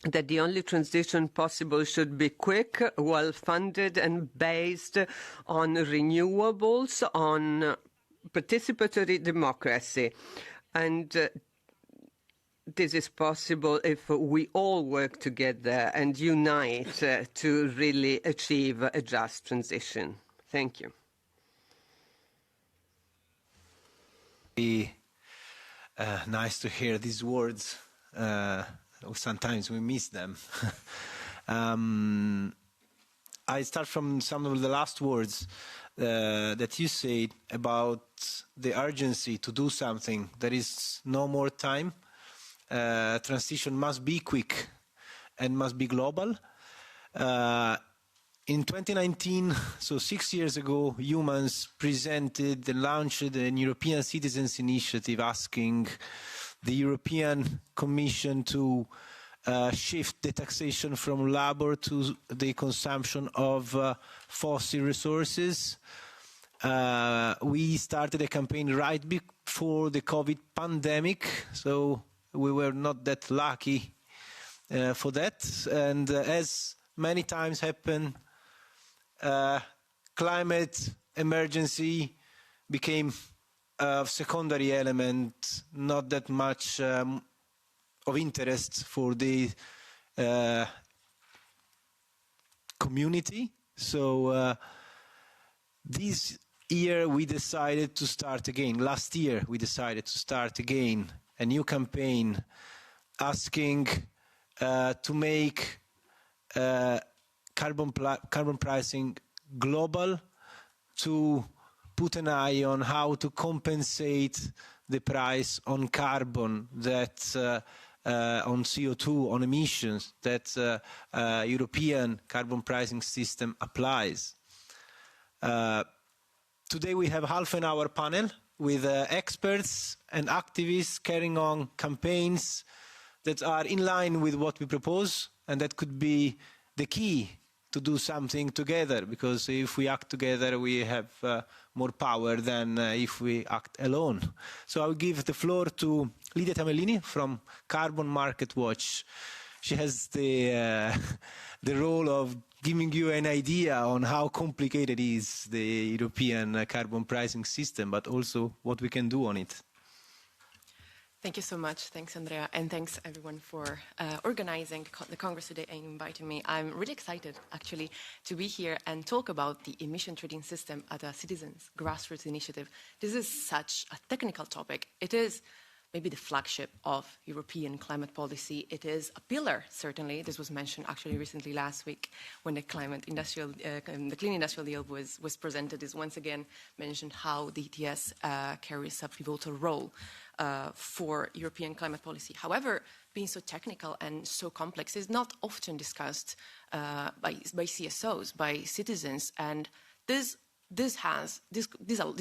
that the only transition possible should be quick, well-funded, and based on renewables, on participatory democracy. And this is possible if we all work together and unite to really achieve a just transition. Thank you. Nice to hear these words. Sometimes we miss them. I start from some of the last words that you said about the urgency to do something. There is no more time. Transition must be quick and must be global. In 2019, so 6 years ago, Eumans presented and launched an European Citizens Initiative asking the European Commission to shift the taxation from labor to the consumption of fossil resources. We started a campaign right before the COVID pandemic, so we were not that lucky for that. And as many times happen, climate emergency became a secondary element, not that much of interest for the community. So This year we decided to start again. Last year we decided to start again a new campaign asking to make carbon pricing global, to put an eye on how to compensate the price on carbon that on CO2, on emissions that European carbon pricing system applies. Today we have half an hour panel with experts and activists carrying on campaigns that are in line with what we propose, and that could be the key to do something together, because if we act together we have more power than if we act alone. So I will give the floor to Lidia Tamellini from Carbon Market Watch. She has the role of giving you an idea on how complicated is the European carbon pricing system, but also what we can do on it. Thank you so much. Thanks, Andrea. And thanks, everyone, for organizing the Congress today and inviting me. I'm really excited, actually, to be here and talk about the emission trading system at a citizens' grassroots initiative. This is such a technical topic. It is maybe the flagship of European climate policy. It is a pillar, certainly. This was mentioned, actually, recently last week when the Clean Industrial Deal was presented. Is once again mentioned how the ETS carries a pivotal role for European climate policy. However, being so technical and so complex is not often discussed by CSOs, by citizens, and this is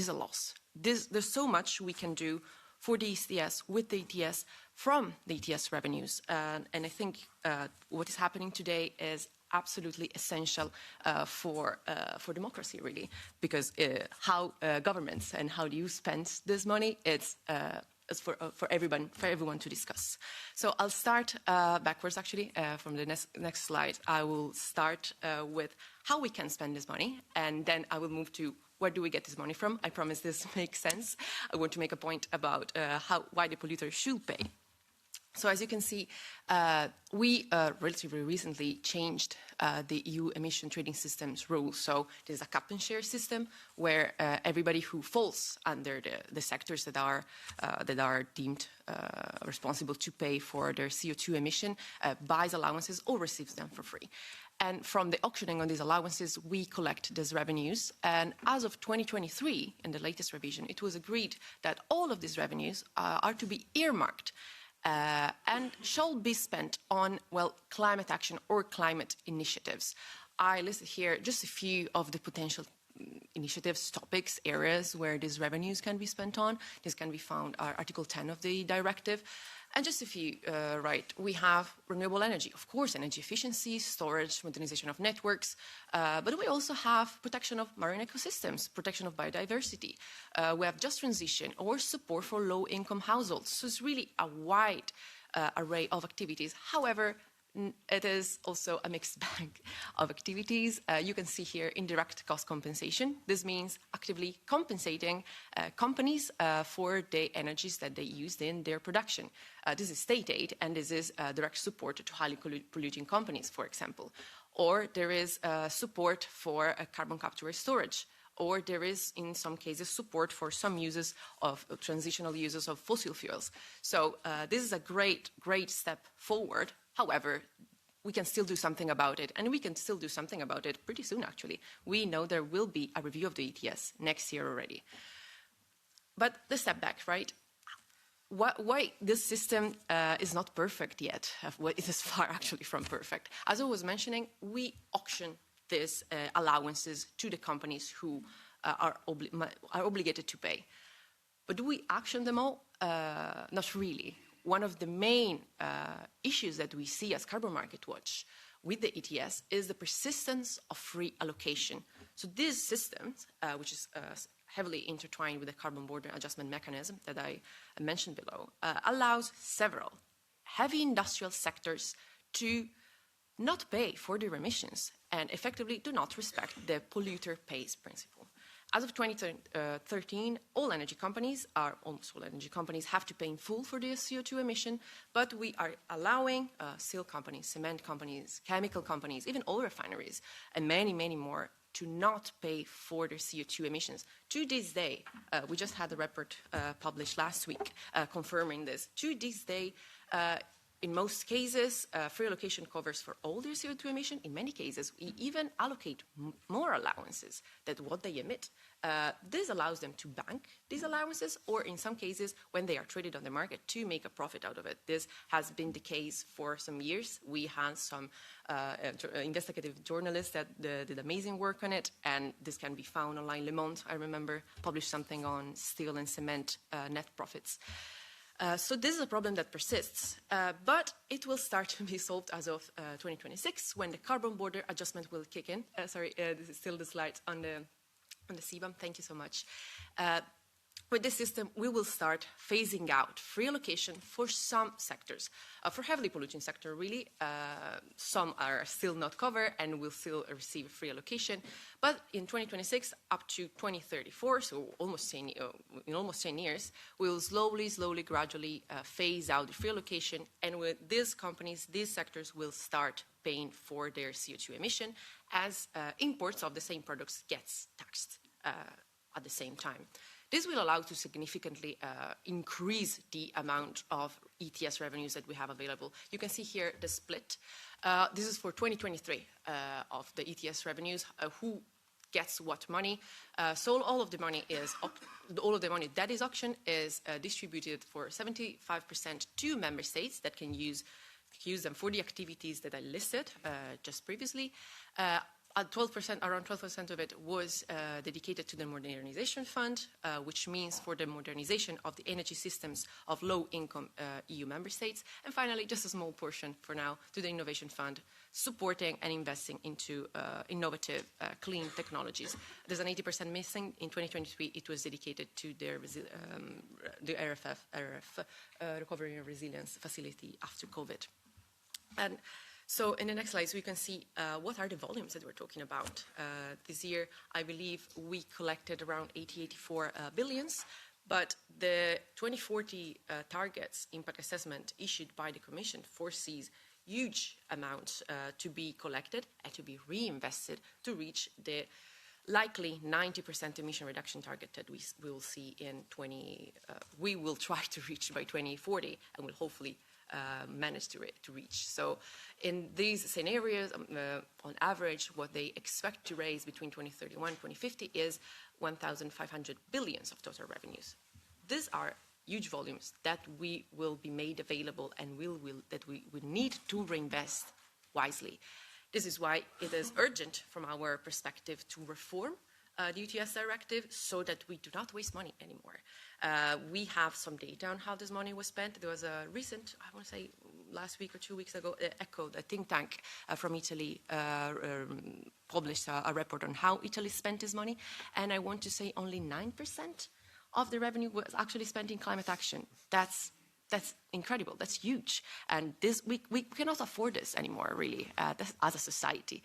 a loss. There's so much we can do for the ETS, with the ETS, from the ETS revenues, and I think what is happening today is absolutely essential for democracy, really, because how governments and how do you spend this money, it's for everyone to discuss. So I'll start backwards, actually, from the next slide. I will start with how we can spend this money, and then I will move to where do we get this money from. I promise this makes sense. I want to make a point about why the polluter should pay. So as you can see, we relatively recently changed the EU emission trading system's rules. So there's a cap and share system where everybody who falls under the sectors that are deemed responsible to pay for their CO2 emission buys allowances or receives them for free. And from the auctioning on these allowances, we collect these revenues. And as of 2023, in the latest revision, it was agreed that all of these revenues are to be earmarked and shall be spent on, well, climate action or climate initiatives. I listed here just a few of the potential initiatives, topics, areas where these revenues can be spent on. This can be found Article 10 of the directive. And just a few, we have renewable energy, of course, energy efficiency, storage, modernization of networks, but we also have protection of marine ecosystems, protection of biodiversity. We have just transition or support for low-income households. So it's really a wide array of activities. However, it is also a mixed bag of activities. You can see here indirect cost compensation. This means actively compensating companies for the energies that they used in their production. This is state aid, and this is direct support to highly polluting companies, for example. Or there is support for carbon capture and storage. Or there is, in some cases, support for some uses of transitional uses of fossil fuels. So this is a great step forward. However, we can still do something about it, and we can still do something about it pretty soon, actually. We know there will be a review of the ETS next year already. But the step back, right? Why this system is not perfect yet? It is far, actually, from perfect. As I was mentioning, we auction these allowances to the companies who are obligated to pay. But do we auction them all? Not really. One of the main issues that we see as Carbon Market Watch with the ETS is the persistence of free allocation. So this system, which is heavily intertwined with the carbon border adjustment mechanism that I mentioned below, allows several heavy industrial sectors to not pay for their emissions and effectively do not respect the polluter pays principle. As of 2013, almost all energy companies have to pay in full for their CO2 emission, but we are allowing steel companies, cement companies, chemical companies, even oil refineries, and many, many more to not pay for their CO2 emissions. To this day, we just had a report published last week confirming this. To this day, in most cases, free allocation covers for all their CO2 emission. In many cases, we even allocate more allowances than what they emit. This allows them to bank these allowances, or in some cases, when they are traded on the market, to make a profit out of it. This has been the case for some years. We had some investigative journalists that did amazing work on it, and this can be found online. Le Monde, I remember, published something on steel and cement net profits. So this is a problem that persists, but it will start to be solved as of 2026, when the carbon border adjustment will kick in. This is still the slide on the CBAM. Thank you so much. With this system, we will start phasing out free allocation for some sectors. For heavily polluting sector, really, some are still not covered and will still receive free allocation. But in 2026 up to 2034, so in almost 10 years, we will slowly, gradually phase out the free allocation. And with these companies, these sectors will start paying for their CO2 emission as imports of the same products gets taxed at the same time. This will allow to significantly increase the amount of ETS revenues that we have available. You can see here the split. This is for 2023 of the ETS revenues, who gets what money. So all of the money that is auctioned is distributed for 75% to member states that can use them for the activities that I listed just previously. Around 12% of it was dedicated to the modernization fund, which means for the modernization of the energy systems of low-income EU member states. And finally, just a small portion for now to the innovation fund, supporting and investing into innovative, clean technologies. There's an 80% missing. In 2023, it was dedicated to the RF, Recovery and Resilience Facility after COVID. And so in the next slides, we can see what are the volumes that we're talking about. This year, I believe we collected around 84 billions, but the 2040 targets impact assessment issued by the Commission foresees huge amounts to be collected and to be reinvested to reach the likely 90% emission reduction target that we will see in we will try to reach by 2040, and will hopefully manage to reach. So in these scenarios, on average, what they expect to raise between 2031 and 2050 is 1,500 billions of total revenues. These are huge volumes that we will be made available and that we need to reinvest wisely. This is why it is urgent from our perspective to reform the ETS directive so that we do not waste money anymore. We have some data on how this money was spent. There was a recent, I want to say last week or 2 weeks ago, ECHO, the think tank from Italy, published a report on how Italy spent this money. And I want to say only 9% of the revenue was actually spent in climate action. That's incredible. That's huge. And we cannot afford this anymore, really, as a society.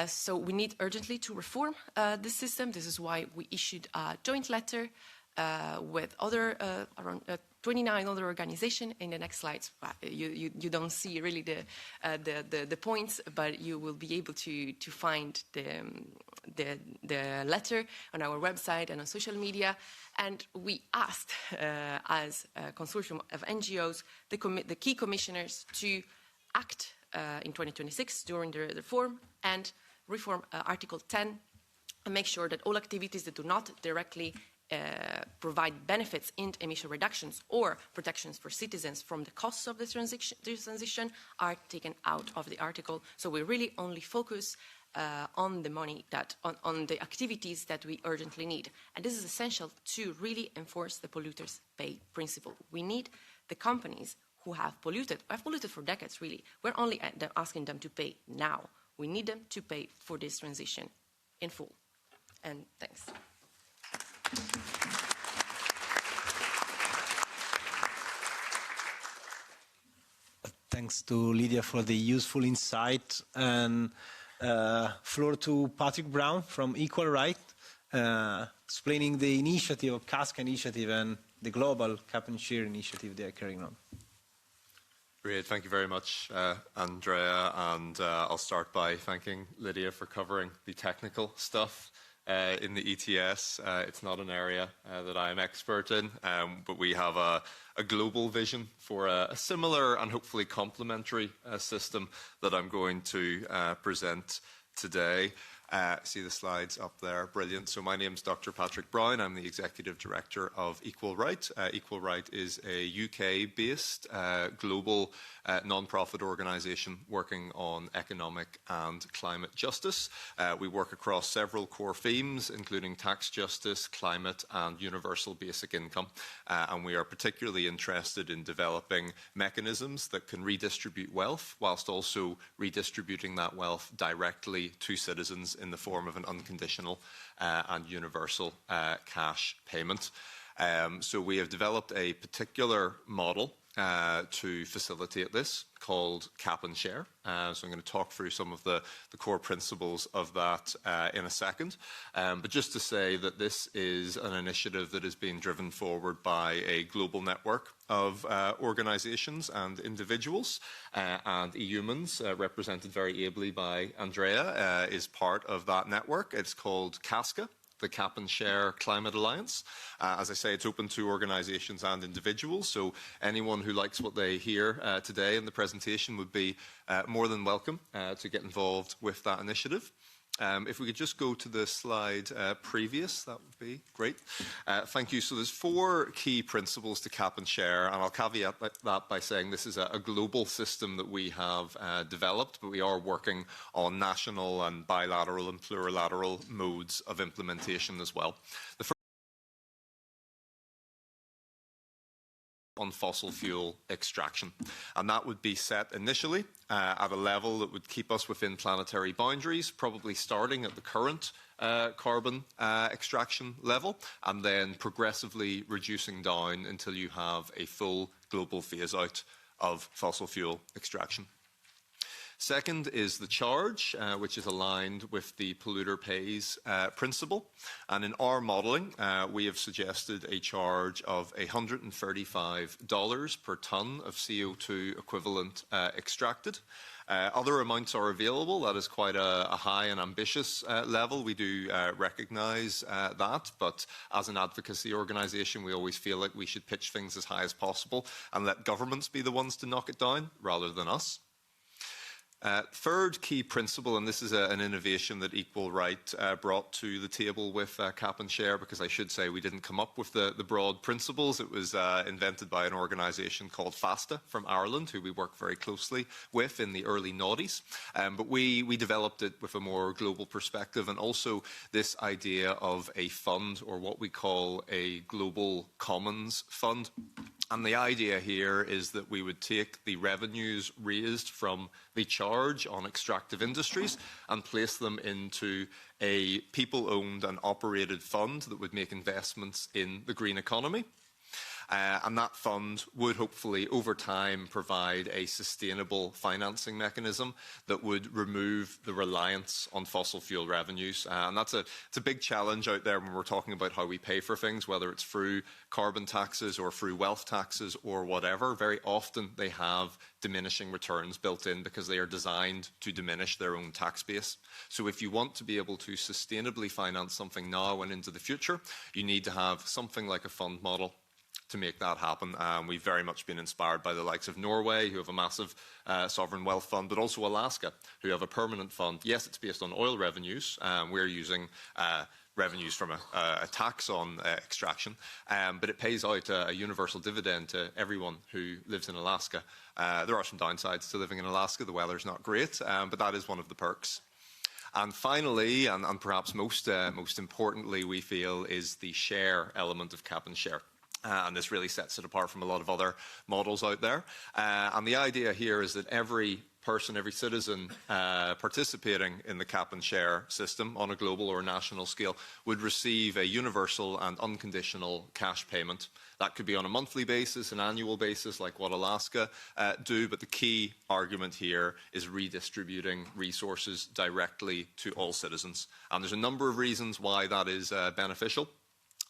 So we need urgently to reform the system. This is why we issued a joint letter with around 29 other organizations. In the next slides, you don't see really the points, but you will be able to find the letter on our website and on social media. And we asked, as a consortium of NGOs, the key commissioners to act in 2026 during the reform and reform Article 10 and make sure that all activities that do not directly provide benefits in emission reductions or protections for citizens from the costs of the transition are taken out of the article. So we really only focus on the money on the activities that we urgently need. And this is essential to really enforce the polluters pay principle. We need the companies who have polluted for decades, really. We're only asking them to pay now. We need them to pay for this transition in full. And thanks. Thanks to Lydia for the useful insight. And floor to Patrick Brown from Equal Right, explaining the initiative of CASC initiative and the global cap and share initiative they are carrying on. Great, thank you very much, Andrea, and I'll start by thanking Lydia for covering the technical stuff in the ETS. It's not an area that I am expert in, but we have a global vision for a similar and hopefully complementary system that I'm going to present today. See the slides up there, brilliant. So my name is Dr. Patrick Brown. I'm the Executive Director of Equal Right. Equal Right is a UK-based global non-profit organisation working on economic and climate justice. We work across several core themes, including tax justice, climate and universal basic income. And we are particularly interested in developing mechanisms that can redistribute wealth whilst also redistributing that wealth directly to citizens in the form of an unconditional and universal cash payment. So we have developed a particular model to facilitate this called cap and share. So I'm going to talk through some of the core principles of that in a second. But just to say that this is an initiative that is being driven forward by a global network of organisations and individuals. And Eumans, represented very ably by Andrea, is part of that network. It's called CASCA, the Cap and Share Climate Alliance. As I say, it's open to organisations and individuals, so anyone who likes what they hear today in the presentation would be more than welcome to get involved with that initiative. If we could just go to the slide previous, that would be great. Thank you. So there's 4 key principles to cap and share, and I'll caveat that by saying this is a global system that we have developed, but we are working on national and bilateral and plurilateral modes of implementation as well. The first on fossil fuel extraction, and that would be set initially at a level that would keep us within planetary boundaries, probably starting at the current carbon extraction level and then progressively reducing down until you have a full global phase out of fossil fuel extraction. Second is the charge, which is aligned with the polluter pays principle. And in our modelling, we have suggested a charge of $135 per tonne of CO2 equivalent extracted. Other amounts are available. That is quite a high and ambitious level. We do recognise that, but as an advocacy organisation, we always feel like we should pitch things as high as possible and let governments be the ones to knock it down rather than us. Third key principle, and this is an innovation that Equal Right brought to the table with Cap and Share, because I should say we didn't come up with the broad principles. It was invented by an organisation called FASTA from Ireland, who we work very closely with in the early noughties. But we developed it with a more global perspective, and also this idea of a fund, or what we call a global commons fund. And the idea here is that we would take the revenues raised from the charge on extractive industries and place them into a people-owned and operated fund that would make investments in the green economy. And that fund would hopefully, over time, provide a sustainable financing mechanism that would remove the reliance on fossil fuel revenues. And it's a big challenge out there when we're talking about how we pay for things, whether it's through carbon taxes or through wealth taxes or whatever. Very often they have diminishing returns built in because they are designed to diminish their own tax base. So if you want to be able to sustainably finance something now and into the future, you need to have something like a fund model to make that happen. We've very much been inspired by the likes of Norway, who have a massive sovereign wealth fund, but also Alaska, who have a permanent fund. Yes, it's based on oil revenues. We're using revenues from a tax on extraction, but it pays out a universal dividend to everyone who lives in Alaska. There are some downsides to living in Alaska. The weather's not great, but that is one of the perks. And finally, and perhaps most importantly, we feel, is the share element of cap and share. And this really sets it apart from a lot of other models out there. And the idea here is that every person, every citizen participating in the cap and share system on a global or national scale would receive a universal and unconditional cash payment. That could be on a monthly basis, an annual basis, like what Alaska do. But the key argument here is redistributing resources directly to all citizens. And there's a number of reasons why that is beneficial.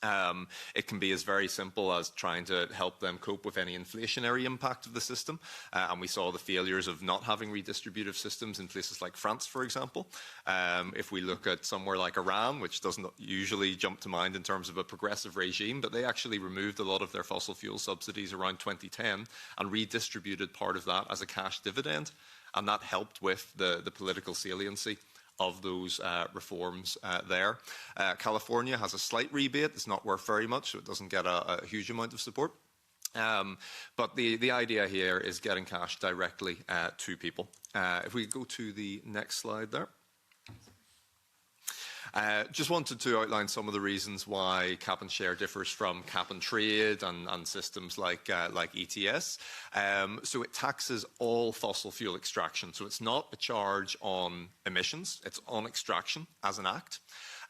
It can be as very simple as trying to help them cope with any inflationary impact of the system. And we saw the failures of not having redistributive systems in places like France, for example. If we look at somewhere like Iran, which doesn't usually jump to mind in terms of a progressive regime, but they actually removed a lot of their fossil fuel subsidies around 2010 and redistributed part of that as a cash dividend. And that helped with the political saliency of those reforms there. California has a slight rebate. It's not worth very much, so it doesn't get a huge amount of support. But the idea here is getting cash directly to people. If we go to the next slide there. Just wanted to outline some of the reasons why cap and share differs from cap and trade and systems like ETS. So it taxes all fossil fuel extraction. So it's not a charge on emissions, it's on extraction as an act.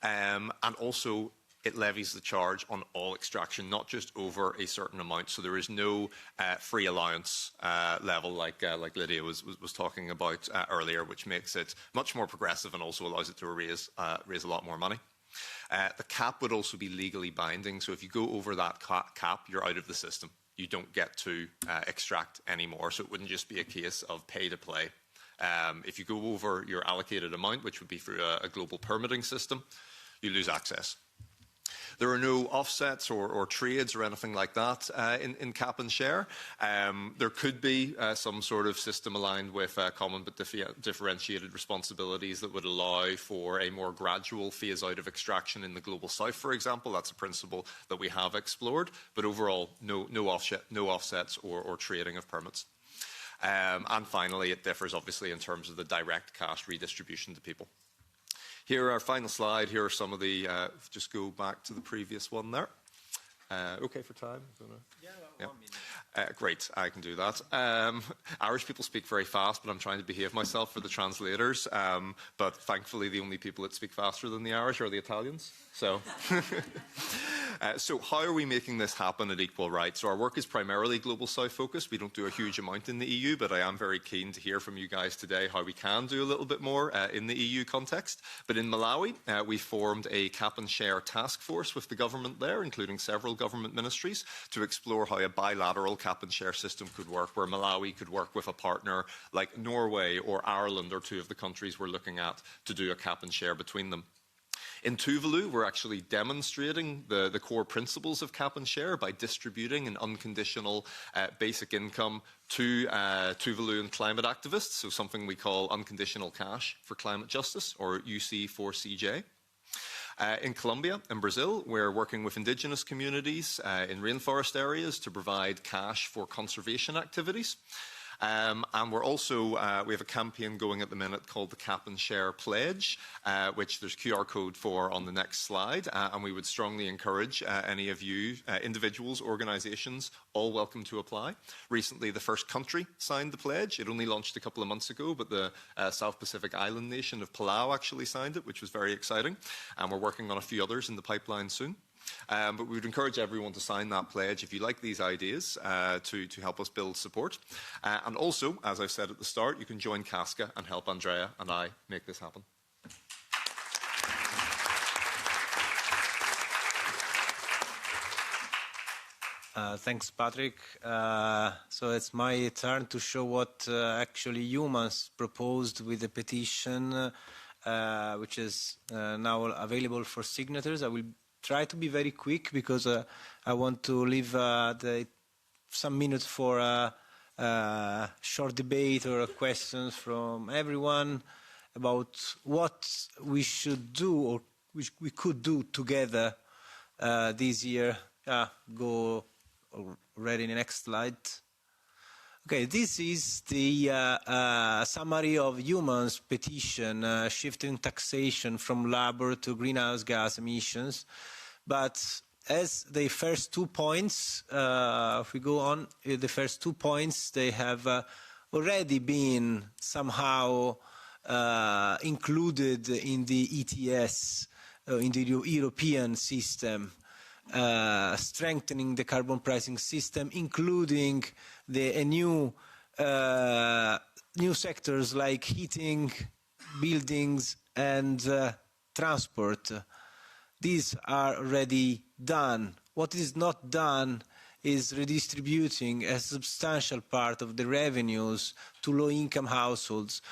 And also it levies the charge on all extraction, not just over a certain amount. So there is no free allowance level like Lydia was talking about earlier, which makes it much more progressive and also allows it to raise a lot more money. The cap would also be legally binding. So if you go over that cap, you're out of the system. You don't get to extract anymore. So it wouldn't just be a case of pay to play. If you go over your allocated amount, which would be through a global permitting system, you lose access. There are no offsets or trades or anything like that in cap and share. There could be some sort of system aligned with common but differentiated responsibilities that would allow for a more gradual phase out of extraction in the global south, for example. That's a principle that we have explored. But overall, no offsets or trading of permits. And finally, it differs obviously in terms of the direct cash redistribution to people. Here, our final slide. Here are some of the, just go back to the previous one there. Okay for time? Yeah, 1 minute. Great, I can do that. Irish people speak very fast, but I'm trying to behave myself for the translators. But thankfully, the only people that speak faster than the Irish are the Italians. So, so how are we making this happen at equal rights? So our work is primarily Global South focused. We don't do a huge amount in the EU, but I am very keen to hear from you guys today how we can do a little bit more in the EU context. But in Malawi, we formed a cap and share task force with the government there, including several government ministries, to explore how a bilateral cap and share system could work, where Malawi could work with a partner like Norway or Ireland, or two of the countries we're looking at, to do a cap and share between them. In Tuvalu, we're actually demonstrating the core principles of cap and share by distributing an unconditional basic income to Tuvaluan climate activists, so something we call unconditional cash for climate justice, or UC4CJ. In Colombia and Brazil, we're working with indigenous communities in rainforest areas to provide cash for conservation activities. And we're also, we have a campaign going at the minute called the Cap and Share Pledge, which there's QR code for on the next slide. And we would strongly encourage any of you, individuals, organisations, all welcome to apply. Recently, the first country signed the pledge. It only launched a couple of months ago, but the South Pacific island nation of Palau actually signed it, which was very exciting. And we're working on a few others in the pipeline soon. But we would encourage everyone to sign that pledge if you like these ideas to help us build support. And also, as I've said at the start, you can join Casca and help Andrea and I make this happen. Thanks, Patrick. So it's my turn to show what actually Eumans proposed with the petition, which is now available for signatures. I will try to be very quick because I want to leave some minutes for a short debate or questions from everyone about what we should do or which we could do together this year. Go already in the next slide. Okay, this is the summary of Eumans' petition, shifting taxation from labor to greenhouse gas emissions. But as the first 2 points, if we go on, the first 2 points, they have already been somehow included in the ETS, in the European system, strengthening the carbon pricing system, including the new sectors like heating, buildings, and transport. these are already done. What is not done is redistributing a substantial part of the revenues to low-income households.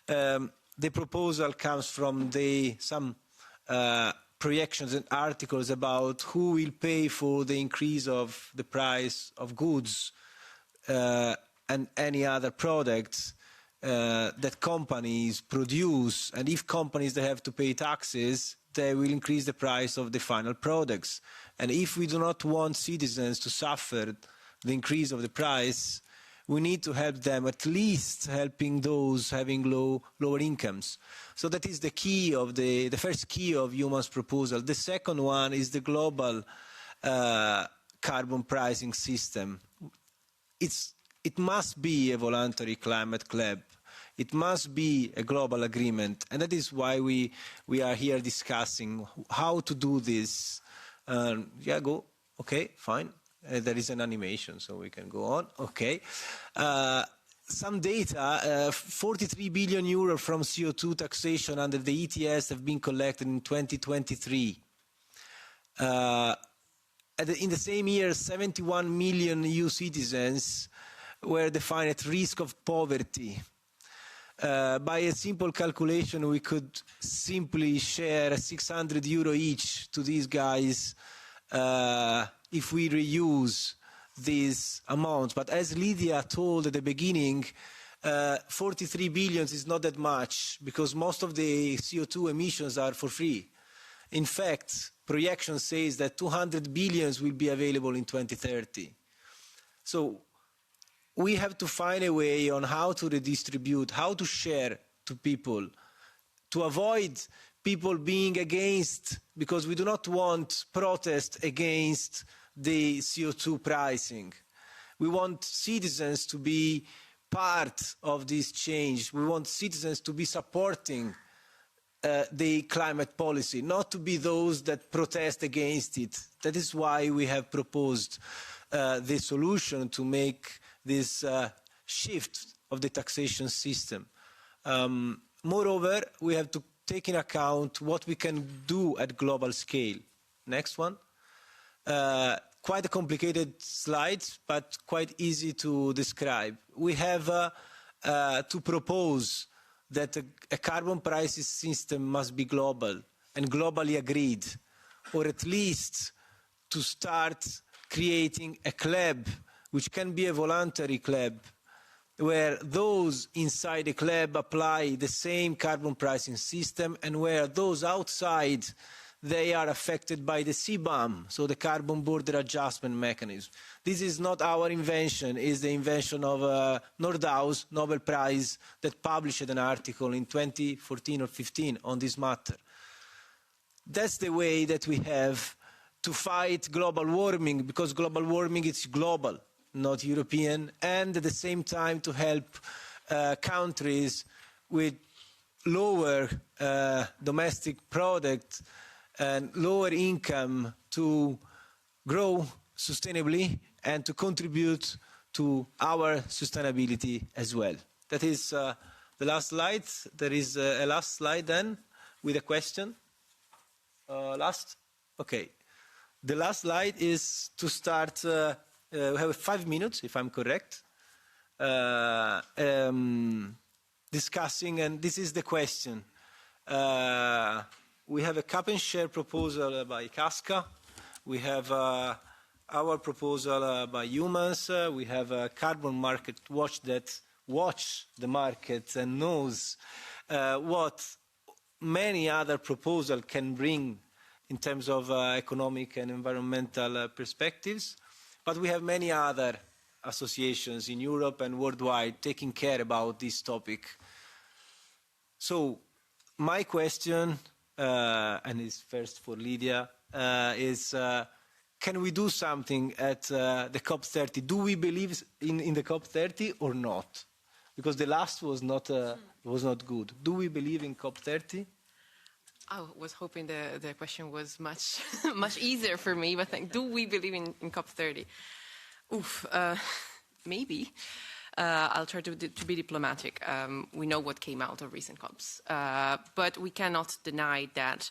The proposal comes from some projections and articles about who will pay for the increase of the price of goods and any other products that companies produce. And if companies they have to pay taxes, they will increase the price of the final products. And if we do not want citizens to suffer the increase of the price, we need to help them, at least helping those having lower incomes. So that is the key of the first key of Eumans' proposal. The second one is the global carbon pricing system. It must be a voluntary climate club. It must be a global agreement. And that is why we are here discussing how to do this. Yeah, go. Okay, fine. There is an animation, so we can go on. Okay. Some data, 43 billion euro from CO2 taxation under the ETS have been collected in 2023. In the same year, 71 million EU citizens were defined at risk of poverty. By a simple calculation, we could simply share 600 euro each to these guys if we reuse these amounts. But as Lydia told at the beginning, 43 billion is not that much because most of the CO2 emissions are for free. In fact, projection says that 200 billion will be available in 2030. So we have to find a way on how to redistribute, how to share to people, to avoid people being against, because we do not want protest against the CO2 pricing. We want citizens to be part of this change. We want citizens to be supporting the climate policy, not to be those that protest against it. That is why we have proposed the solution to make this shift of the taxation system. Moreover, we have to take into account what we can do at global scale. Next one. Quite a complicated slide, but quite easy to describe. We have to propose that a carbon pricing system must be global and globally agreed, or at least to start creating a club, which can be a voluntary club, where those inside the club apply the same carbon pricing system, and where those outside, they are affected by the CBAM, so the Carbon Border Adjustment Mechanism. This is not our invention, it's the invention of Nordhaus, Nobel Prize, that published an article in 2014 or 15 on this matter. That's the way that we have to fight global warming, because global warming is global, not European, and at the same time to help countries with lower domestic product and lower income to grow sustainably and to contribute to our sustainability as well. That is the last slide. There is a last slide then with a question. Last? Okay. The last slide is to start, we have 5 minutes, if I'm correct, discussing, and this is the question. We have a cap and share proposal by Casca. We have our proposal by Eumans. We have a carbon market watch that watch the market and knows what many other proposals can bring in terms of economic and environmental perspectives. But we have many other associations in Europe and worldwide taking care about this topic. So my question, and it's first for Lydia, is can we do something at the COP30? Do we believe in the COP30 or not? Because the last was not good. Do we believe in COP30? I was hoping the question was much much easier for me, but do we believe in COP30? Oof, maybe. I'll try to be diplomatic. We know what came out of recent COPs, but we cannot deny that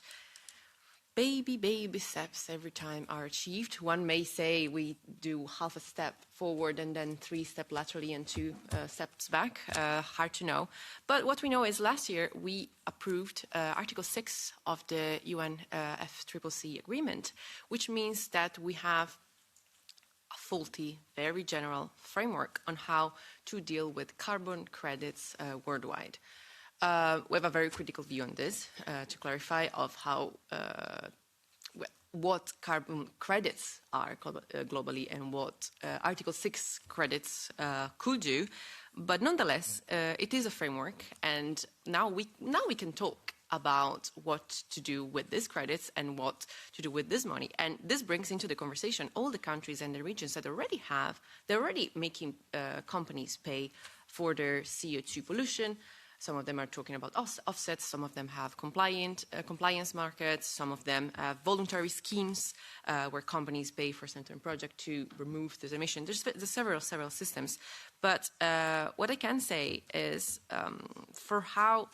baby steps every time are achieved. One may say we do half a step forward and then 3 steps laterally and 2 steps back. Hard to know. But what we know is last year we approved Article 6 of the UN FCCC agreement, which means that we have a faulty, very general framework on how to deal with carbon credits worldwide. We have a very critical view on this, to clarify, of how what carbon credits are globally and what Article 6 credits could do. But nonetheless, it is a framework, and now we can talk about what to do with these credits and what to do with this money. And this brings into the conversation all the countries and the regions that they're already making companies pay for their CO2 pollution. Some of them are talking about offsets, some of them have compliance markets, some of them have voluntary schemes where companies pay for a certain project to remove this emission. There's several systems. But what I can say is for how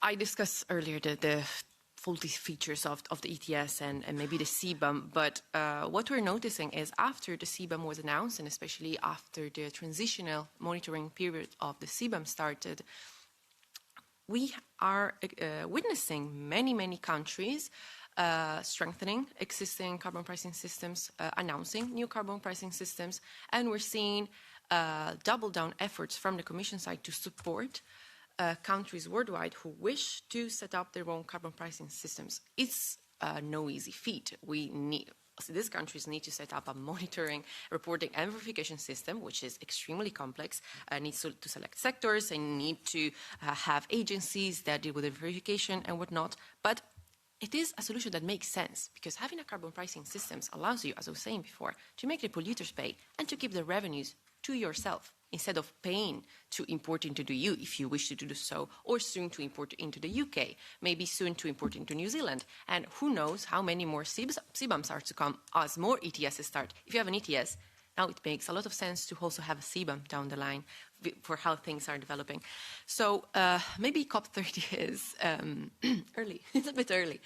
I discussed earlier the faulty features of the ETS and maybe the CBAM, but what we're noticing is after the CBAM was announced, and especially after the transitional monitoring period of the CBAM started, we are witnessing many countries strengthening existing carbon pricing systems, announcing new carbon pricing systems, and we're seeing double down efforts from the Commission side to support countries worldwide who wish to set up their own carbon pricing systems. It's no easy feat. These countries need to set up a monitoring, reporting and verification system, which is extremely complex, needs to select sectors and need to have agencies that deal with the verification and whatnot. But it is a solution that makes sense, because having a carbon pricing system allows you, as I was saying before, to make the polluters pay and to keep the revenues to yourself, instead of paying to import into the EU if you wish to do so, or soon to import into the UK, maybe soon to import into New Zealand. And who knows how many more CBAMs are to come as more ETSs start. If you have an ETS, now it makes a lot of sense to also have a CBAM down the line for how things are developing. So maybe COP30 is early. It's a bit early.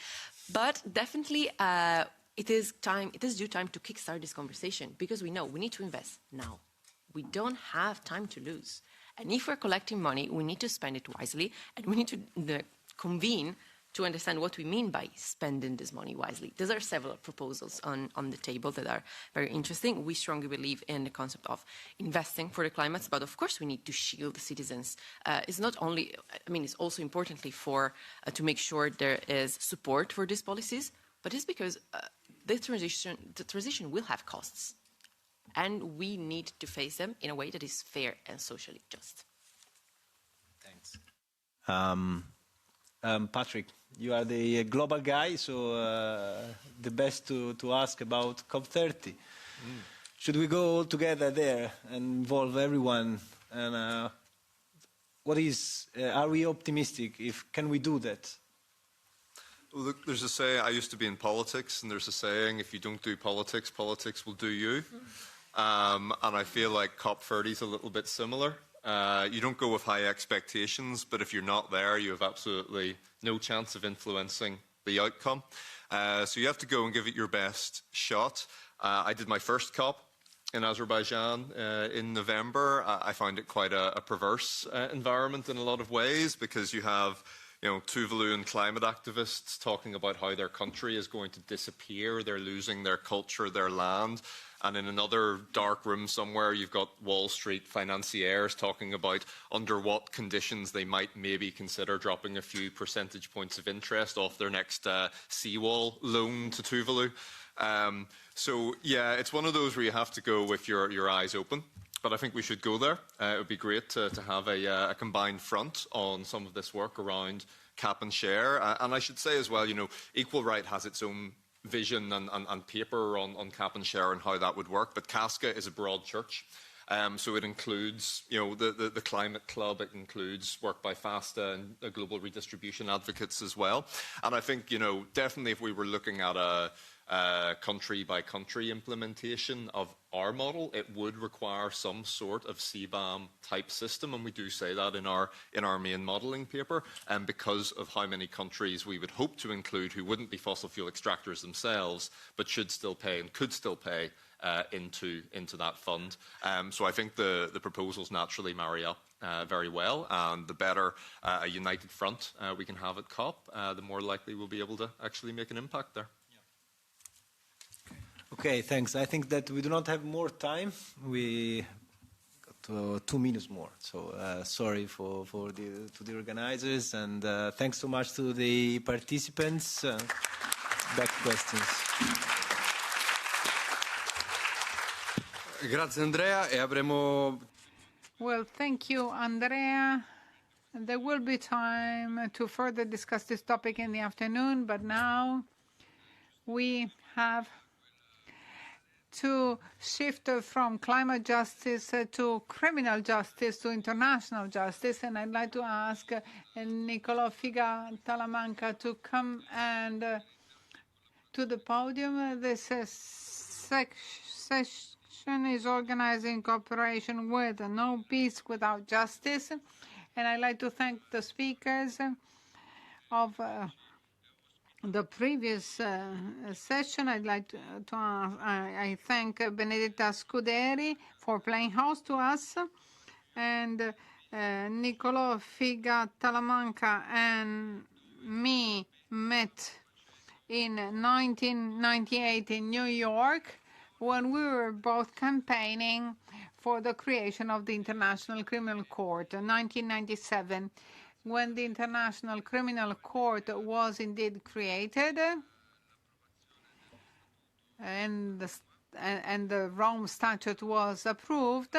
But definitely it is due time to kickstart this conversation, because we know we need to invest now. We don't have time to lose. And if we're collecting money, we need to spend it wisely, and we need to convene to understand what we mean by spending this money wisely. There are several proposals on the table that are very interesting. We strongly believe in the concept of investing for the climate, but of course we need to shield the citizens. It's not only, it's also importantly to make sure there is support for these policies, but it's because the transition will have costs. And we need to face them in a way that is fair and socially just. Thanks. Patrick, you are the global guy, so the best to ask about COP30. Should we go all together there and involve everyone? And are we optimistic? Can we do that? Well, look, there's a saying, I used to be in politics, and there's a saying, if you don't do politics, politics will do you. And I feel like COP30 is a little bit similar. You don't go with high expectations, but if you're not there, you have absolutely no chance of influencing the outcome. So you have to go and give it your best shot. I did my first COP in Azerbaijan in November. I found it quite a perverse environment in a lot of ways, because you have Tuvaluan climate activists talking about how their country is going to disappear, they're losing their culture, their land. And in another dark room somewhere, you've got Wall Street financiers talking about under what conditions they might maybe consider dropping a few percentage points of interest off their next seawall loan to Tuvalu. So, yeah, it's one of those where you have to go with your eyes open. But I think we should go there. It would be great to have a combined front on some of this work around cap and share. And I should say as well, Equal Right has its own vision and paper on cap and share and how that would work. But CASCA is a broad church. So it includes, the Climate Club, it includes work by FASTA and global redistribution advocates as well. And I think, definitely if we were looking at a country-by-country implementation of our model, it would require some sort of CBAM type system, and we do say that in our main modelling paper. And because of how many countries we would hope to include who wouldn't be fossil fuel extractors themselves, but should still pay and could still pay into that fund. So I think the proposals naturally marry up very well, and the better a united front we can have at COP, the more likely we'll be able to actually make an impact there. Okay, thanks. I think that we do not have more time. We got 2 minutes more. So sorry to the organizers, and thanks so much to the participants. Back questions. Grazie Andrea, e avremo... Well, thank you, Andrea. There will be time to further discuss this topic in the afternoon, but now we have to shift from climate justice to criminal justice to international justice, and I'd like to ask Nicolò Figa Talamanca to come and to the podium. This session is organized in cooperation with No Peace Without Justice, and I'd like to thank the speakers of the previous session. I'd like to I thank Benedetta Scuderi for playing host to us, and Nicolò Figa Talamanca and me met in 1998 in New York when we were both campaigning for the creation of the International Criminal Court in 1997. When the International Criminal Court was indeed created, and the Rome Statute was approved,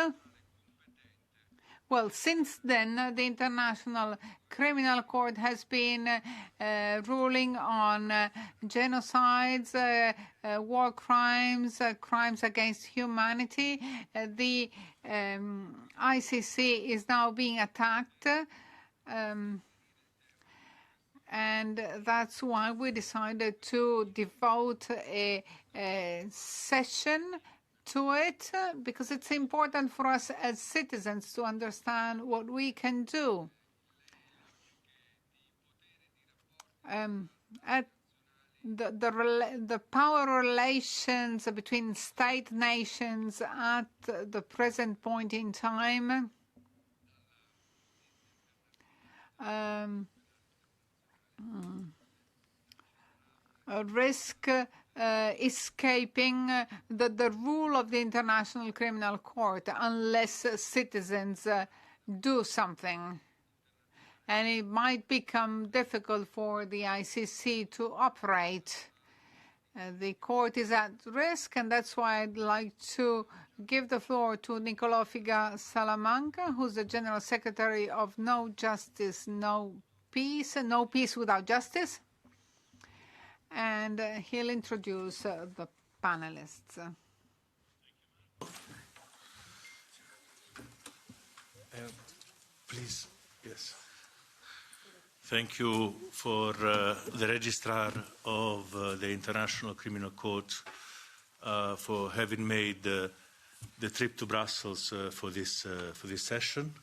well, since then, the International Criminal Court has been ruling on genocides, war crimes, crimes against humanity. The ICC is now being attacked. And that's why we decided to devote a session to it, because it's important for us as citizens to understand what we can do. At the power relations between state nations at the present point in time risk escaping the rule of the International Criminal Court unless citizens do something. And it might become difficult for the ICC to operate. The court is at risk, and that's why I'd like to give the floor to Nicolò Figa Salamanca, who's the General Secretary of No Justice, No Peace, No Peace Without Justice. And he'll introduce the panelists. Please, yes. Thank you for the Registrar of the International Criminal Court for having made the trip to Brussels for this session.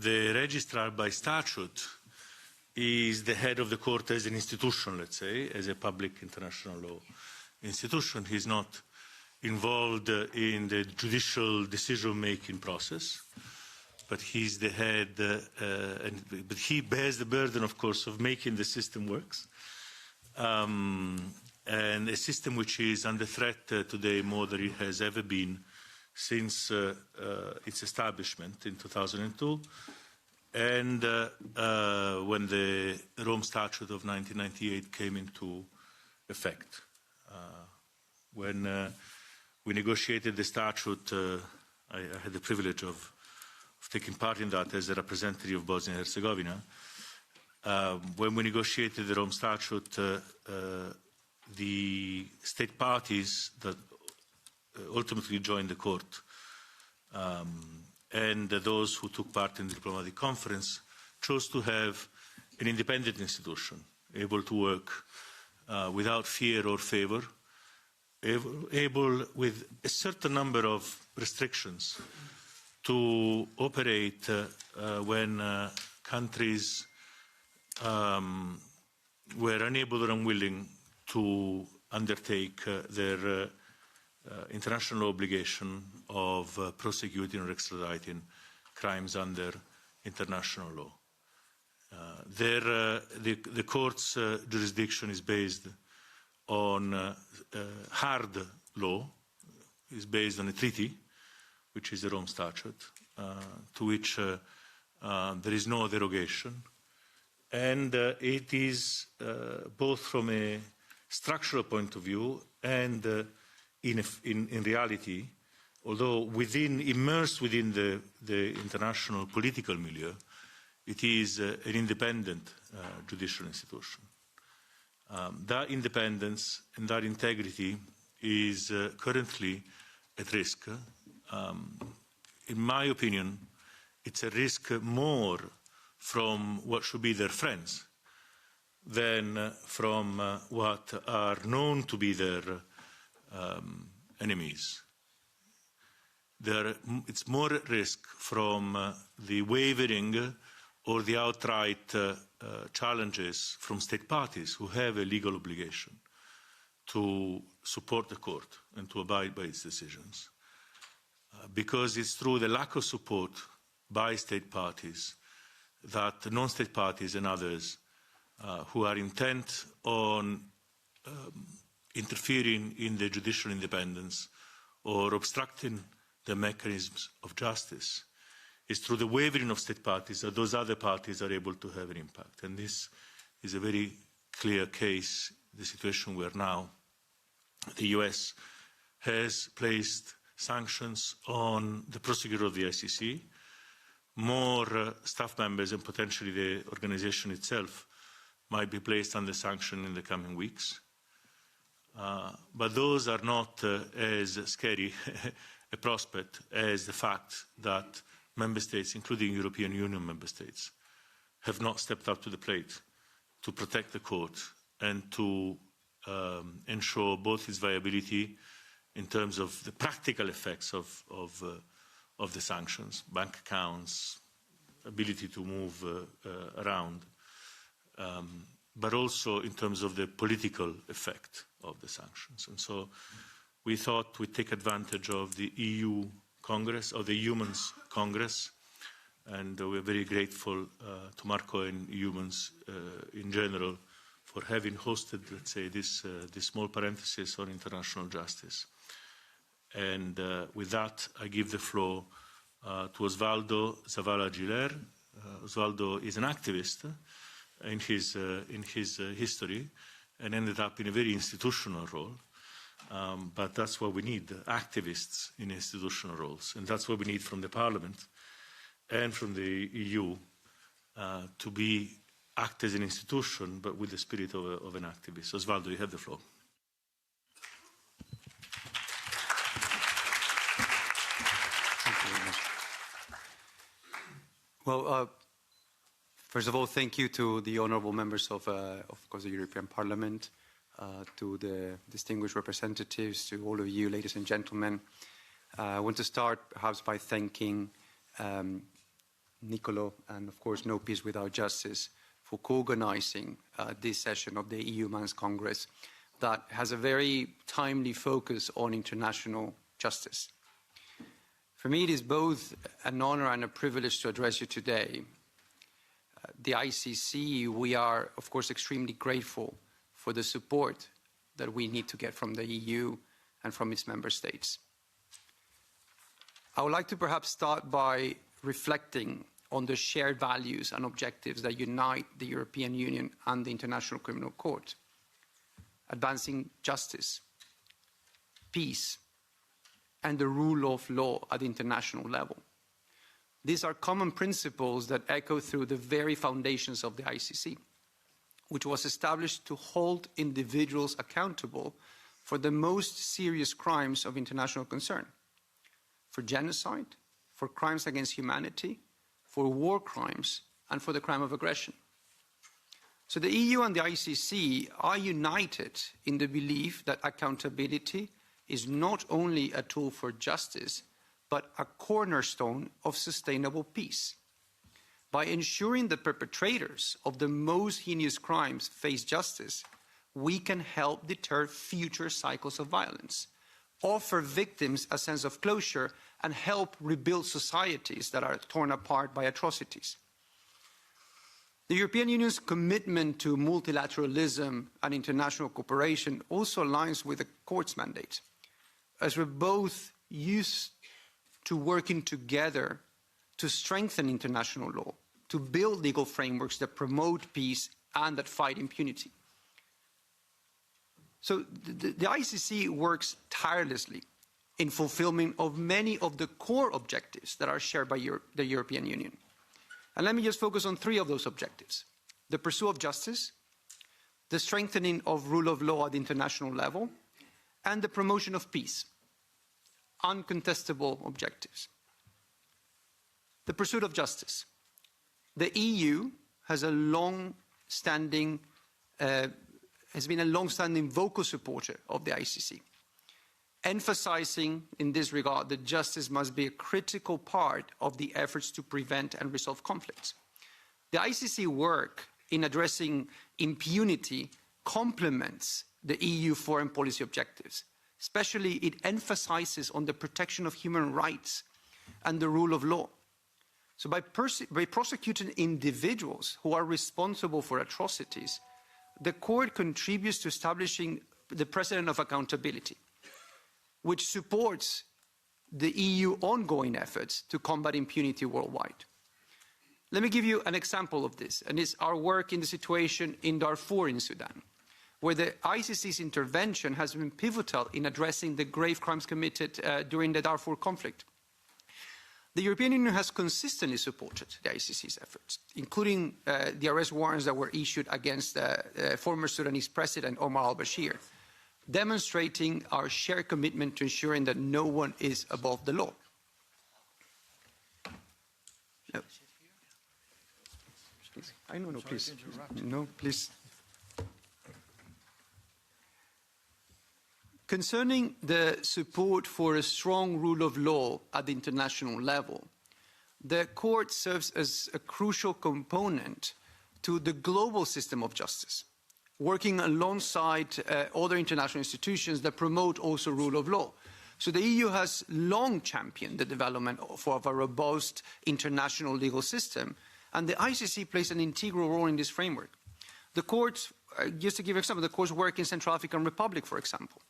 The Registrar by statute is the head of the court as an institution, let's say, as a public international law institution. He's not involved in the judicial decision-making process, but he's the head, but he bears the burden, of course, of making the system works. And a system which is under threat today more than it has ever been since its establishment in 2002. And when the Rome Statute of 1998 came into effect. When we negotiated the statute, I had the privilege of taking part in that as a representative of Bosnia and Herzegovina. When we negotiated the Rome Statute, the state parties that ultimately joined the court and those who took part in the diplomatic conference chose to have an independent institution, able to work without fear or favor, able with a certain number of restrictions to operate when countries were unable or unwilling to undertake their international obligation of prosecuting or extraditing crimes under international law. The court's jurisdiction is based on hard law, is based on a treaty, which is the Rome Statute, to which there is no derogation. And it is both from a structural point of view and in reality, although immersed within the international political milieu, it is an independent judicial institution. That independence and that integrity is currently at risk. In my opinion, it's a risk more from what should be their friends than from what are known to be their enemies. It's more at risk from the wavering or the outright challenges from state parties who have a legal obligation to support the court and to abide by its decisions. Because it's through the lack of support by state parties that non-state parties and others who are intent on interfering in the judicial independence or obstructing the mechanisms of justice, it's through the wavering of state parties that those other parties are able to have an impact. And this is a very clear case, the situation where now the US has placed sanctions on the prosecutor of the ICC. More staff members and potentially the organization itself might be placed under sanction in the coming weeks. But those are not as scary a prospect as the fact that member states, including European Union member states, have not stepped up to the plate to protect the court and to ensure both its viability in terms of the practical effects of the sanctions, bank accounts, ability to move around, but also in terms of the political effect of the sanctions. And so we thought we'd take advantage of the EU Congress, or the Eumans Congress, and we're very grateful to Marco and Eumans in general for having hosted, let's say, this small parenthesis on international justice. And with that, I give the floor to Osvaldo Zavala-Giler. Osvaldo is an activist in his history and ended up in a very institutional role. But that's what we need, activists in institutional roles. And that's what we need from the Parliament and from the EU to act as an institution, but with the spirit of an activist. Osvaldo, you have the floor. Well, first of all, thank you to the honourable members of course, the European Parliament, to the distinguished representatives, to all of you, ladies and gentlemen. I want to start perhaps by thanking Nicolo and, of course, No Peace Without Justice for co-organising this session of the Eumans Congress that has a very timely focus on international justice. For me, it is both an honour and a privilege to address you today. The ICC, we are, of course, extremely grateful for the support that we need to get from the EU and from its member states. I would like to perhaps start by reflecting on the shared values and objectives that unite the European Union and the International Criminal Court: advancing justice, peace, and the rule of law at the international level. These are common principles that echo through the very foundations of the ICC, which was established to hold individuals accountable for the most serious crimes of international concern: for genocide, for crimes against humanity, for war crimes, and for the crime of aggression. So the EU and the ICC are united in the belief that accountability is not only a tool for justice, but a cornerstone of sustainable peace. By ensuring that perpetrators of the most heinous crimes face justice, we can help deter future cycles of violence, offer victims a sense of closure, and help rebuild societies that are torn apart by atrocities. The European Union's commitment to multilateralism and international cooperation also aligns with the Court's mandate, as we're both used to working together to strengthen international law, to build legal frameworks that promote peace and that fight impunity. So the ICC works tirelessly in fulfillment of many of the core objectives that are shared by the European Union. And let me just focus on three of those objectives: the pursuit of justice, the strengthening of rule of law at the international level, and the promotion of peace. Uncontestable objectives. The pursuit of justice. The EU has a long-standing, has been a long-standing vocal supporter of the ICC, emphasizing in this regard that justice must be a critical part of the efforts to prevent and resolve conflicts. The ICC work in addressing impunity complements the EU foreign policy objectives. Especially, it emphasizes on the protection of human rights and the rule of law. So by prosecuting individuals who are responsible for atrocities, the Court contributes to establishing the precedent of accountability, which supports the EU ongoing efforts to combat impunity worldwide. Let me give you an example of this, and it's our work in the situation in Darfur in Sudan, where the ICC's intervention has been pivotal in addressing the grave crimes committed during the Darfur conflict. The European Union has consistently supported the ICC's efforts, including the arrest warrants that were issued against former Sudanese President Omar al-Bashir, demonstrating our shared commitment to ensuring that no one is above the law. No. No, please. No, please. Concerning the support for a strong rule of law at the international level, the Court serves as a crucial component to the global system of justice, working alongside other international institutions that promote also rule of law. So the EU has long championed the development of a robust international legal system, and the ICC plays an integral role in this framework. The Court, just to give an example, the Court's work in Central African Republic, for example,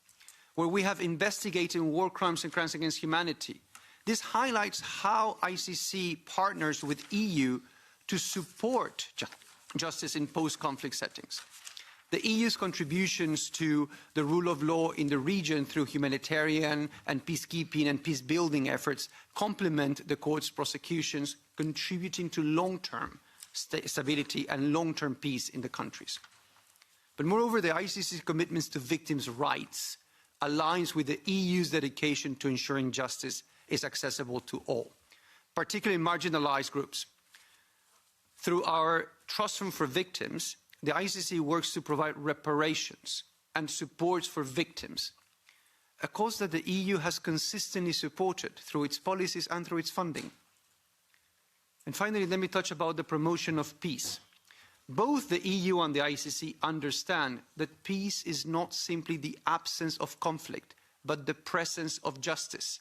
where we have investigated war crimes and crimes against humanity. This highlights how ICC partners with EU to support justice in post-conflict settings. The EU's contributions to the rule of law in the region through humanitarian and peacekeeping and peace-building efforts complement the Court's prosecutions, contributing to long-term stability and long-term peace in the countries. But moreover, the ICC's commitments to victims' rights aligns with the EU's dedication to ensuring justice is accessible to all, particularly marginalized groups. Through our Trust Fund for Victims, the ICC works to provide reparations and supports for victims, a cause that the EU has consistently supported through its policies and through its funding. And finally, let me touch about the promotion of peace. Both the EU and the ICC understand that peace is not simply the absence of conflict, but the presence of justice.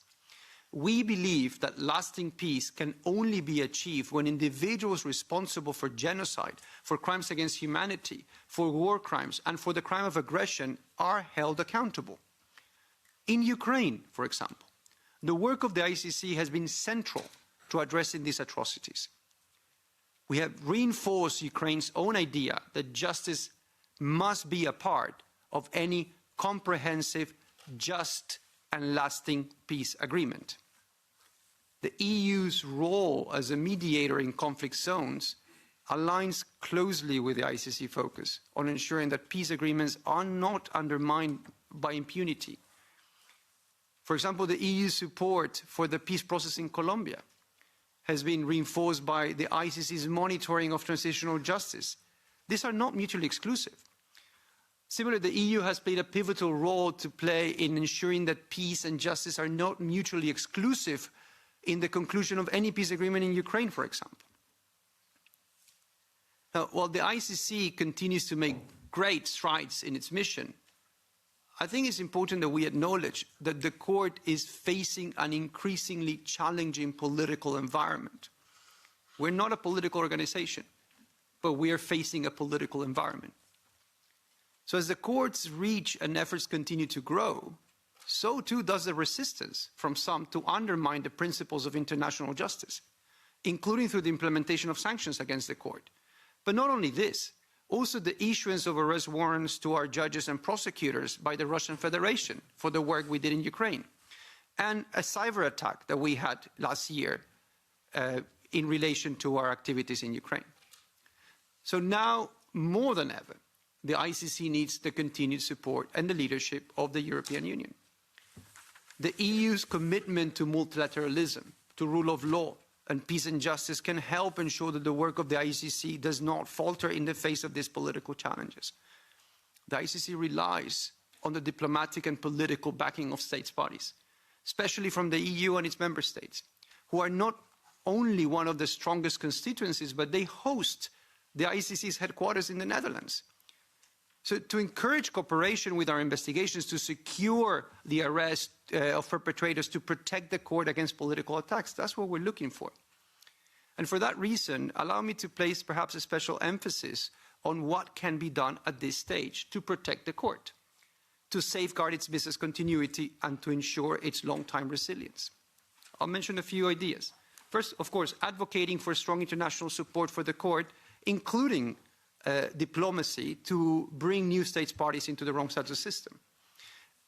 We believe that lasting peace can only be achieved when individuals responsible for genocide, for crimes against humanity, for war crimes, and for the crime of aggression are held accountable. In Ukraine, for example, the work of the ICC has been central to addressing these atrocities. We have reinforced Ukraine's own idea that justice must be a part of any comprehensive, just, and lasting peace agreement. The EU's role as a mediator in conflict zones aligns closely with the ICC focus on ensuring that peace agreements are not undermined by impunity. For example, the EU's support for the peace process in Colombia has been reinforced by the ICC's monitoring of transitional justice, These are not mutually exclusive. Similarly, the EU has played a pivotal role to play in ensuring that peace and justice are not mutually exclusive in the conclusion of any peace agreement in Ukraine, for example. Now, while the ICC continues to make great strides in its mission, I think it's important that we acknowledge that the court is facing an increasingly challenging political environment. We're not a political organization, but we are facing a political environment. So as the court's reach and efforts continue to grow, so too does the resistance from some to undermine the principles of international justice, including through the implementation of sanctions against the court. But not only this, also the issuance of arrest warrants to our judges and prosecutors by the Russian Federation for the work we did in Ukraine, and a cyber attack that we had last year in relation to our activities in Ukraine. So now, more than ever, the ICC needs the continued support and the leadership of the European Union. The EU's commitment to multilateralism, to rule of law, and peace and justice can help ensure that the work of the ICC does not falter in the face of these political challenges. The ICC relies on the diplomatic and political backing of states parties, especially from the EU and its member states, who are not only one of the strongest constituencies, but they host the ICC's headquarters in the Netherlands. So to encourage cooperation with our investigations, to secure the arrest of perpetrators, to protect the court against political attacks, that's what we're looking for. And for that reason, allow me to place perhaps a special emphasis on what can be done at this stage to protect the court, to safeguard its business continuity, and to ensure its long-time resilience. I'll mention a few ideas. First, of course, advocating for strong international support for the court, including diplomacy to bring new states parties into the Rome Statute system.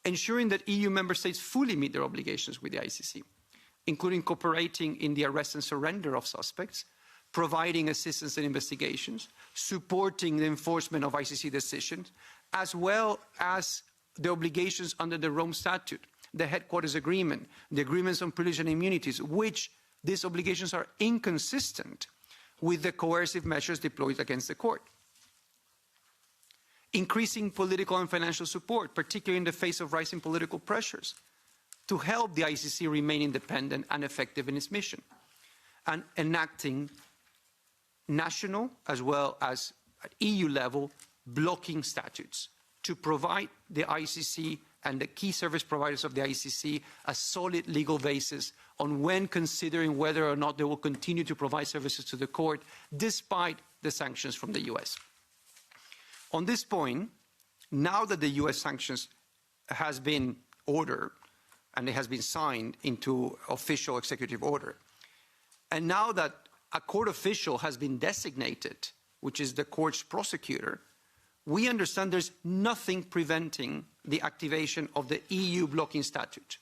Ensuring that EU member states fully meet their obligations with the ICC, including cooperating in the arrest and surrender of suspects, providing assistance in investigations, supporting the enforcement of ICC decisions, as well as the obligations under the Rome Statute, the headquarters agreement, the agreements on privilege and immunities, which these obligations are inconsistent with the coercive measures deployed against the court. Increasing political and financial support, particularly in the face of rising political pressures, to help the ICC remain independent and effective in its mission, and enacting national as well as at EU level blocking statutes to provide the ICC and the key service providers of the ICC a solid legal basis on when considering whether or not they will continue to provide services to the court despite the sanctions from the US. On this point, now that the US sanctions has been ordered and it has been signed into official executive order, and now that a court official has been designated, which is the court's prosecutor, we understand there's nothing preventing the activation of the EU blocking statute.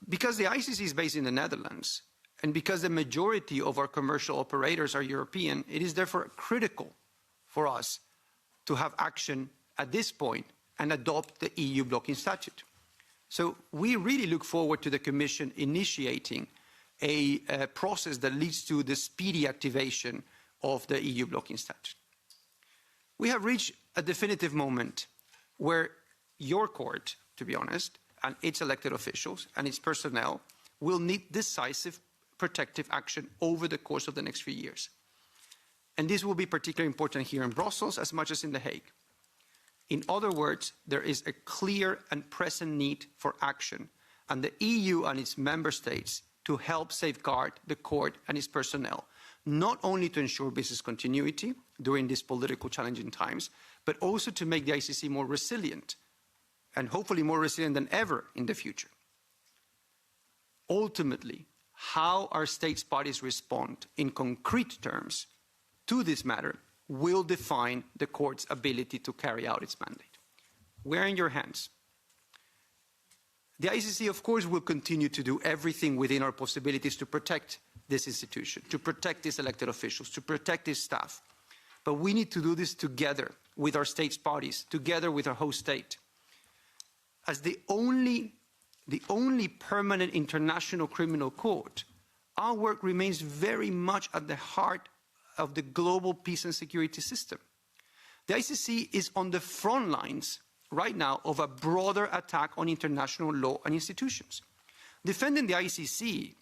Because the ICC is based in the Netherlands, and because the majority of our commercial operators are European, it is therefore critical for us to have action at this point and adopt the EU blocking statute. So we really look forward to the Commission initiating a process that leads to the speedy activation of the EU blocking statute. We have reached a definitive moment where your court, to be honest, and its elected officials and its personnel will need decisive protective action over the course of the next few years. And this will be particularly important here in Brussels as much as in The Hague. In other words, there is a clear and present need for action, and the EU and its member states to help safeguard the court and its personnel, not only to ensure business continuity during these political challenging times, but also to make the ICC more resilient, and hopefully more resilient than ever in the future. Ultimately, how our states parties respond in concrete terms to this matter will define the court's ability to carry out its mandate. We're in your hands. The ICC, of course, will continue to do everything within our possibilities to protect this institution, to protect these elected officials, to protect its staff. But we need to do this together with our states parties, together with our host state. As the only permanent international criminal court, our work remains very much at the heart of the global peace and security system. The ICC is on the front lines right now of a broader attack on international law and institutions. Defending the ICC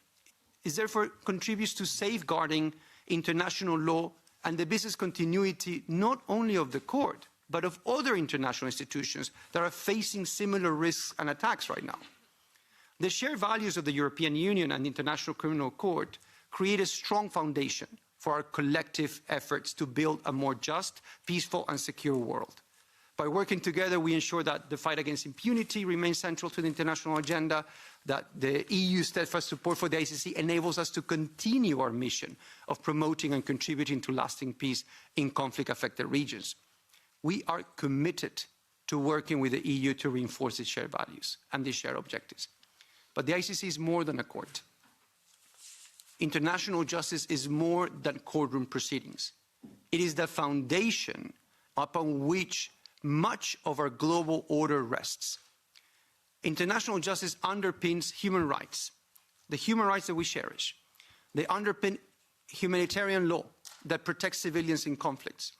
is therefore contributes to safeguarding international law and the business continuity not only of the court, but of other international institutions that are facing similar risks and attacks right now. The shared values of the European Union and the International Criminal Court create a strong foundation for our collective efforts to build a more just, peaceful, and secure world. By working together, we ensure that the fight against impunity remains central to the international agenda, that the EU's steadfast support for the ICC enables us to continue our mission of promoting and contributing to lasting peace in conflict-affected regions. We are committed to working with the EU to reinforce its shared values and these shared objectives. But the ICC is more than a court. International justice is more than courtroom proceedings. It is the foundation upon which much of our global order rests. International justice underpins human rights, the human rights that we cherish. They underpin humanitarian law that protects civilians in conflicts,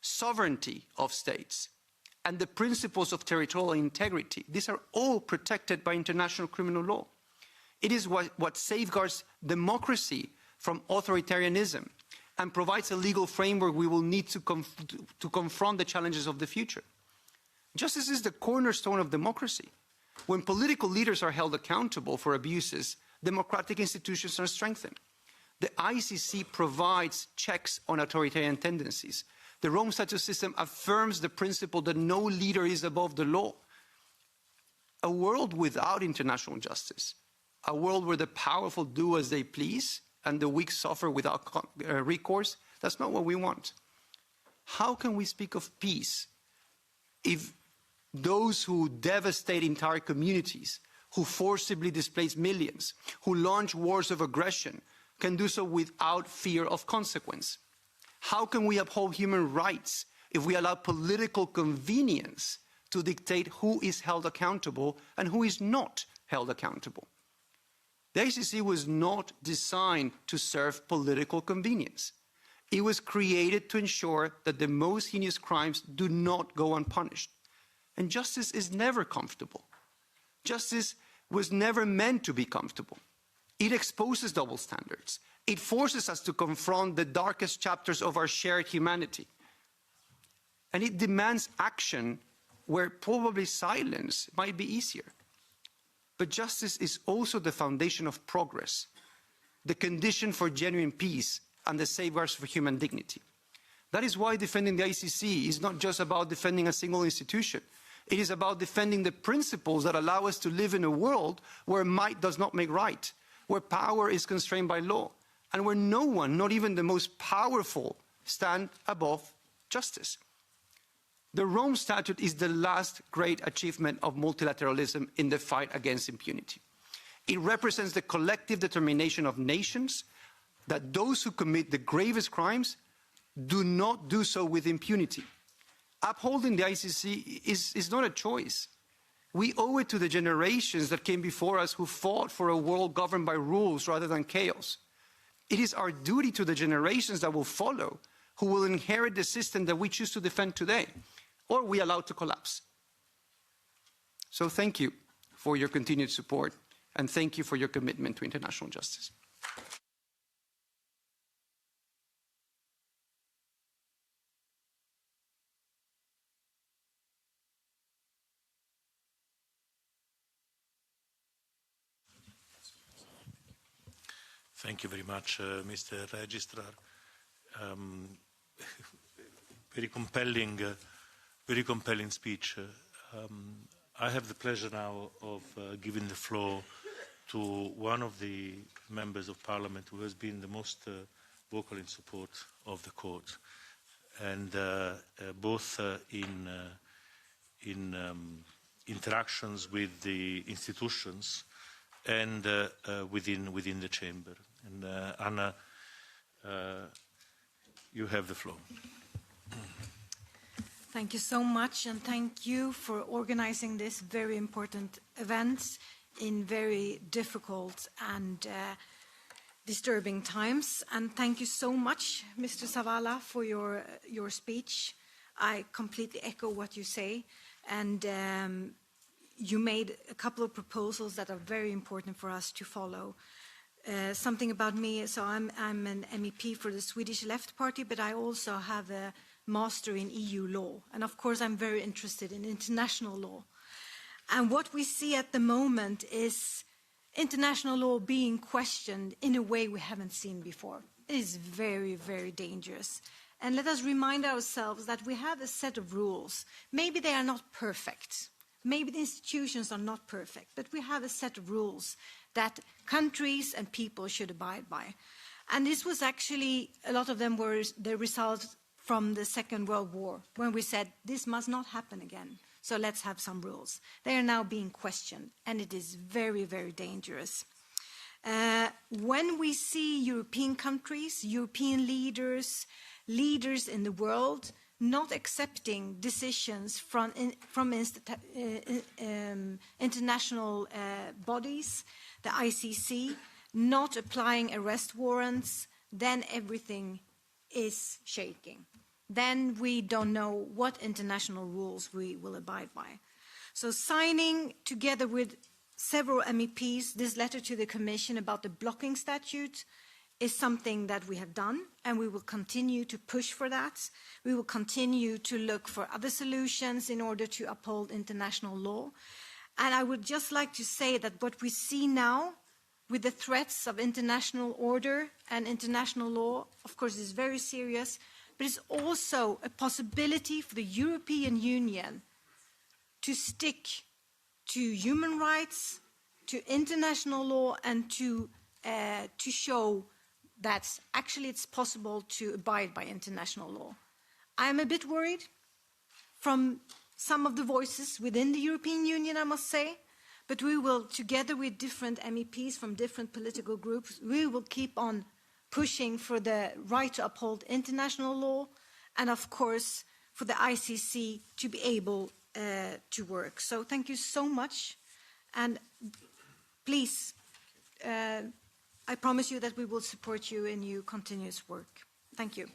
sovereignty of states, and the principles of territorial integrity. These are all protected by international criminal law. It is what safeguards democracy from authoritarianism and provides a legal framework we will need to confront the challenges of the future. Justice is the cornerstone of democracy. When political leaders are held accountable for abuses, democratic institutions are strengthened. The ICC provides checks on authoritarian tendencies. The Rome Statute system affirms the principle that no leader is above the law. A world without international justice, a world where the powerful do as they please and the weak suffer without recourse, that's not what we want. How can we speak of peace if those who devastate entire communities, who forcibly displace millions, who launch wars of aggression, can do so without fear of consequence? How can we uphold human rights if we allow political convenience to dictate who is held accountable and who is not held accountable? The ICC was not designed to serve political convenience. It was created to ensure that the most heinous crimes do not go unpunished. And justice is never comfortable. Justice was never meant to be comfortable. It exposes double standards. It forces us to confront the darkest chapters of our shared humanity. And it demands action where probably silence might be easier. But justice is also the foundation of progress, the condition for genuine peace and the safeguards for human dignity. That is why defending the ICC is not just about defending a single institution. It is about defending the principles that allow us to live in a world where might does not make right, where power is constrained by law, and where no one, not even the most powerful, stand above justice. The Rome Statute is the last great achievement of multilateralism in the fight against impunity. It represents the collective determination of nations that those who commit the gravest crimes do not do so with impunity. Upholding the ICC is not a choice. We owe it to the generations that came before us who fought for a world governed by rules rather than chaos. It is our duty to the generations that will follow, who will inherit the system that we choose to defend today, or we allow to collapse. So thank you for your continued support, and thank you for your commitment to international justice. Thank you very much, Mr. Registrar. Very compelling speech. I have the pleasure now of giving the floor to one of the members of Parliament who has been the most vocal in support of the court, and both in interactions with the institutions and within the chamber. And Anna, you have the floor. Thank you so much, and thank you for organizing this very important event in very difficult and disturbing times. And thank you so much, Mr. Zavala, for your speech. I completely echo what you say. And you made a couple of proposals that are very important for us to follow. Something about me, so I'm an MEP for the Swedish Left Party, but I also have a master in EU law. And of course, I'm very interested in international law. And what we see at the moment is international law being questioned in a way we haven't seen before. It is very, very dangerous. And let us remind ourselves that we have a set of rules. Maybe they are not perfect. Maybe the institutions are not perfect, but we have a set of rules that countries and people should abide by. And this was actually, a lot of them were the result from the Second World War, when we said, this must not happen again, so let's have some rules. They are now being questioned, and it is very, very dangerous. When we see European countries, European leaders in the world not accepting decisions from international bodies, the ICC, not applying arrest warrants, then everything is shaking. Then we don't know what international rules we will abide by. So signing, together with several MEPs, this letter to the Commission about the blocking statute is something that we have done, and we will continue to push for that. We will continue to look for other solutions in order to uphold international law. And I would just like to say that what we see now with the threats of international order and international law, of course, is very serious, but it's also a possibility for the European Union to stick to human rights, to international law, and to show that actually it's possible to abide by international law. I'm a bit worried from some of the voices within the European Union, I must say, but we will, together with different MEPs from different political groups, we will keep on pushing for the right to uphold international law and, of course, for the ICC to be able to work. So thank you so much. And please, I promise you that we will support you in your continuous work. Thank you.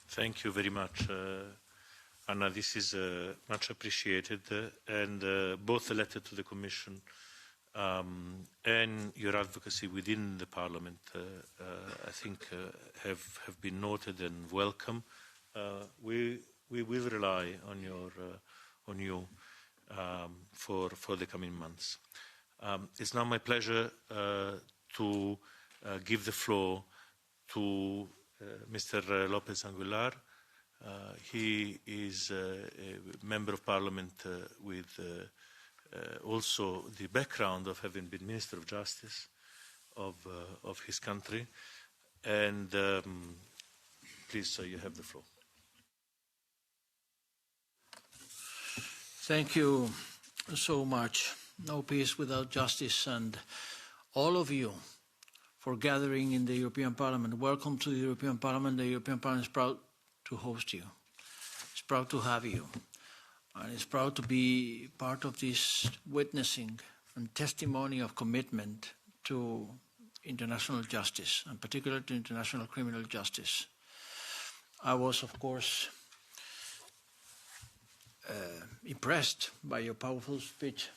Thank you very much, Anna. This is much appreciated. And both the letter to the Commission and your advocacy within the Parliament, I think, have been noted and welcome. We will rely on you for the coming months. It's now my pleasure to give the floor to Mr. López Aguilar. He is a member of Parliament with also the background of having been Minister of Justice of his country. And please, sir, you have the floor. Thank you so much. No peace without justice, and all of you for gathering in the European Parliament. Welcome to the European Parliament. The European Parliament is proud to host you. It's proud to have you. And it's proud to be part of this witnessing and testimony of commitment to international justice, and particularly to international criminal justice. I was, of course, impressed by your powerful speech,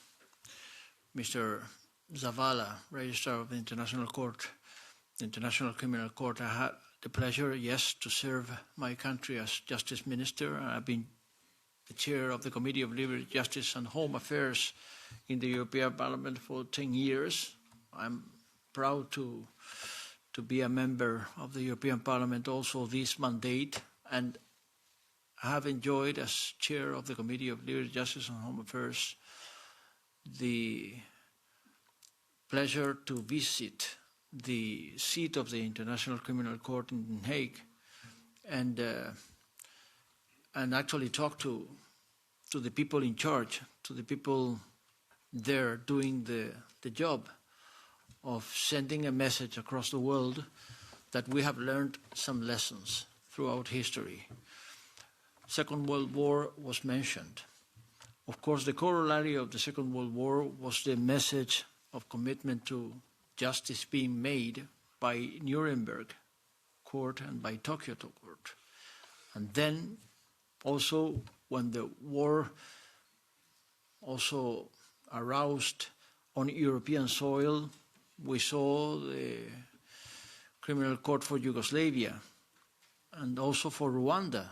Mr. Zavala, Registrar of the International Court, the International Criminal Court. I had the pleasure, yes, to serve my country as Justice Minister. I've been the chair of the Committee of Liberty, Justice and Home Affairs in the European Parliament for 10 years. I'm proud to be a member of the European Parliament also this mandate, and I have enjoyed, as chair of the Committee of Liberty, Justice and Home Affairs, the pleasure to visit the seat of the International Criminal Court in Den Hague and actually talk to the people in charge, to the people there doing the job of sending a message across the world that we have learned some lessons throughout history. Second World War was mentioned. Of course, the corollary of the Second World War was the message of commitment to justice being made by Nuremberg Court and by Tokyo Court. And then also when the war also aroused on European soil, we saw the Criminal Court for Yugoslavia and also for Rwanda.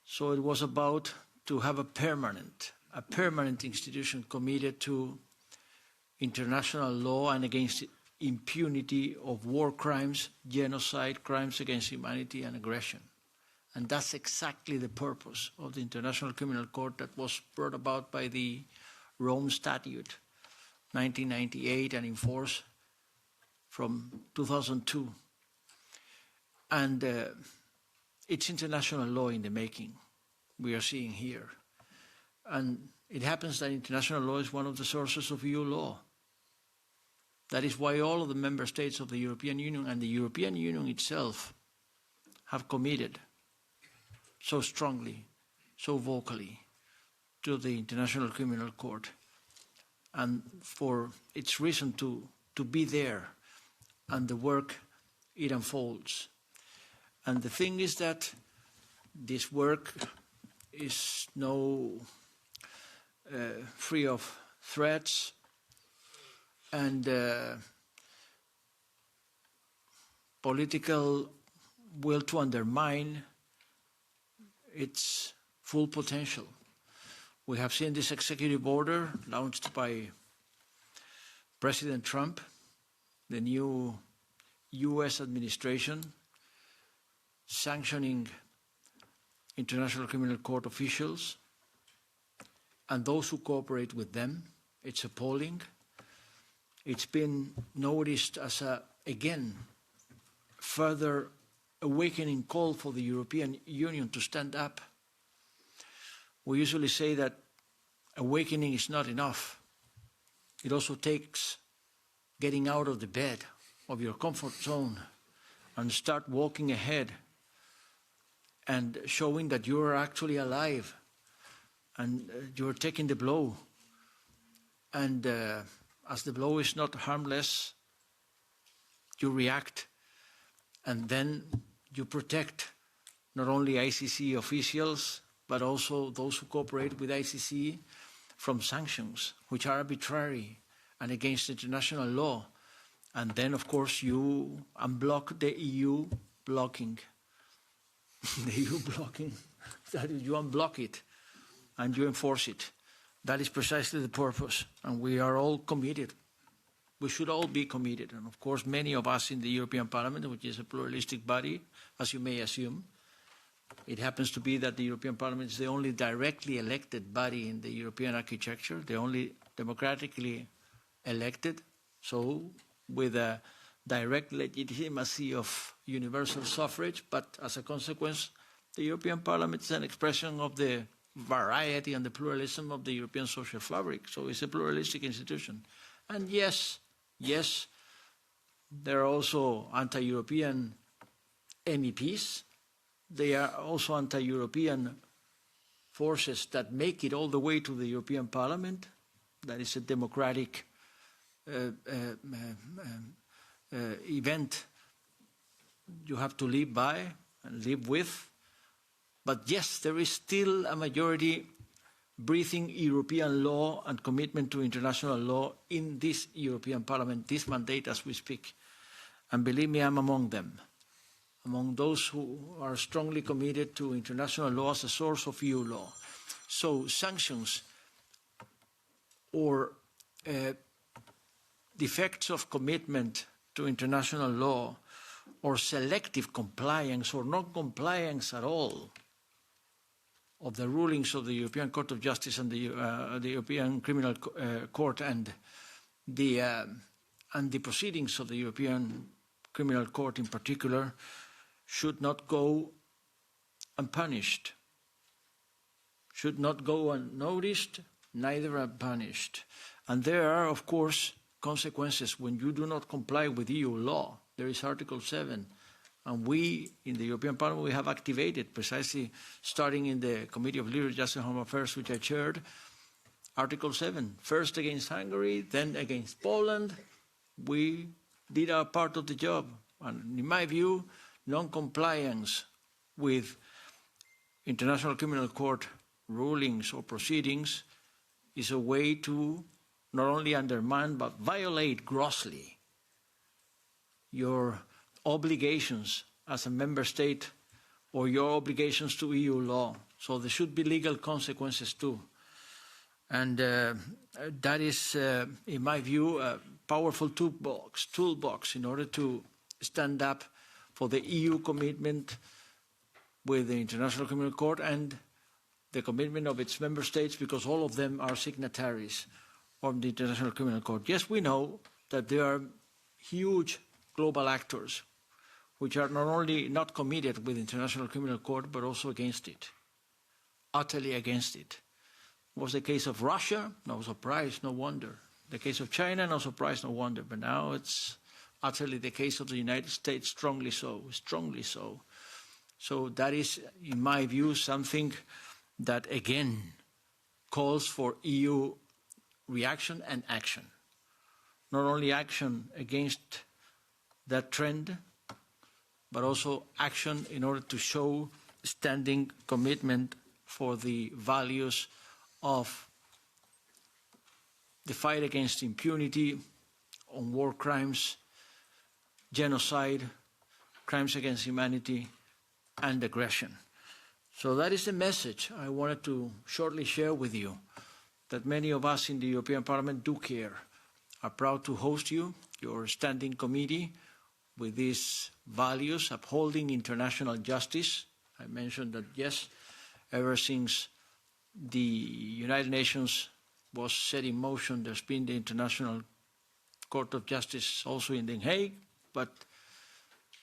So it was about to have a permanent institution committed to international law and against impunity of war crimes, genocide, crimes against humanity, and aggression. And that's exactly the purpose of the International Criminal Court that was brought about by the Rome Statute, 1998, and in force from 2002. And it's international law in the making, we are seeing here. And it happens that international law is one of the sources of EU law. That is why all of the member states of the European Union and the European Union itself have committed so strongly, so vocally to the International Criminal Court, and for its reason to be there and the work it unfolds. And the thing is that this work is no free of threats and political will to undermine its full potential. We have seen this executive order launched by President Trump, the new US administration, sanctioning International Criminal Court officials and those who cooperate with them. It's appalling. It's been noticed as a, again, further awakening call for the European Union to stand up. We usually say that awakening is not enough. It also takes getting out of the bed, of your comfort zone, and start walking ahead and showing that you are actually alive and you're taking the blow. And as the blow is not harmless, you react, and then you protect not only ICC officials, but also those who cooperate with ICC from sanctions, which are arbitrary and against international law. And then, of course, you unblock the EU blocking. The EU blocking, that is, you unblock it and you enforce it. That is precisely the purpose, and we are all committed. We should all be committed, and of course many of us in the European Parliament, which is a pluralistic body, as you may assume. It happens to be that the European Parliament is the only directly elected body in the European architecture, the only democratically elected, so with a direct legitimacy of universal suffrage, but as a consequence, the European Parliament is an expression of the variety and the pluralism of the European social fabric, so it's a pluralistic institution. And yes, there are also anti-European MEPs. They are also anti-European forces that make it all the way to the European Parliament. That is a democratic event you have to live by and live with. But yes, there is still a majority breathing European law and commitment to international law in this European Parliament, this mandate as we speak. And believe me, I'm among them, among those who are strongly committed to international law as a source of EU law. So sanctions or defects of commitment to international law or selective compliance or non-compliance at all of the rulings of the European Court of Justice and the European Criminal Court and the proceedings of the European Criminal Court in particular should not go unpunished, should not go unnoticed, neither unpunished. And there are, of course, consequences when you do not comply with EU law. There is Article 7 And we, in the European Parliament, we have activated, precisely starting in the Committee of Legal Justice and Home Affairs, which I chaired, Article 7, first against Hungary, then against Poland. We did our part of the job. And in my view, non-compliance with International Criminal Court rulings or proceedings is a way to not only undermine but violate grossly your obligations as a member state or your obligations to EU law. So there should be legal consequences too. And that is, in my view, a powerful toolbox in order to stand up for the EU commitment with the International Criminal Court and the commitment of its member states, because all of them are signatories of the International Criminal Court. Yes, we know that there are huge global actors which are not only not committed with the International Criminal Court, but also against it, utterly against it. It was the case of Russia, no surprise, no wonder. The case of China, no surprise, no wonder. But now it's utterly the case of the United States, strongly so, strongly so. So that is, in my view, something that, again, calls for EU reaction and action. Not only action against that trend, but also action in order to show standing commitment for the values of the fight against impunity, on war crimes, genocide, crimes against humanity, and aggression. So that is the message I wanted to shortly share with you, that many of us in the European Parliament do care, are proud to host you, your standing committee, with these values, upholding international justice. I mentioned that, yes, ever since the United Nations was set in motion, there's been the International Court of Justice also in The Hague, but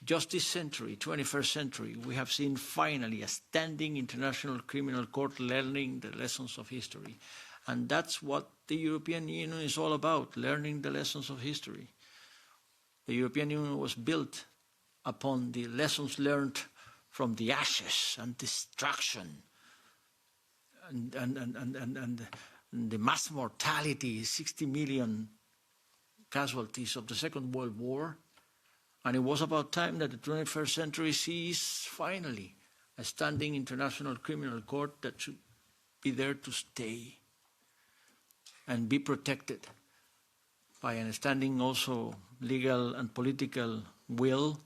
just this century, 21st century, we have seen finally a standing International Criminal Court learning the lessons of history. And that's what the European Union is all about, learning the lessons of history. The European Union was built upon the lessons learned from the ashes and destruction and the mass mortality, 60 million casualties of the Second World War. And it was about time that the 21st century sees finally a standing International Criminal Court that should be there to stay and be protected by an standing also legal and political will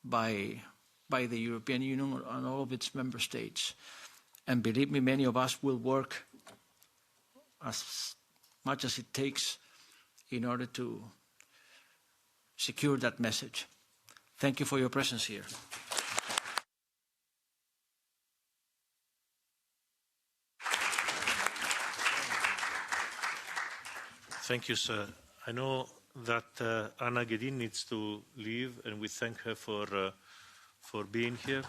by the European Union and all of its member states. And believe me, many of us will work as much as it takes in order to secure that message. Thank you for your presence here. Thank you, sir. I know that Anna Gedin needs to leave, and we thank her for being here.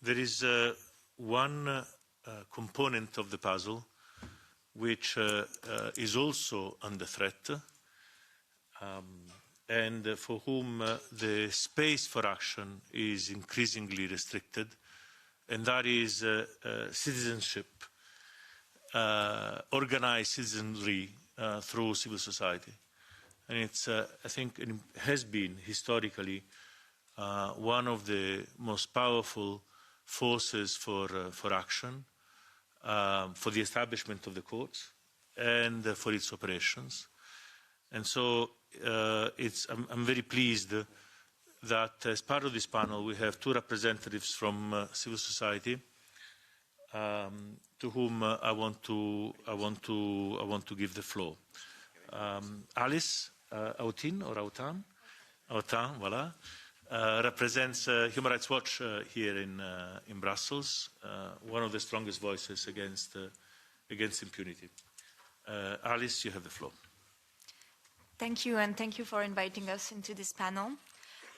There is one component of the puzzle which is also under threat, and for whom the space for action is increasingly restricted, and that is citizenship, organized citizenry through civil society. And it's, I think, it has been historically one of the most powerful forces for action, for the establishment of the courts and for its operations. And so I'm very pleased that as part of this panel we have two representatives from civil society to whom I want to give the floor. Alice Autin, or Autan, voilà, represents Human Rights Watch here in Brussels, one of the strongest voices against impunity. Alice, you have the floor. Thank you, and thank you for inviting us into this panel.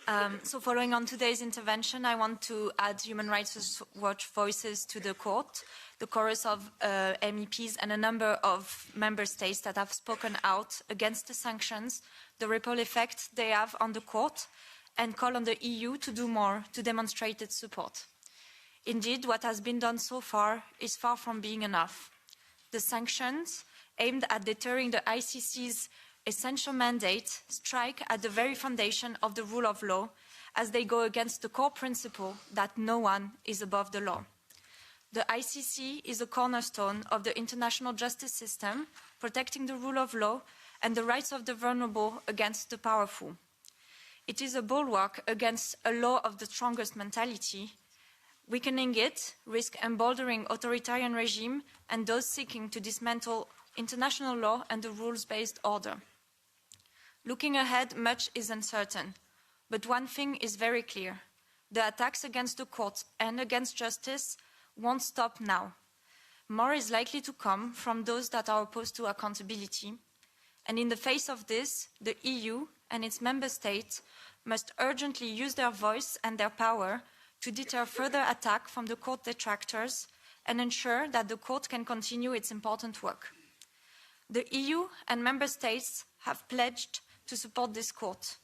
So following on today's intervention, I want to add Human Rights Watch voices to the court, the chorus of MEPs and a number of member states that have spoken out against the sanctions, the ripple effect they have on the court, and call on the EU to do more to demonstrate its support. Indeed, what has been done so far is far from being enough. The sanctions aimed at deterring the ICC's essential mandate strike at the very foundation of the rule of law, as they go against the core principle that no one is above the law. The ICC is a cornerstone of the international justice system, protecting the rule of law and the rights of the vulnerable against the powerful. It is a bulwark against a law of the strongest mentality. Weakening it risks emboldening authoritarian regime and those seeking to dismantle international law and the rules-based order. Looking ahead, much is uncertain, but one thing is very clear. The attacks against the courts and against justice won't stop now. More is likely to come from those that are opposed to accountability, and in the face of this, the EU and its member states must urgently use their voice and their power to deter further attack from the court detractors and ensure that the court can continue its important work. The EU and member states have pledged to support this court,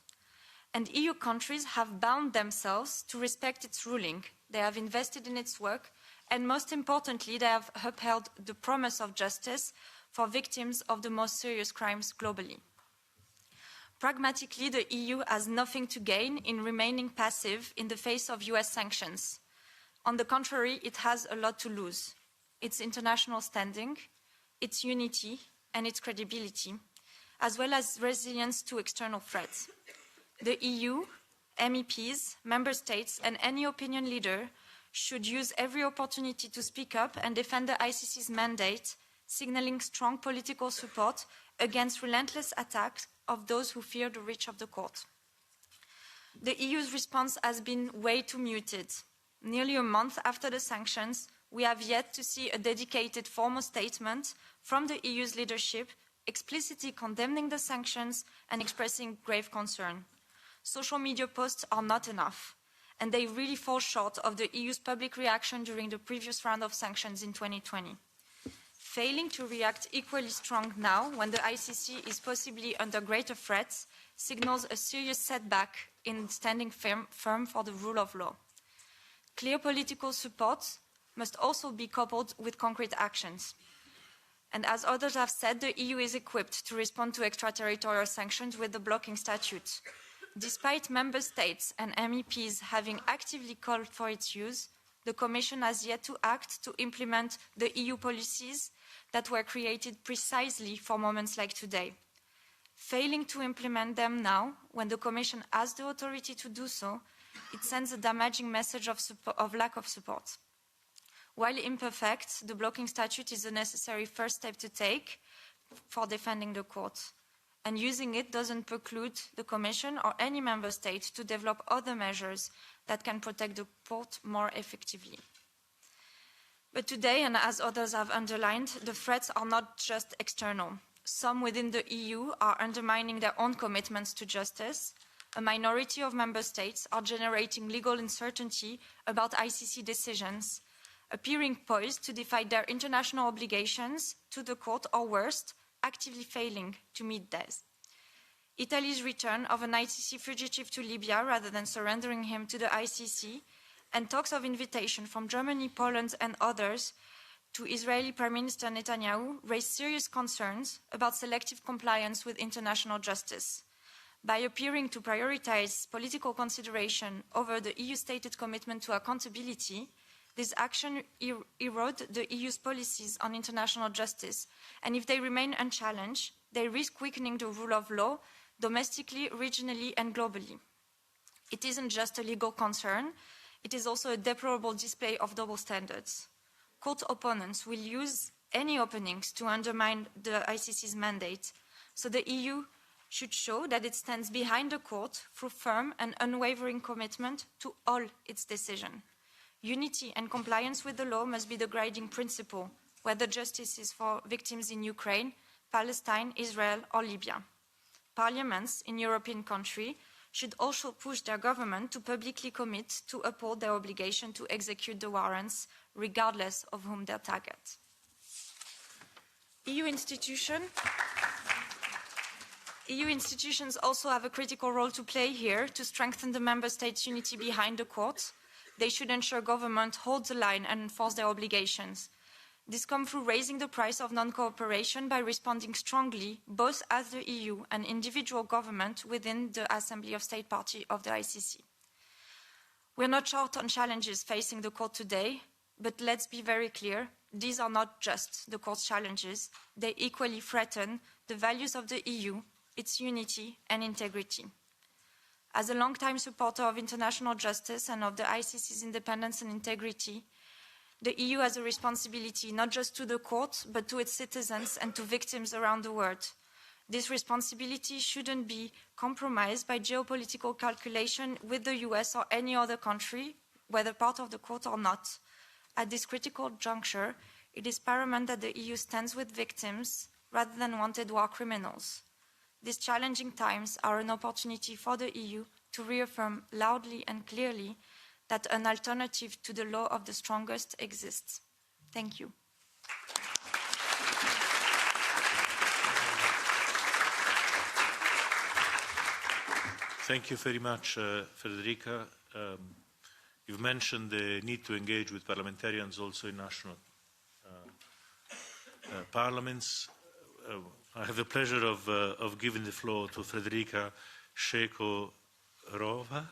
and EU countries have bound themselves to respect its ruling. They have invested in its work, and most importantly, they have upheld the promise of justice for victims of the most serious crimes globally. Pragmatically, the EU has nothing to gain in remaining passive in the face of US sanctions. On the contrary, it has a lot to lose: its international standing, its unity, and its credibility, as well as resilience to external threats. The EU, MEPs, member states, and any opinion leader should use every opportunity to speak up and defend the ICC's mandate, signaling strong political support against relentless attacks of those who fear the reach of the court. The EU's response has been way too muted. Nearly a month after the sanctions, we have yet to see a dedicated formal statement from the EU's leadership explicitly condemning the sanctions and expressing grave concern. Social media posts are not enough, and they really fall short of the EU's public reaction during the previous round of sanctions in 2020. Failing to react equally strong now, when the ICC is possibly under greater threats, signals a serious setback in standing firm for the rule of law. Clear political support must also be coupled with concrete actions. And as others have said, the EU is equipped to respond to extraterritorial sanctions with the blocking statute. Despite member states and MEPs having actively called for its use, the Commission has yet to act to implement the EU policies that were created precisely for moments like today. Failing to implement them now, when the Commission has the authority to do so, it sends a damaging message of lack of support. While imperfect, the blocking statute is a necessary first step to take for defending the court, and using it doesn't preclude the Commission or any member state to develop other measures that can protect the court more effectively. But today, and as others have underlined, the threats are not just external. Some within the EU are undermining their own commitments to justice. A minority of member states are generating legal uncertainty about ICC decisions, appearing poised to defy their international obligations to the court, or worst, actively failing to meet theirs. Italy's return of an ICC fugitive to Libya rather than surrendering him to the ICC, and talks of invitation from Germany, Poland, and others to Israeli Prime Minister Netanyahu raised serious concerns about selective compliance with international justice. By appearing to prioritize political consideration over the EU's stated commitment to accountability, this action erode the EU's policies on international justice, and if they remain unchallenged, they risk weakening the rule of law domestically, regionally, and globally. It isn't just a legal concern, it is also a deplorable display of double standards. Court opponents will use any openings to undermine the ICC's mandate, so the EU should show that it stands behind the court through firm and unwavering commitment to all its decisions. Unity and compliance with the law must be the guiding principle, whether justice is for victims in Ukraine, Palestine, Israel, or Libya. Parliaments in European countries should also push their government to publicly commit to uphold their obligation to execute the warrants, regardless of whom they target. EU institutions also have a critical role to play here to strengthen the member states' unity behind the court. They should ensure government holds the line and enforce their obligations. This comes through raising the price of non-cooperation by responding strongly, both as the EU and individual government within the Assembly of State Party of the ICC. We're not short on challenges facing the court today, but let's be very clear, these are not just the court's challenges, they equally threaten the values of the EU, its unity and integrity. As a long-time supporter of international justice and of the ICC's independence and integrity, the EU has a responsibility not just to the court, but to its citizens and to victims around the world. This responsibility shouldn't be compromised by geopolitical calculation with the US or any other country, whether part of the court or not. At this critical juncture, it is paramount that the EU stands with victims rather than wanted war criminals. These challenging times are an opportunity for the EU to reaffirm loudly and clearly that an alternative to the law of the strongest exists. Thank you. Thank you very much, Federica. You've mentioned the need to engage with parliamentarians also in national parliaments. I have the pleasure of giving the floor to Federica Shekoherova,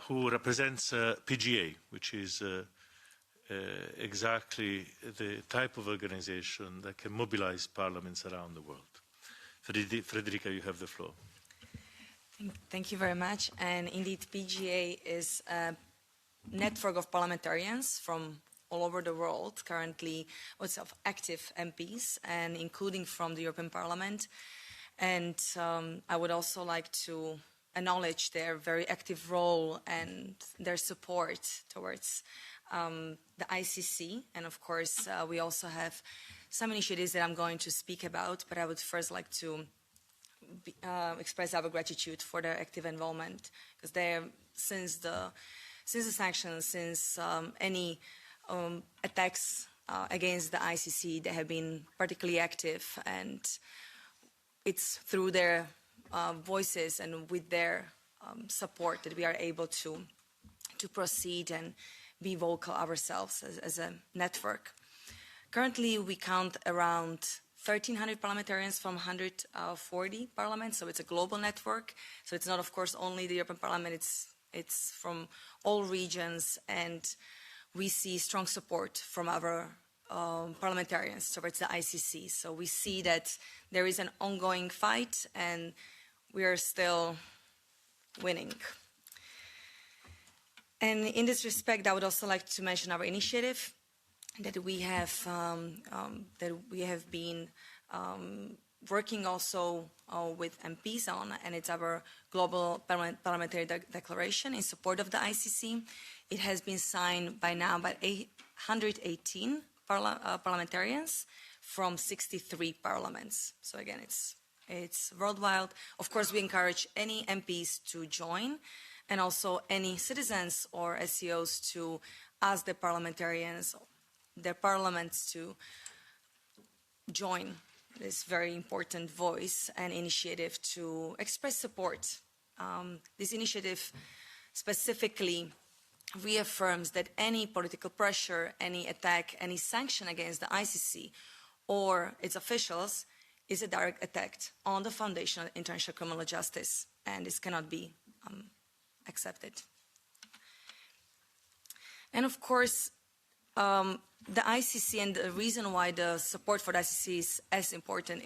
who represents PGA, which is exactly the type of organization that can mobilize parliaments around the world. Federica, you have the floor. Thank you very much. And indeed, PGA is a network of parliamentarians from all over the world, currently lots of active MPs, and including from the European Parliament. And I would also like to acknowledge their very active role and their support towards the ICC. And of course, we also have some initiatives that I'm going to speak about, but I would first like to express our gratitude for their active involvement, because they're, since the sanctions, since any attacks against the ICC, they have been particularly active, and it's through their voices and with their support that we are able to proceed and be vocal ourselves as a network. Currently, we count around 1,300 parliamentarians from 140 parliaments, so it's a global network. So it's not, of course, only the European Parliament, it's from all regions, and we see strong support from our parliamentarians towards the ICC. So we see that there is an ongoing fight, and we are still winning. And in this respect, I would also like to mention our initiative that we have been working also with MPs on, and it's our Global Parliamentary Declaration in support of the ICC. It has been signed by now by 118 parliamentarians from 63 parliaments. So again, it's worldwide. Of course, we encourage any MPs to join, and also any citizens or SCOs to ask their parliamentarians, their parliaments, to join this very important voice and initiative to express support. This initiative specifically reaffirms that any political pressure, any attack, any sanction against the ICC or its officials is a direct attack on the foundation of international criminal justice, and this cannot be accepted. And of course, the ICC, and the reason why the support for the ICC is as important,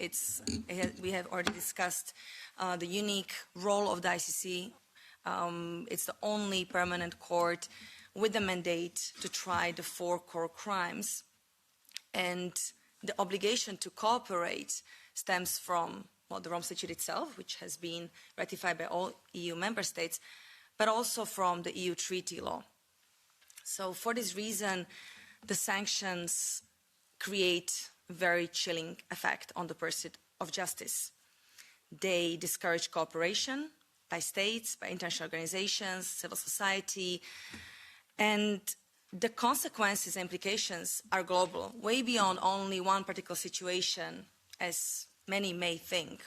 we have already discussed the unique role of the ICC. It's the only permanent court with the mandate to try the 4 core crimes, and the obligation to cooperate stems from, well, the Rome Statute itself, which has been ratified by all EU member states, but also from the EU treaty law. So for this reason, the sanctions create a very chilling effect on the pursuit of justice. They discourage cooperation by states, by international organizations, civil society, and the consequences and implications are global, way beyond only one particular situation, as many may think.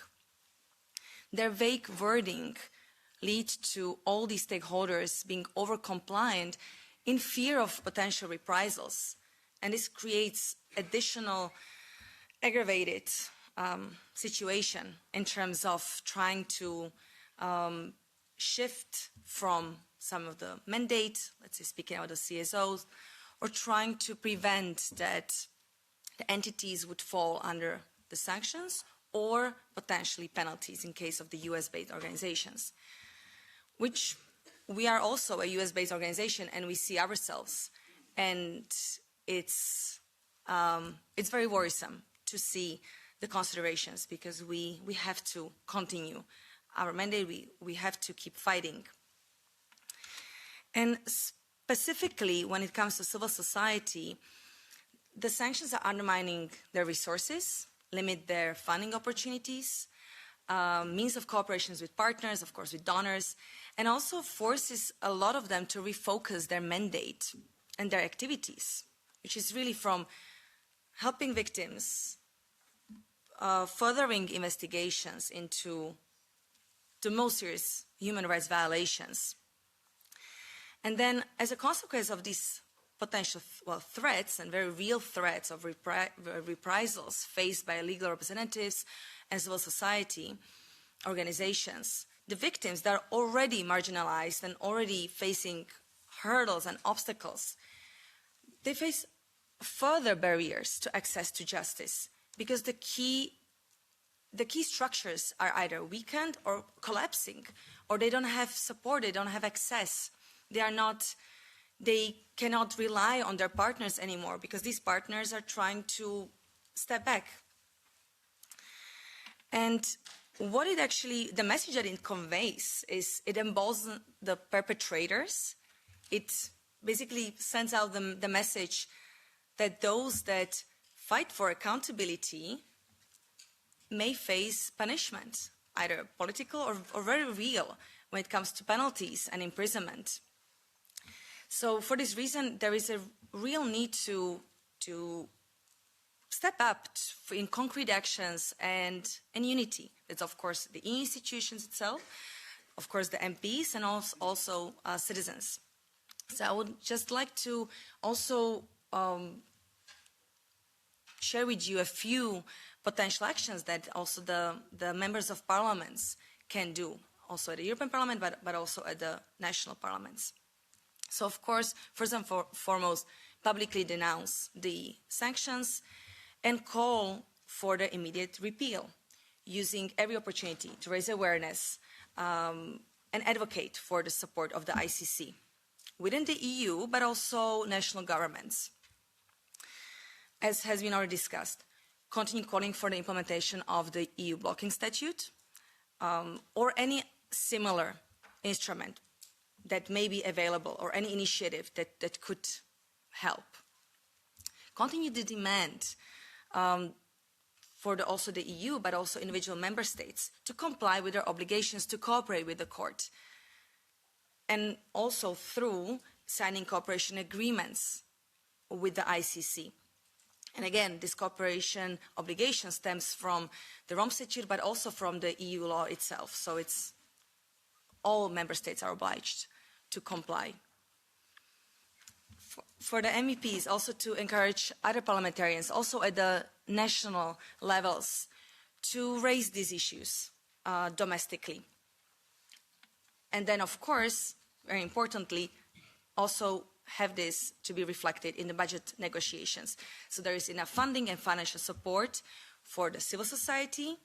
Their vague wording leads to all these stakeholders being over-compliant in fear of potential reprisals, and this creates additional aggravated situation in terms of trying to shift from some of the mandate, let's say speaking about the CSOs, or trying to prevent that the entities would fall under the sanctions or potentially penalties in case of the US-based organizations, which we are also a US-based organization and we see ourselves, and it's very worrisome to see the considerations because we have to continue our mandate, we have to keep fighting. And specifically when it comes to civil society, the sanctions are undermining their resources, limit their funding opportunities, means of cooperations with partners, of course with donors, and also forces a lot of them to refocus their mandate and their activities, which is really from helping victims, furthering investigations into the most serious human rights violations. And then as a consequence of these potential threats and very real threats of reprisals faced by legal representatives and civil society organizations, the victims that are already marginalized and already facing hurdles and obstacles, they face further barriers to access to justice because the key structures are either weakened or collapsing, or they don't have support, they don't have access. They cannot rely on their partners anymore because these partners are trying to step back. And what it actually, the message that it conveys is it emboldens the perpetrators. It basically sends out the message that those that fight for accountability may face punishment, either political or very real when it comes to penalties and imprisonment. So for this reason, there is a real need to step up in concrete actions and unity. It's, of course, the EU institutions itself, of course, the MPs, and also citizens. So I would just like to also share with you a few potential actions that also the members of parliaments can do, also at the European Parliament, but also at the national parliaments. So, of course, first and foremost, publicly denounce the sanctions and call for their immediate repeal, using every opportunity to raise awareness and advocate for the support of the ICC within the EU, but also national governments. As has been already discussed, continue calling for the implementation of the EU blocking statute or any similar instrument that may be available, or any initiative that could help. Continue to demand for also the EU, but also individual member states, to comply with their obligations to cooperate with the court, and also through signing cooperation agreements with the ICC. And again, this cooperation obligation stems from the Rome Statute, but also from the EU law itself. So it's all member states are obliged to comply. For the MEPs, also to encourage other parliamentarians, also at the national levels, to raise these issues domestically. And then, of course, very importantly, also have this to be reflected in the budget negotiations. So there is enough funding and financial support for the civil society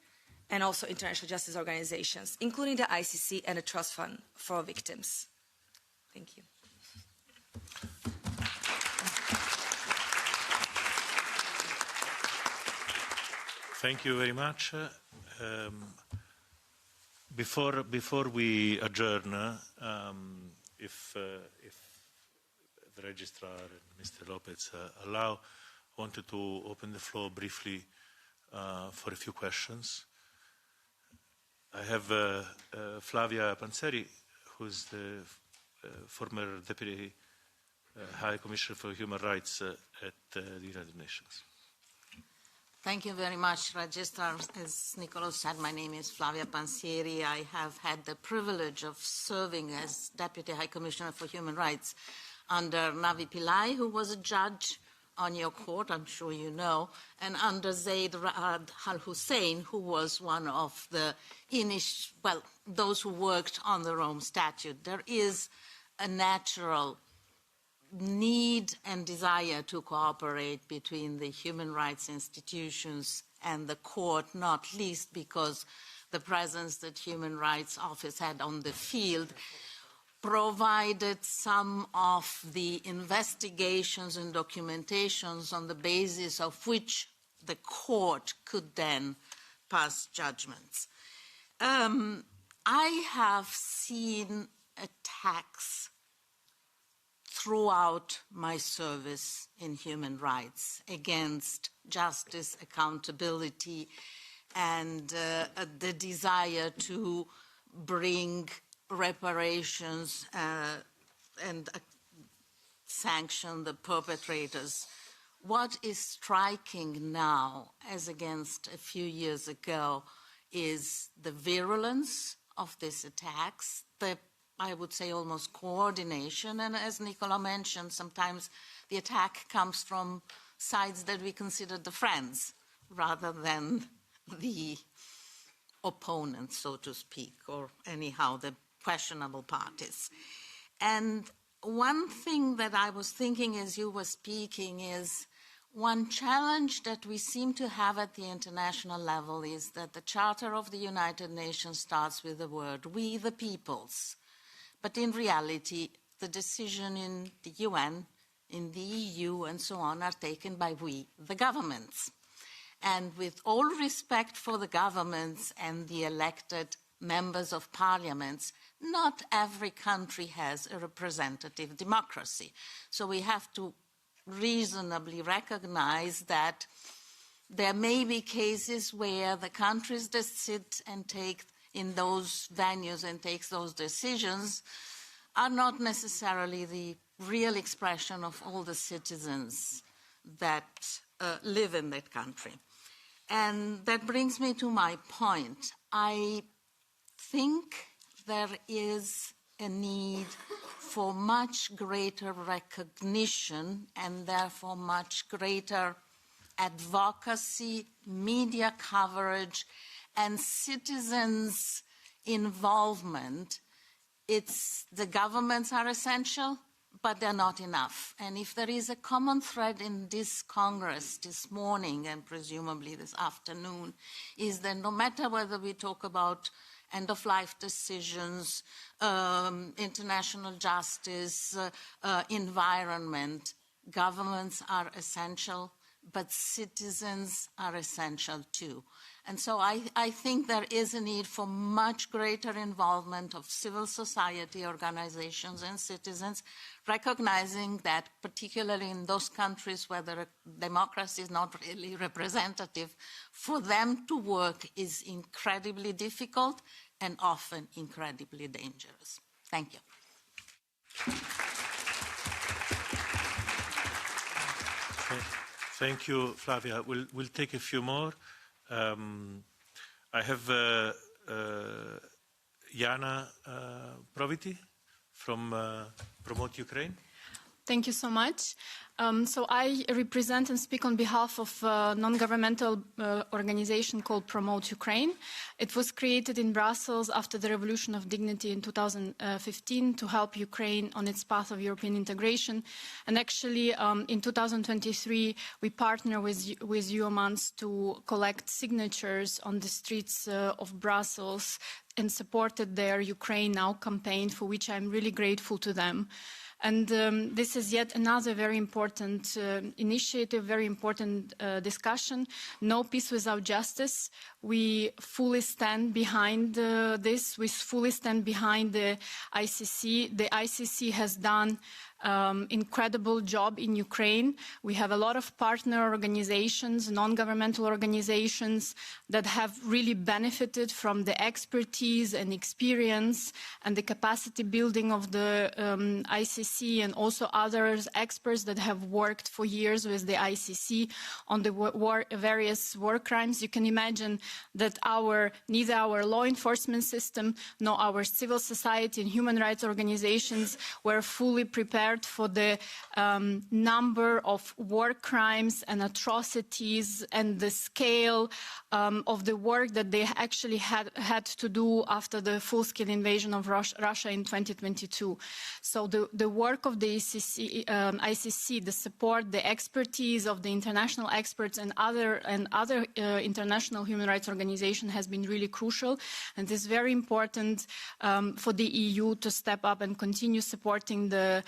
and also international justice organizations, including the ICC and the Trust Fund for Victims. Thank you. Thank you very much. Before we adjourn, if the registrar and Mr. Lopez allow, I wanted to open the floor briefly for a few questions. I have Flavia Panzeri, who's the former Deputy High Commissioner for Human Rights at the United Nations. Thank you very much, Registrar. As Niccolo said, my name is Flavia Pansieri. I have had the privilege of serving as Deputy High Commissioner for Human Rights under Navi Pillay, who was a judge on your court, I'm sure you know, and under Zaid Ra'ad al-Hussein, who was one of the those who worked on the Rome Statute. There is a natural need and desire to cooperate between the human rights institutions and the court, not least because the presence that Human Rights Office had on the field provided some of the investigations and documentations on the basis of which the court could then pass judgments. I have seen attacks throughout my service in human rights against justice, accountability, and the desire to bring reparations and sanction the perpetrators. What is striking now, as against a few years ago, is the virulence of these attacks, I would say almost coordination, and as Nicola mentioned, sometimes the attack comes from sides that we consider the friends rather than the opponents, so to speak, or anyhow the questionable parties. And one thing that I was thinking as you were speaking is one challenge that we seem to have at the international level is that the Charter of the United Nations starts with the word "we the peoples." But in reality, the decision in the UN, in the EU, and so on, are taken by we, the governments. And with all respect for the governments and the elected members of parliaments, not every country has a representative democracy. So we have to reasonably recognize that there may be cases where the countries that sit and take in those venues and takes those decisions are not necessarily the real expression of all the citizens that live in that country. And that brings me to my point. I think there is a need for much greater recognition and therefore much greater advocacy, media coverage, and citizens' involvement. The governments are essential, but they're not enough. And if there is a common thread in this Congress this morning and presumably this afternoon, is that no matter whether we talk about end-of-life decisions, international justice, environment, governments are essential, but citizens are essential too. And so I think there is a need for much greater involvement of civil society organizations and citizens, recognizing that particularly in those countries where the democracy is not really representative, for them to work is incredibly difficult and often incredibly dangerous. Thank you. Thank you, Flavia. We'll take a few more. I have Jana Proviti from Promote Ukraine. Thank you so much. So I represent and speak on behalf of a non-governmental organization called Promote Ukraine. It was created in Brussels after the Revolution of Dignity in 2015 to help Ukraine on its path of European integration. And actually, in 2023, we partner with Eumans to collect signatures on the streets of Brussels and supported their Ukraine Now campaign, for which I'm really grateful to them. And this is yet another very important initiative, very important discussion. No peace without justice. We fully stand behind this. We fully stand behind the ICC. The ICC has done incredible job in Ukraine. We have a lot of partner organizations, non-governmental organizations that have really benefited from the expertise and experience and the capacity building of the ICC, and also other experts that have worked for years with the ICC on the various war crimes. You can imagine that neither our law enforcement system nor our civil society and human rights organizations were fully prepared for the number of war crimes and atrocities and the scale of the work that they actually had to do after the full-scale invasion of Russia in 2022. So the work of the ICC, the support, the expertise of the international experts and other international human rights organizations has been really crucial, and it's very important for the EU to step up and continue supporting the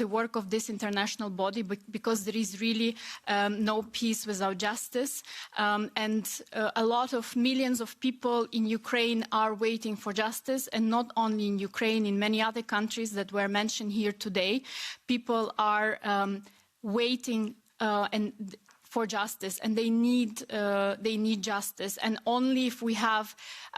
work of this international body, because there is really no peace without justice, and a lot of millions of people in Ukraine are waiting for justice, and not only in Ukraine, in many other countries that were mentioned here today. People are waiting for justice, and they need justice. And only if we have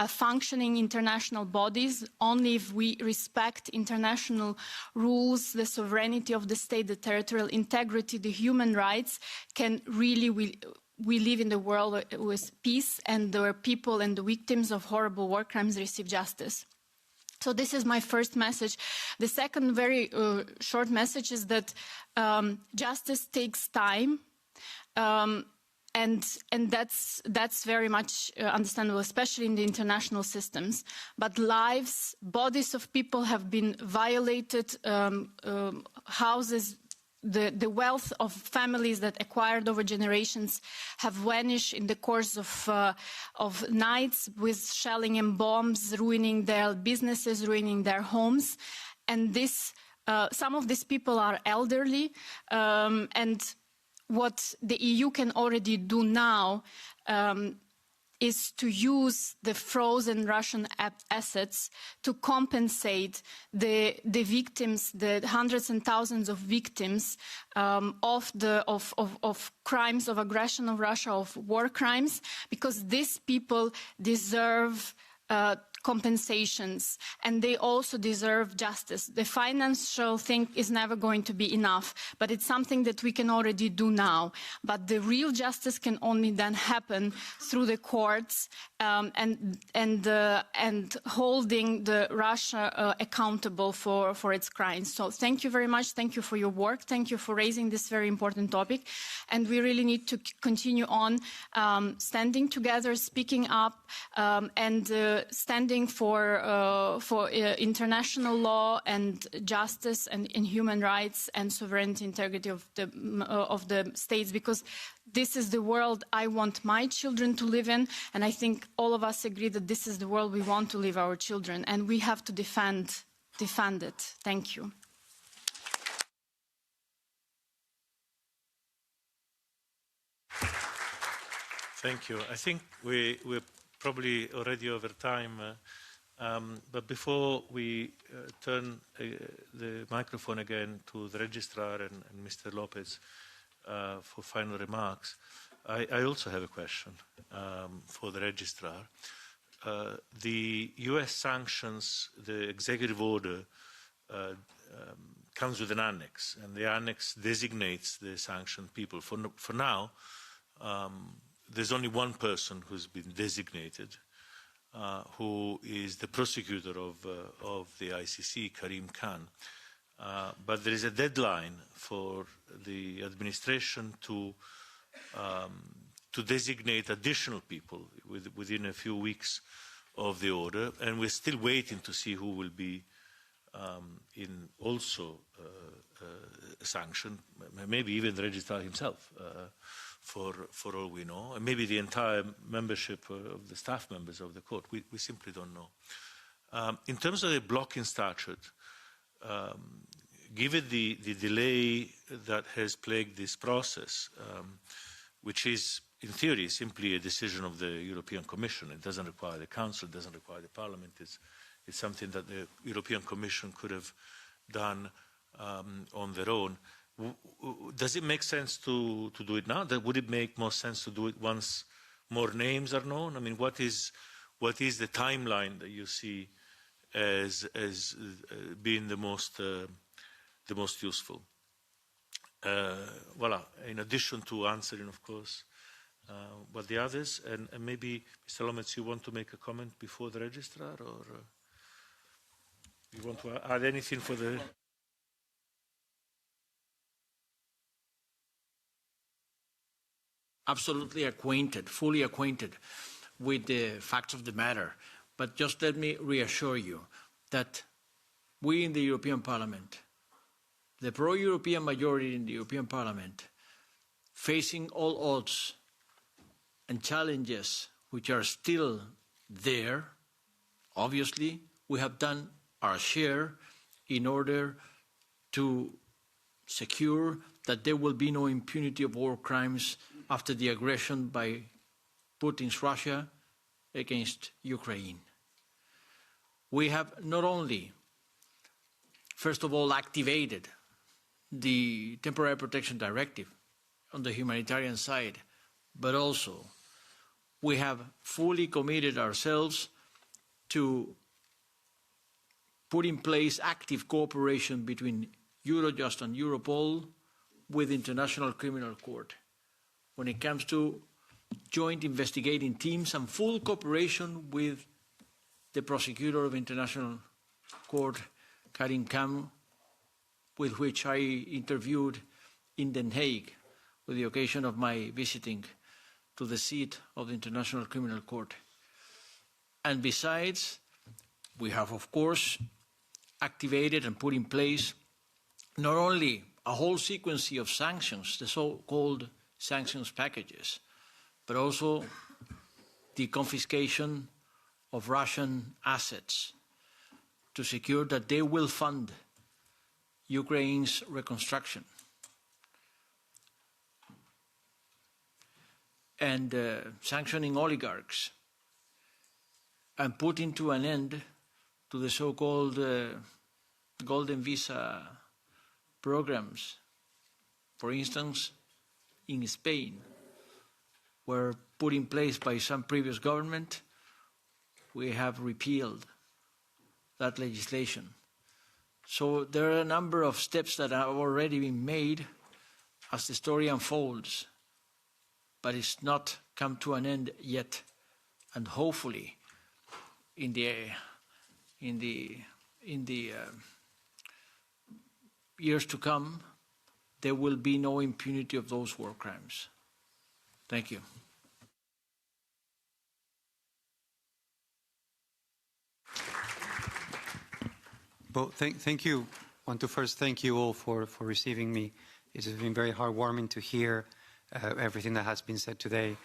functioning international bodies, only if we respect international rules, the sovereignty of the state, the territorial integrity, the human rights, can really we live in the world with peace, and the people and the victims of horrible war crimes receive justice. So this is my first message. The second very short message is that justice takes time. And that's very much understandable, especially in the international systems. But lives, bodies of people have been violated, houses, the wealth of families that acquired over generations have vanished in the course of nights, with shelling and bombs ruining their businesses, ruining their homes. And some of these people are elderly, and what the EU can already do now is to use the frozen Russian assets to compensate the victims, the hundreds and thousands of victims of crimes of aggression of Russia, of war crimes, because these people deserve compensations, and they also deserve justice. The financial thing is never going to be enough, but it's something that we can already do now. But the real justice can only then happen through the courts and holding the Russia accountable for its crimes. So thank you very much. Thank you for your work. Thank you for raising this very important topic. And we really need to continue on standing together, speaking up, and standing for international law and justice and in human rights and sovereignty, integrity of the states, because this is the world I want my children to live in, and I think all of us agree that this is the world we want to live our children, and we have to defend it. Thank you. Thank you. I think we're probably already over time, but before we turn the microphone again to the registrar and Mr. Lopez for final remarks, I also have a question for the registrar. The US sanctions, the executive order, comes with an annex, and the annex designates the sanctioned people. For now, there's only one person who's been designated, who is the prosecutor of the ICC, Karim Khan. But there is a deadline for the administration to designate additional people within a few weeks of the order, and we're still waiting to see who will be also sanctioned, maybe even the registrar himself, for all we know, and maybe the entire membership of the staff members of the court. We simply don't know. In terms of the blocking statute, given the delay that has plagued this process, which is, in theory, simply a decision of the European Commission. It doesn't require the Council, it doesn't require the Parliament. It's something that the European Commission could have done on their own. Does it make sense to do it now? Would it make more sense to do it once more names are known? I mean, what is the timeline that you see as being the most useful? Voila. In addition to answering, of course, what the others, and maybe Mr. Lomets, you want to make a comment before the registrar, or you want to add anything for the? Absolutely acquainted, fully acquainted with the facts of the matter. But just let me reassure you that we in the European Parliament, the pro-European majority in the European Parliament, facing all odds and challenges which are still there, obviously, we have done our share in order to secure that there will be no impunity of war crimes after the aggression by Putin's Russia against Ukraine. We have not only, first of all, activated the Temporary Protection Directive on the humanitarian side, but also we have fully committed ourselves to put in place active cooperation between Eurojust and Europol with the International Criminal Court when it comes to joint investigating teams and full cooperation with the prosecutor of International Court, Karim Khan, with which I interviewed in Den Haag with the occasion of my visiting to the seat of the International Criminal Court. And besides, we have, of course, activated and put in place not only a whole sequence of sanctions, the so-called sanctions packages, but also the confiscation of Russian assets to secure that they will fund Ukraine's reconstruction. And sanctioning oligarchs and putting to an end to the so-called golden visa programs. For instance, in Spain, were put in place by some previous government, we have repealed that legislation. So there are a number of steps that have already been made as the story unfolds, but it's not come to an end yet. And hopefully, in the years to come, there will be no impunity of those war crimes. Thank you. Well, thank you. I want to first thank you all for receiving me. It has been very heartwarming to hear everything that has been said today.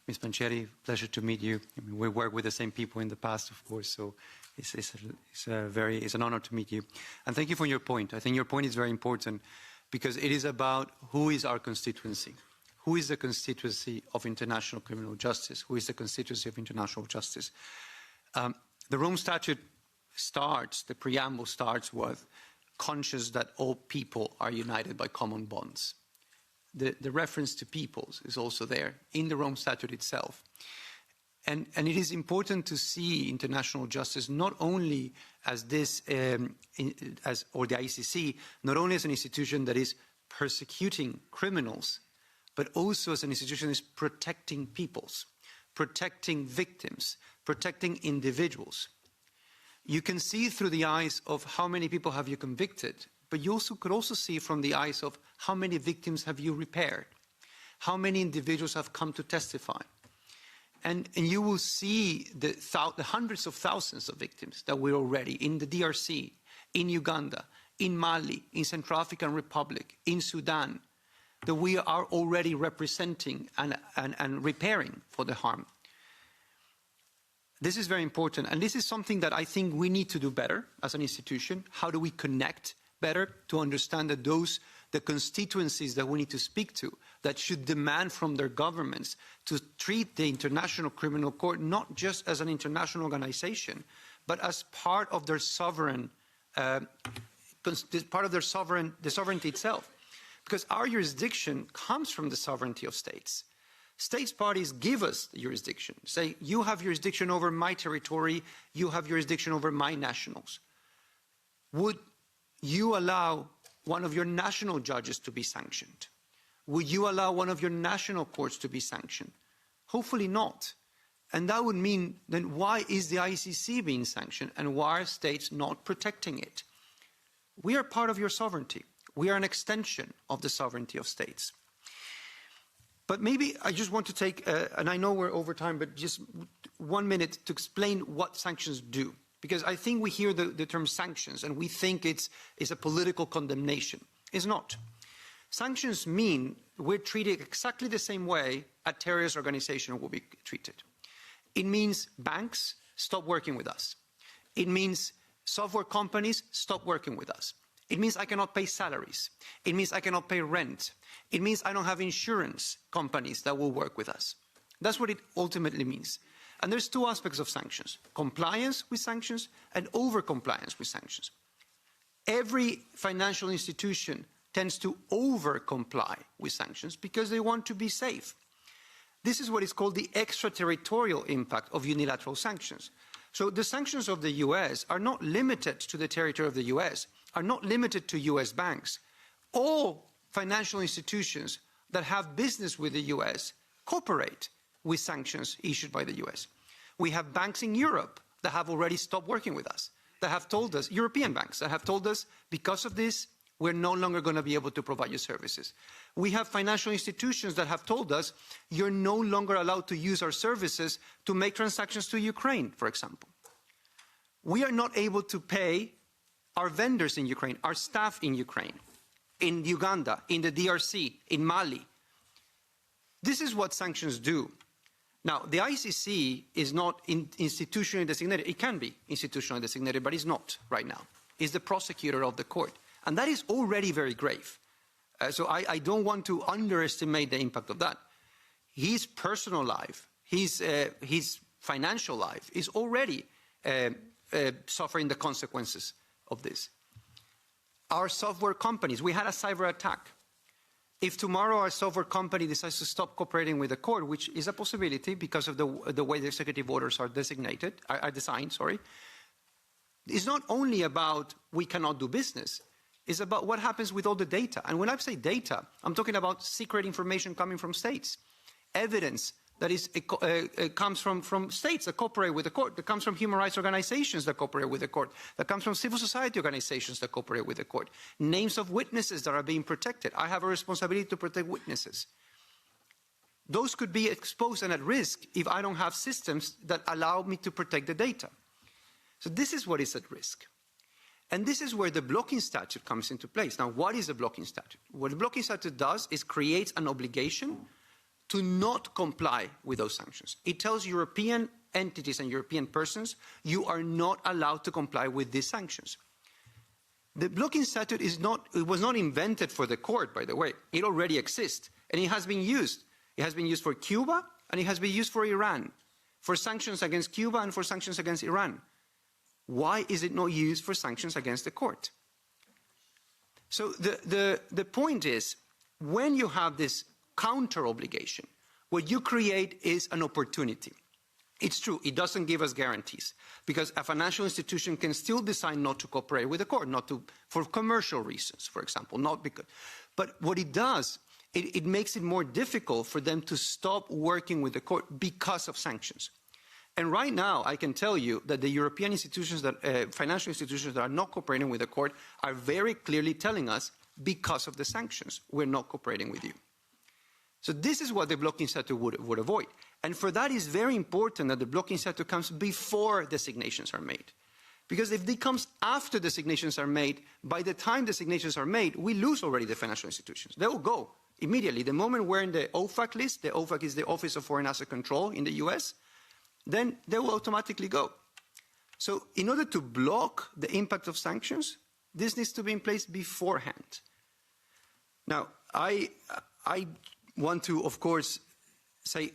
Ms. Pancheri, pleasure to meet you. I mean, we worked with the same people in the past, of course, so it's an honor to meet you. And thank you for your point. I think your point is very important because it is about who is our constituency. Who is the constituency of international criminal justice? Who is the constituency of international justice? The Rome Statute the preamble starts with conscious that all people are united by common bonds. The reference to peoples is also there in the Rome Statute itself. And it is important to see international justice not only as this, or the ICC, not only as an institution that is persecuting criminals, but also as an institution that is protecting peoples, protecting victims, protecting individuals. You can see through the eyes of how many people have you convicted, but you could also see from the eyes of how many victims have you repaired, how many individuals have come to testify. And you will see the hundreds of thousands of victims that we're already in the DRC, in Uganda, in Mali, in Central African Republic, in Sudan, that we are already representing and repairing for the harm. This is very important, and this is something that I think we need to do better as an institution. How do we connect better to understand that the constituencies that we need to speak to, that should demand from their governments to treat the International Criminal Court not just as an international organization, but as part of their sovereign part of the sovereignty itself. Because our jurisdiction comes from the sovereignty of states. States parties give us the jurisdiction. Say, you have jurisdiction over my territory, you have jurisdiction over my nationals. Would you allow one of your national judges to be sanctioned? Would you allow one of your national courts to be sanctioned? Hopefully not. And that would mean, then why is the ICC being sanctioned and why are states not protecting it? We are part of your sovereignty. We are an extension of the sovereignty of states. But maybe I just want to take, and I know we're over time, but just 1 minute to explain what sanctions do. Because I think we hear the term sanctions and we think it's a political condemnation. It's not. Sanctions mean we're treated exactly the same way a terrorist organization will be treated. It means banks stop working with us. It means software companies stop working with us. It means I cannot pay salaries. It means I cannot pay rent. It means I don't have insurance companies that will work with us. That's what it ultimately means. And there's two aspects of sanctions: compliance with sanctions and over-compliance with sanctions. Every financial institution tends to over-comply with sanctions because they want to be safe. This is what is called the extraterritorial impact of unilateral sanctions. So the sanctions of the US are not limited to the territory of the US, are not limited to US banks. All financial institutions that have business with the US cooperate with sanctions issued by the US. We have banks in Europe that have already stopped working with us, that have told us, European banks, that have told us, because of this, we're no longer going to be able to provide you services. We have financial institutions that have told us, you're no longer allowed to use our services to make transactions to Ukraine, for example. We are not able to pay our vendors in Ukraine, our staff in Ukraine, in Uganda, in the DRC, in Mali. This is what sanctions do. Now, the ICC is not institutionally designated. It can be institutionally designated, but it's not right now. It's the prosecutor of the court. And that is already very grave. So I don't want to underestimate the impact of that. His personal life, his financial life is already suffering the consequences of this. Our software companies, we had a cyber attack. If tomorrow our software company decides to stop cooperating with the court, which is a possibility because of the way the executive orders are designed, it's not only about we cannot do business. It's about what happens with all the data. And when I say data, I'm talking about secret information coming from states, evidence that comes from states that cooperate with the court, that comes from human rights organizations that cooperate with the court, that comes from civil society organizations that cooperate with the court, names of witnesses that are being protected. I have a responsibility to protect witnesses. Those could be exposed and at risk if I don't have systems that allow me to protect the data. So this is what is at risk. And this is where the blocking statute comes into place. Now, what is the blocking statute? What the blocking statute does is creates an obligation to not comply with those sanctions. It tells European entities and European persons, you are not allowed to comply with these sanctions. The blocking statute was not invented for the court, by the way. It already exists, and it has been used. It has been used for Cuba, and it has been used for Iran, for sanctions against Cuba and for sanctions against Iran. Why is it not used for sanctions against the court? So the point is, when you have this counter obligation, what you create is an opportunity. It's true, it doesn't give us guarantees, because a financial institution can still decide not to cooperate with the court, for commercial reasons, for example, but what it does, it makes it more difficult for them to stop working with the court because of sanctions. And right now, I can tell you that the European institutions, financial institutions that are not cooperating with the court are very clearly telling us, because of the sanctions, we're not cooperating with you. So this is what the blocking statute would avoid. And for that, it's very important that the blocking statute comes before designations are made. Because if it comes after designations are made, by the time designations are made, we lose already the financial institutions. They will go immediately. The moment we're in the OFAC list, the OFAC is the Office of Foreign Asset Control in the US, then they will automatically go. So in order to block the impact of sanctions, this needs to be in place beforehand. Now, I want to, of course, say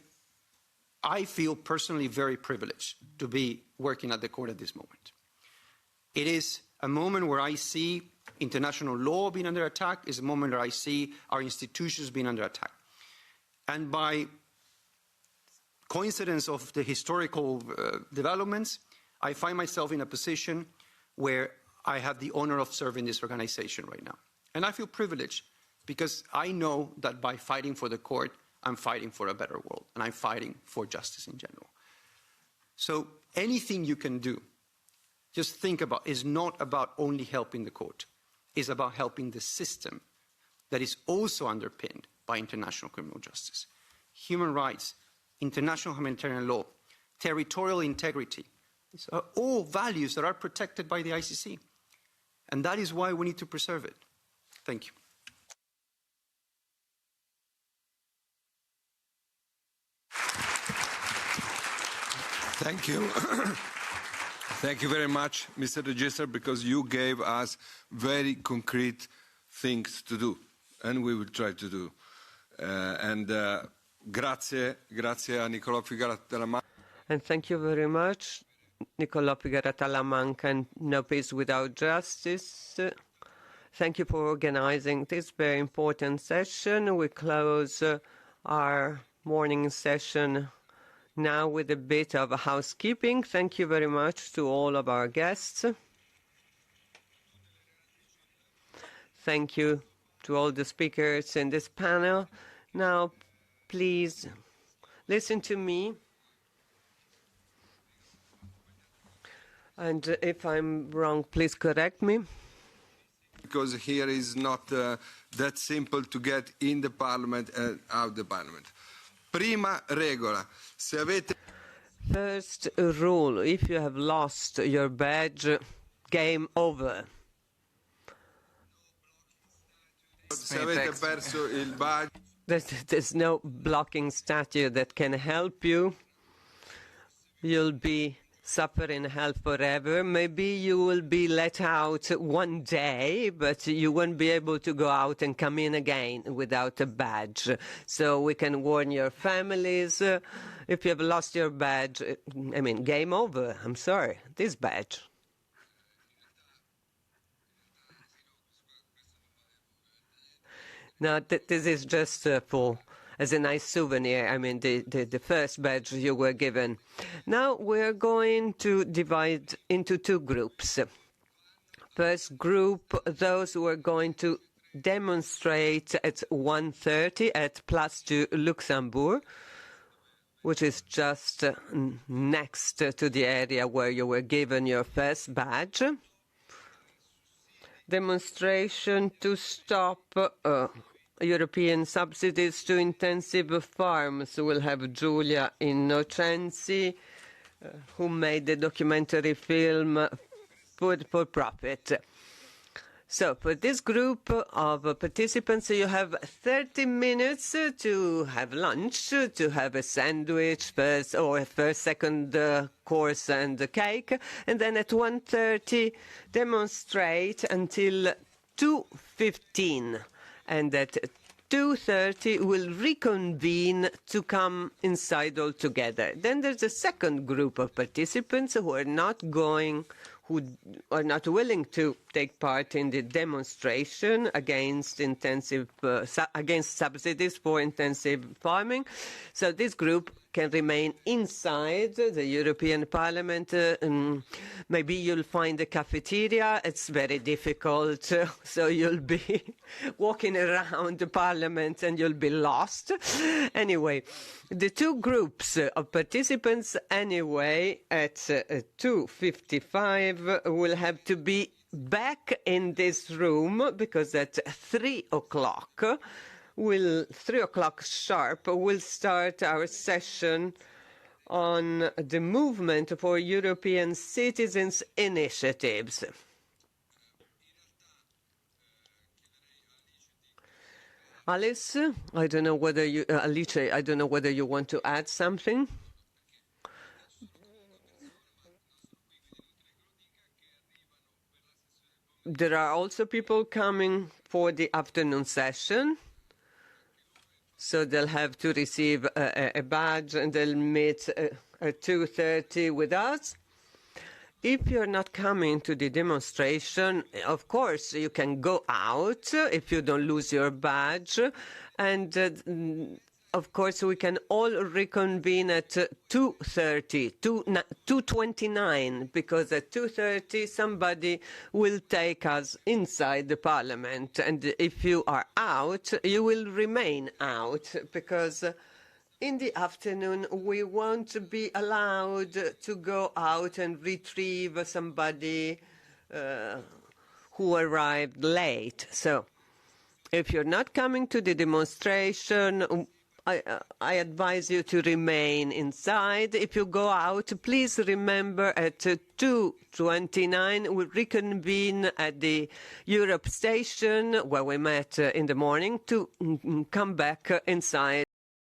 I feel personally very privileged to be working at the court at this moment. It is a moment where I see international law being under attack, is a moment where I see our institutions being under attack. And by coincidence of the historical developments, I find myself in a position where I have the honor of serving this organization right now. And I feel privileged because I know that by fighting for the court, I'm fighting for a better world, and I'm fighting for justice in general. So anything you can do, just think about, is not about only helping the court. It's about helping the system that is also underpinned by international criminal justice. Human rights, international humanitarian law, territorial integrity, these are all values that are protected by the ICC. And that is why we need to preserve it. Thank you. Thank you. Thank you very much, Mr. Registrar, because you gave us very concrete things to do, and we will try to do. Grazie a Nicolò Figueroa. And thank you very much, Nicolò Figueroa Talamanca, and No Peace Without Justice. Thank you for organizing this very important session. We close our morning session now with a bit of housekeeping. Thank you very much to all of our guests. Thank you to all the speakers in this panel. Now, please listen to me. And if I'm wrong, please correct me. Because here is not that simple to get in the parliament and out the parliament. Prima regola. Se avete... First rule, if you have lost your badge, game over. Se avete perso il badge... There's no blocking statue that can help you. You'll be suffering hell forever. Maybe you will be let out one day, but you won't be able to go out and come in again without a badge. So we can warn your families, if you have lost your badge, I mean, game over. I'm sorry, this badge. Now, this is just as a nice souvenir. I mean, the first badge you were given. Now we're going to divide into two groups. First group, those who are going to demonstrate at 1:30 at Place du Luxembourg, which is just next to the area where you were given your first badge. Demonstration to stop European subsidies to intensive farms. We'll have Giulia Innocenzi, who made the documentary film Food for Profit. So for this group of participants, you have 30 minutes to have lunch, to have a sandwich first, or first, second course and a cake, and then at 1:30 demonstrate until 2:15. And at 2:30 we'll reconvene to come inside all together. Then there's a second group of participants who are not willing to take part in the demonstration against against subsidies for intensive farming. So this group can remain inside the European Parliament. Maybe you'll find a cafeteria. It's very difficult, so you'll be walking around the Parliament and you'll be lost. Anyway, the two groups of participants anyway at 2:55 will have to be back in this room, because at 3 o'clock, 3 o'clock sharp, we'll start our session on the movement for European citizens' initiatives. Alice, I don't know whether you, Alice, I don't know whether you want to add something. There are also people coming for the afternoon session. So they'll have to receive a badge and they'll meet at 2:30 with us. if you're not coming to the demonstration, of course, you can go out if you don't lose your badge. And of course, we can all reconvene at 2:30, 2:29, because at 2:30 somebody will take us inside the parliament. And if you are out, you will remain out, because in the afternoon we won't be allowed to go out and retrieve somebody who arrived late. So if you're not coming to the demonstration, I advise you to remain inside. If you go out, please remember at 2:29 we'll reconvene at the Europe station where we met in the morning to come back inside.